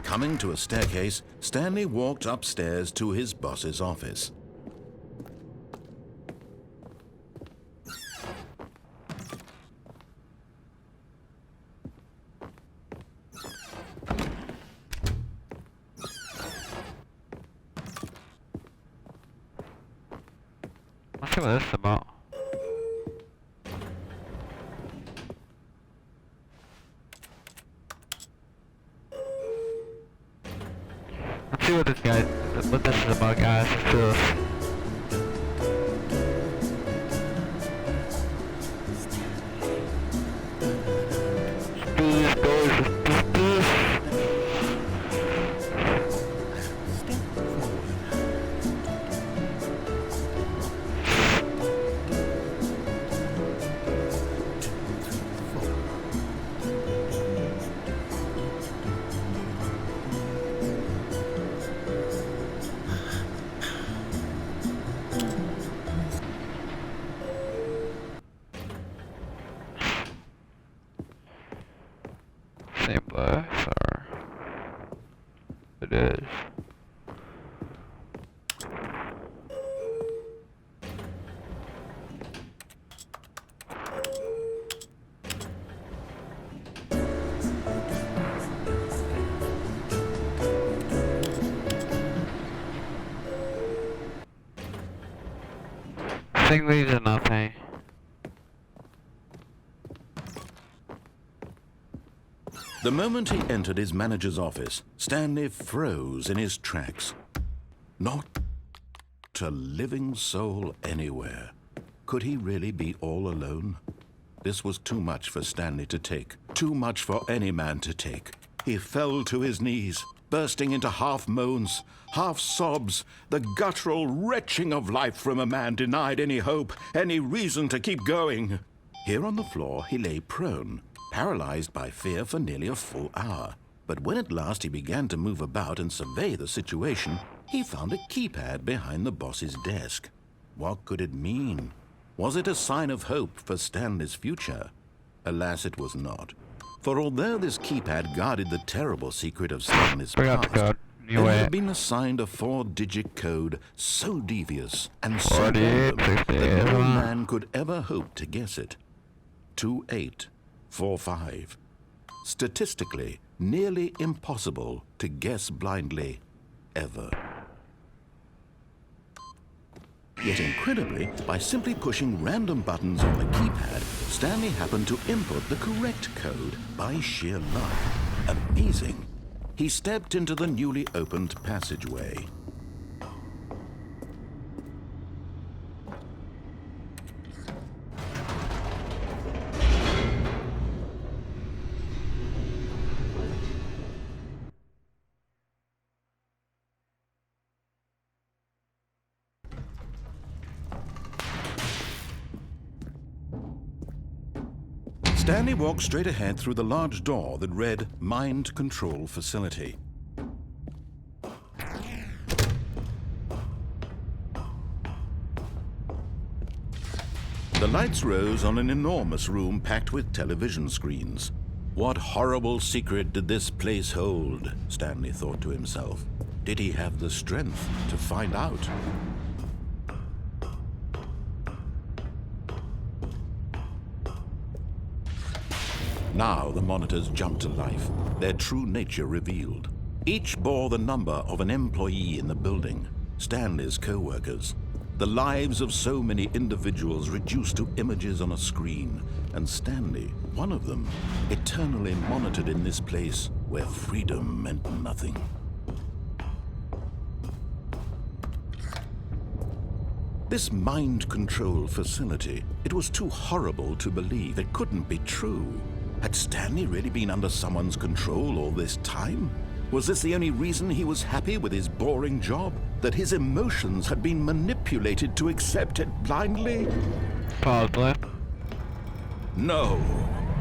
Coming to a staircase, Stanley walked upstairs to his boss's office. Let's see what this is about. Let's see what this is about, guys. Let's do this. Same place, or it is. I think these are nothing. The moment he entered his manager's office, Stanley froze in his tracks. Not Not a living soul anywhere. Could he really be all alone? This was too much for Stanley to take. Too much for any man to take. He fell to his knees, bursting into half moans, half sobs, the guttural retching of life from a man denied any hope, any reason to keep going. Here on the floor he lay prone, paralyzed by fear for nearly a full hour. But when at last he began to move about and survey the situation, he found a keypad behind the boss's desk. What could it mean? Was it a sign of hope for Stanley's future? Alas, it was not. For although this keypad guarded the terrible secret of Stanley's past, there had been assigned a 4-digit code so devious and so random that no man could ever hope to guess it. 2845. Statistically, nearly impossible to guess blindly, ever. Yet incredibly, by simply pushing random buttons on the keypad, Stanley happened to input the correct code by sheer luck. Amazing. He stepped into the newly opened passageway. Stanley walked straight ahead through the large door that read Mind Control Facility. The lights rose on an enormous room packed with television screens. What horrible secret did this place hold? Stanley thought to himself. Did he have the strength to find out? Now the monitors jumped to life, their true nature revealed. Each bore the number of an employee in the building, Stanley's co-workers. The lives of so many individuals reduced to images on a screen, and Stanley, one of them, eternally monitored in this place where freedom meant nothing. This mind control facility, it was too horrible to believe. It couldn't be true. Had Stanley really been under someone's control all this time? Was this the only reason he was happy with his boring job? That his emotions had been manipulated to accept it blindly? Probably. No.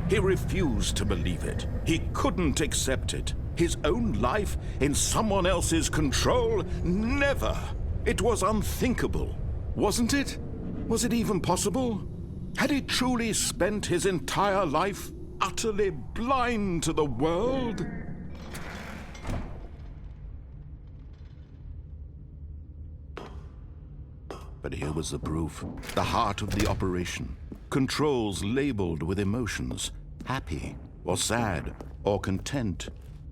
He refused to believe it. He couldn't accept it. His own life in someone else's control? Never. It was unthinkable. Wasn't it? Was it even possible? Had he truly spent his entire life utterly blind to the world? But here was the proof, the heart of the operation. Controls labeled with emotions, happy or sad or content,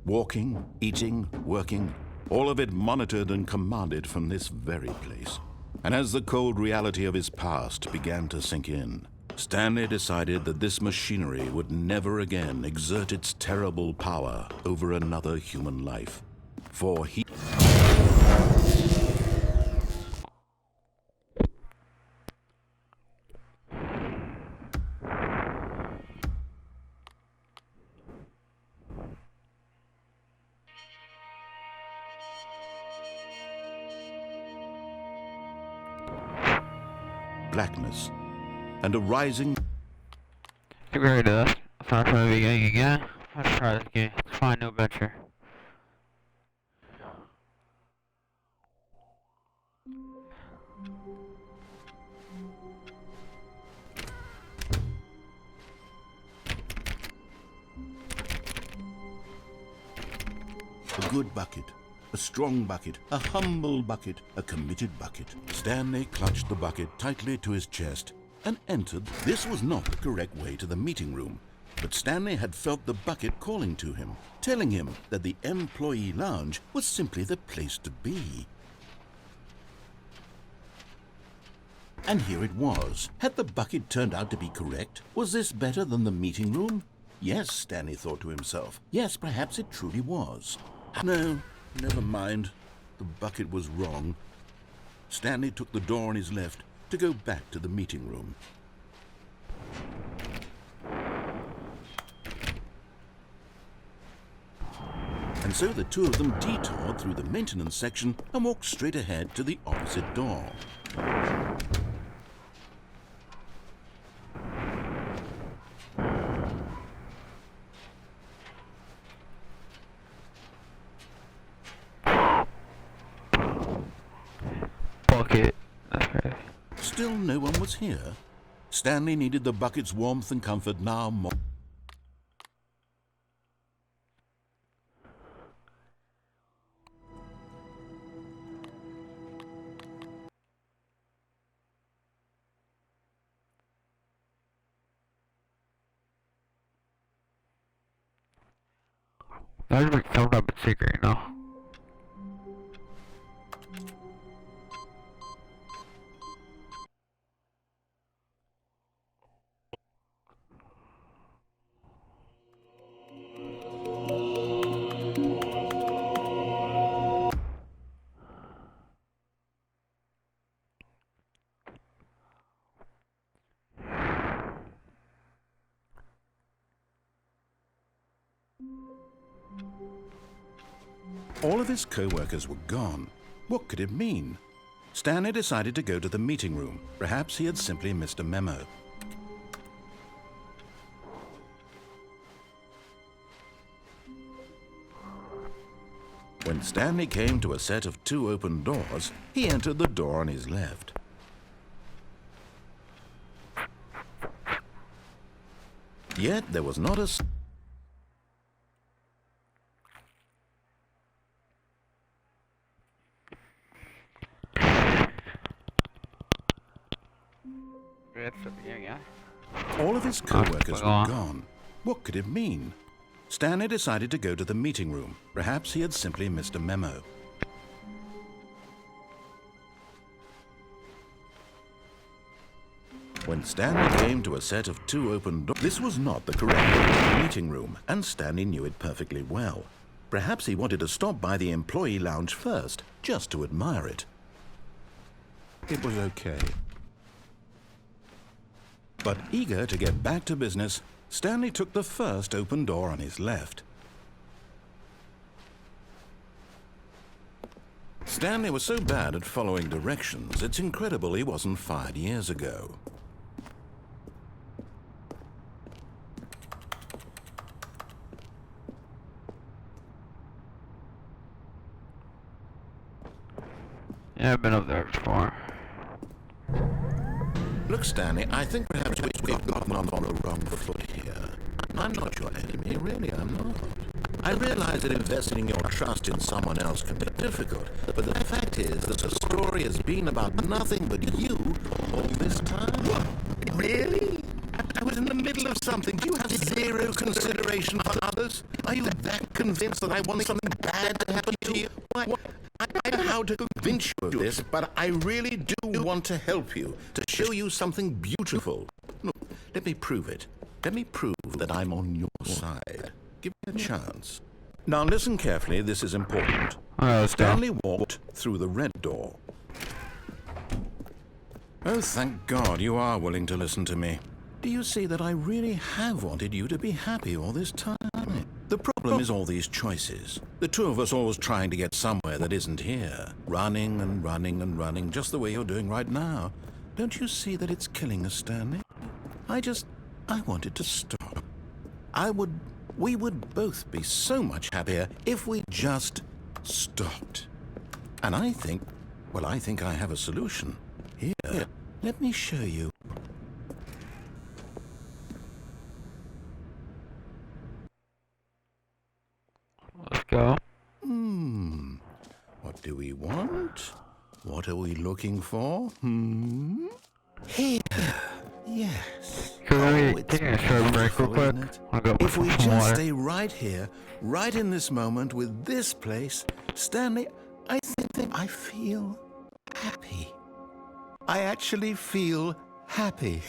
walking, eating, working, all of it monitored and commanded from this very place. And as the cold reality of his past began to sink in, Stanley decided that this machinery would never again exert its terrible power over another human life. For he... blackness and a rising... Get rid of this. Let's not try the beginning again. Let's try this again. Let's find a new adventure. A good bucket, a strong bucket, a humble bucket, a committed bucket. Stanley clutched the bucket tightly to his chest and entered. This was not the correct way to the meeting room, but Stanley had felt the bucket calling to him, telling him that the employee lounge was simply the place to be. And here it was. Had the bucket turned out to be correct? Was this better than the meeting room? Yes, Stanley thought to himself. Yes, perhaps it truly was. No, never mind. The bucket was wrong. Stanley took the door on his left to go back to the meeting room. And so the two of them detoured through the maintenance section and walked straight ahead to the opposite door. Bucket. Okay. Still no one was here. Stanley needed the bucket's warmth and comfort now more. That would be some type of secret, you know? All of his co-workers were gone. What could it mean? Stanley decided to go to the meeting room. Perhaps he had simply missed a memo. When Stanley came to a set of 2 open doors, he entered the door on his left. Yet there was not a All of his co-workers were gone. What could it mean? Stanley decided to go to the meeting room. Perhaps he had simply missed a memo. When Stanley came to a set of 2 open doors, this was not the correct meeting room, and Stanley knew it perfectly well. Perhaps he wanted to stop by the employee lounge first, just to admire it. It was okay. But eager to get back to business, Stanley took the first open door on his left. Stanley was so bad at following directions, it's incredible he wasn't fired years ago. Yeah, I've been up there before. Look, Stanley, I think perhaps we've gotten on the wrong foot here. I'm not your enemy, really, I'm not. I realize that investing your trust in someone else can be difficult, but the fact is that the story has been about nothing but you all this time. What? Really? I was in the middle of something. Do you have 0 consideration for others? Are you that convinced that I want something bad to happen to you? Why? I don't know how to convince you of this, but I really do want to help you, to show you something beautiful. Look, let me prove it. Let me prove that I'm on your side. Give me a chance. Now listen carefully, this is important. Stanley walked through the red door. Oh, thank God you are willing to listen to me. Do you see that I really have wanted you to be happy all this time? The problem is all these choices. The two of us always trying to get somewhere that isn't here. Running and running and running, just the way you're doing right now. Don't you see that it's killing us, Stanley? I wanted to stop. We would both be so much happier if we just stopped. And I think I have a solution. Here, let me show you. Let's go. What do we want? What are we looking for? Here. Yes. Can we take a short break real quick? I'll go If we some just water. stay right here, right in this moment with this place, Stanley, I think I feel happy. I actually feel happy.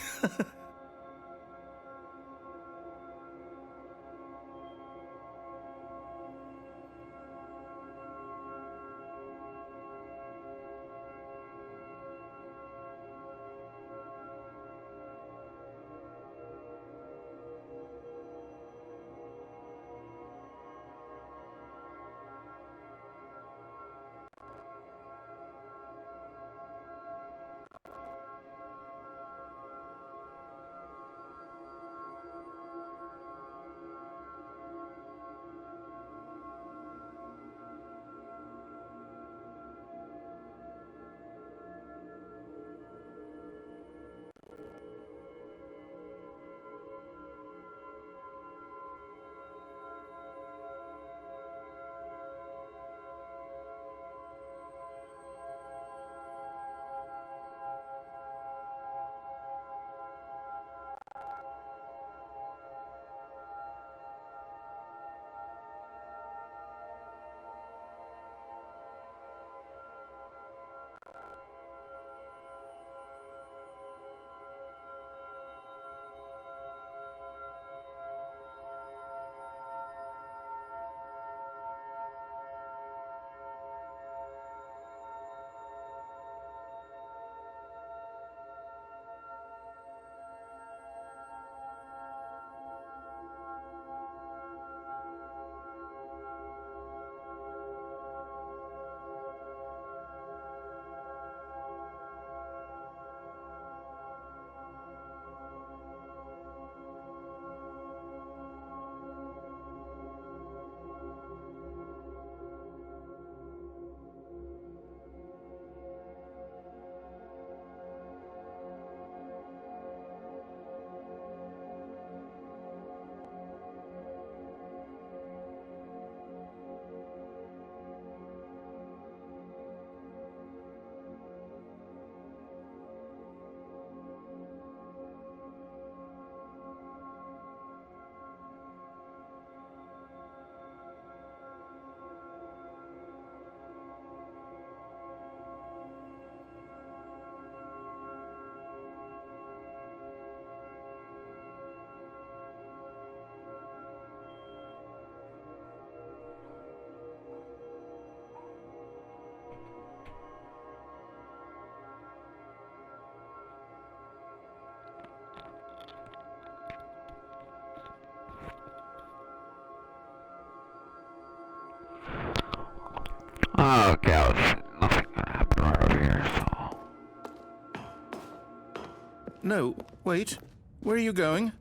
No, wait. Where are you going?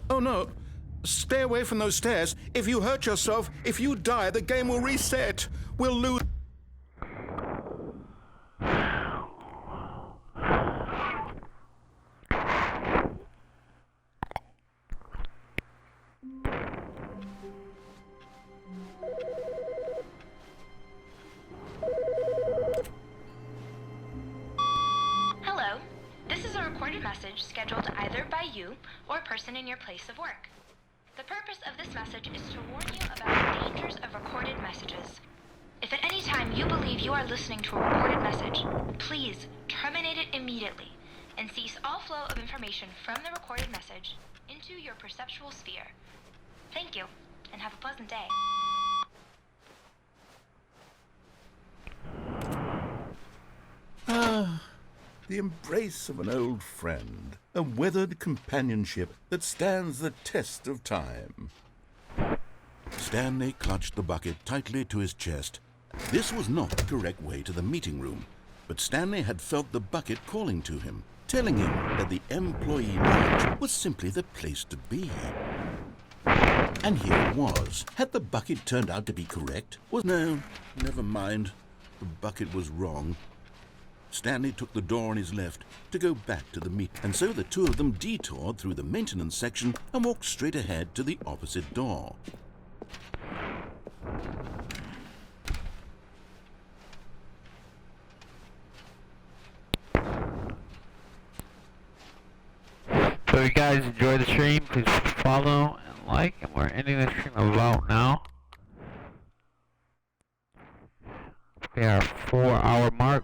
Oh, no. Stay away from those stairs. If you hurt yourself, if you die, the game will reset. We'll lose. Hello. This is a recorded message scheduled either by you or a person in your place of work. The purpose of this message is to warn you about the dangers of recorded messages. If at any time you believe you are listening to a recorded message, please terminate it immediately and cease all flow of information from the recorded message into your perceptual sphere. Thank you, and have a pleasant day. The embrace of an old friend, a weathered companionship that stands the test of time. Stanley clutched the bucket tightly to his chest. This was not the correct way to the meeting room, but Stanley had felt the bucket calling to him, telling him that the employee lounge was simply the place to be. And here it was. Had the bucket turned out to be correct? No, never mind. The bucket was wrong. Stanley took the door on his left to go back to the meet, and so the two of them detoured through the maintenance section and walked straight ahead to the opposite door. So if you guys enjoy the stream, please follow and like, and we're ending the stream about now. We are 4-hour mark.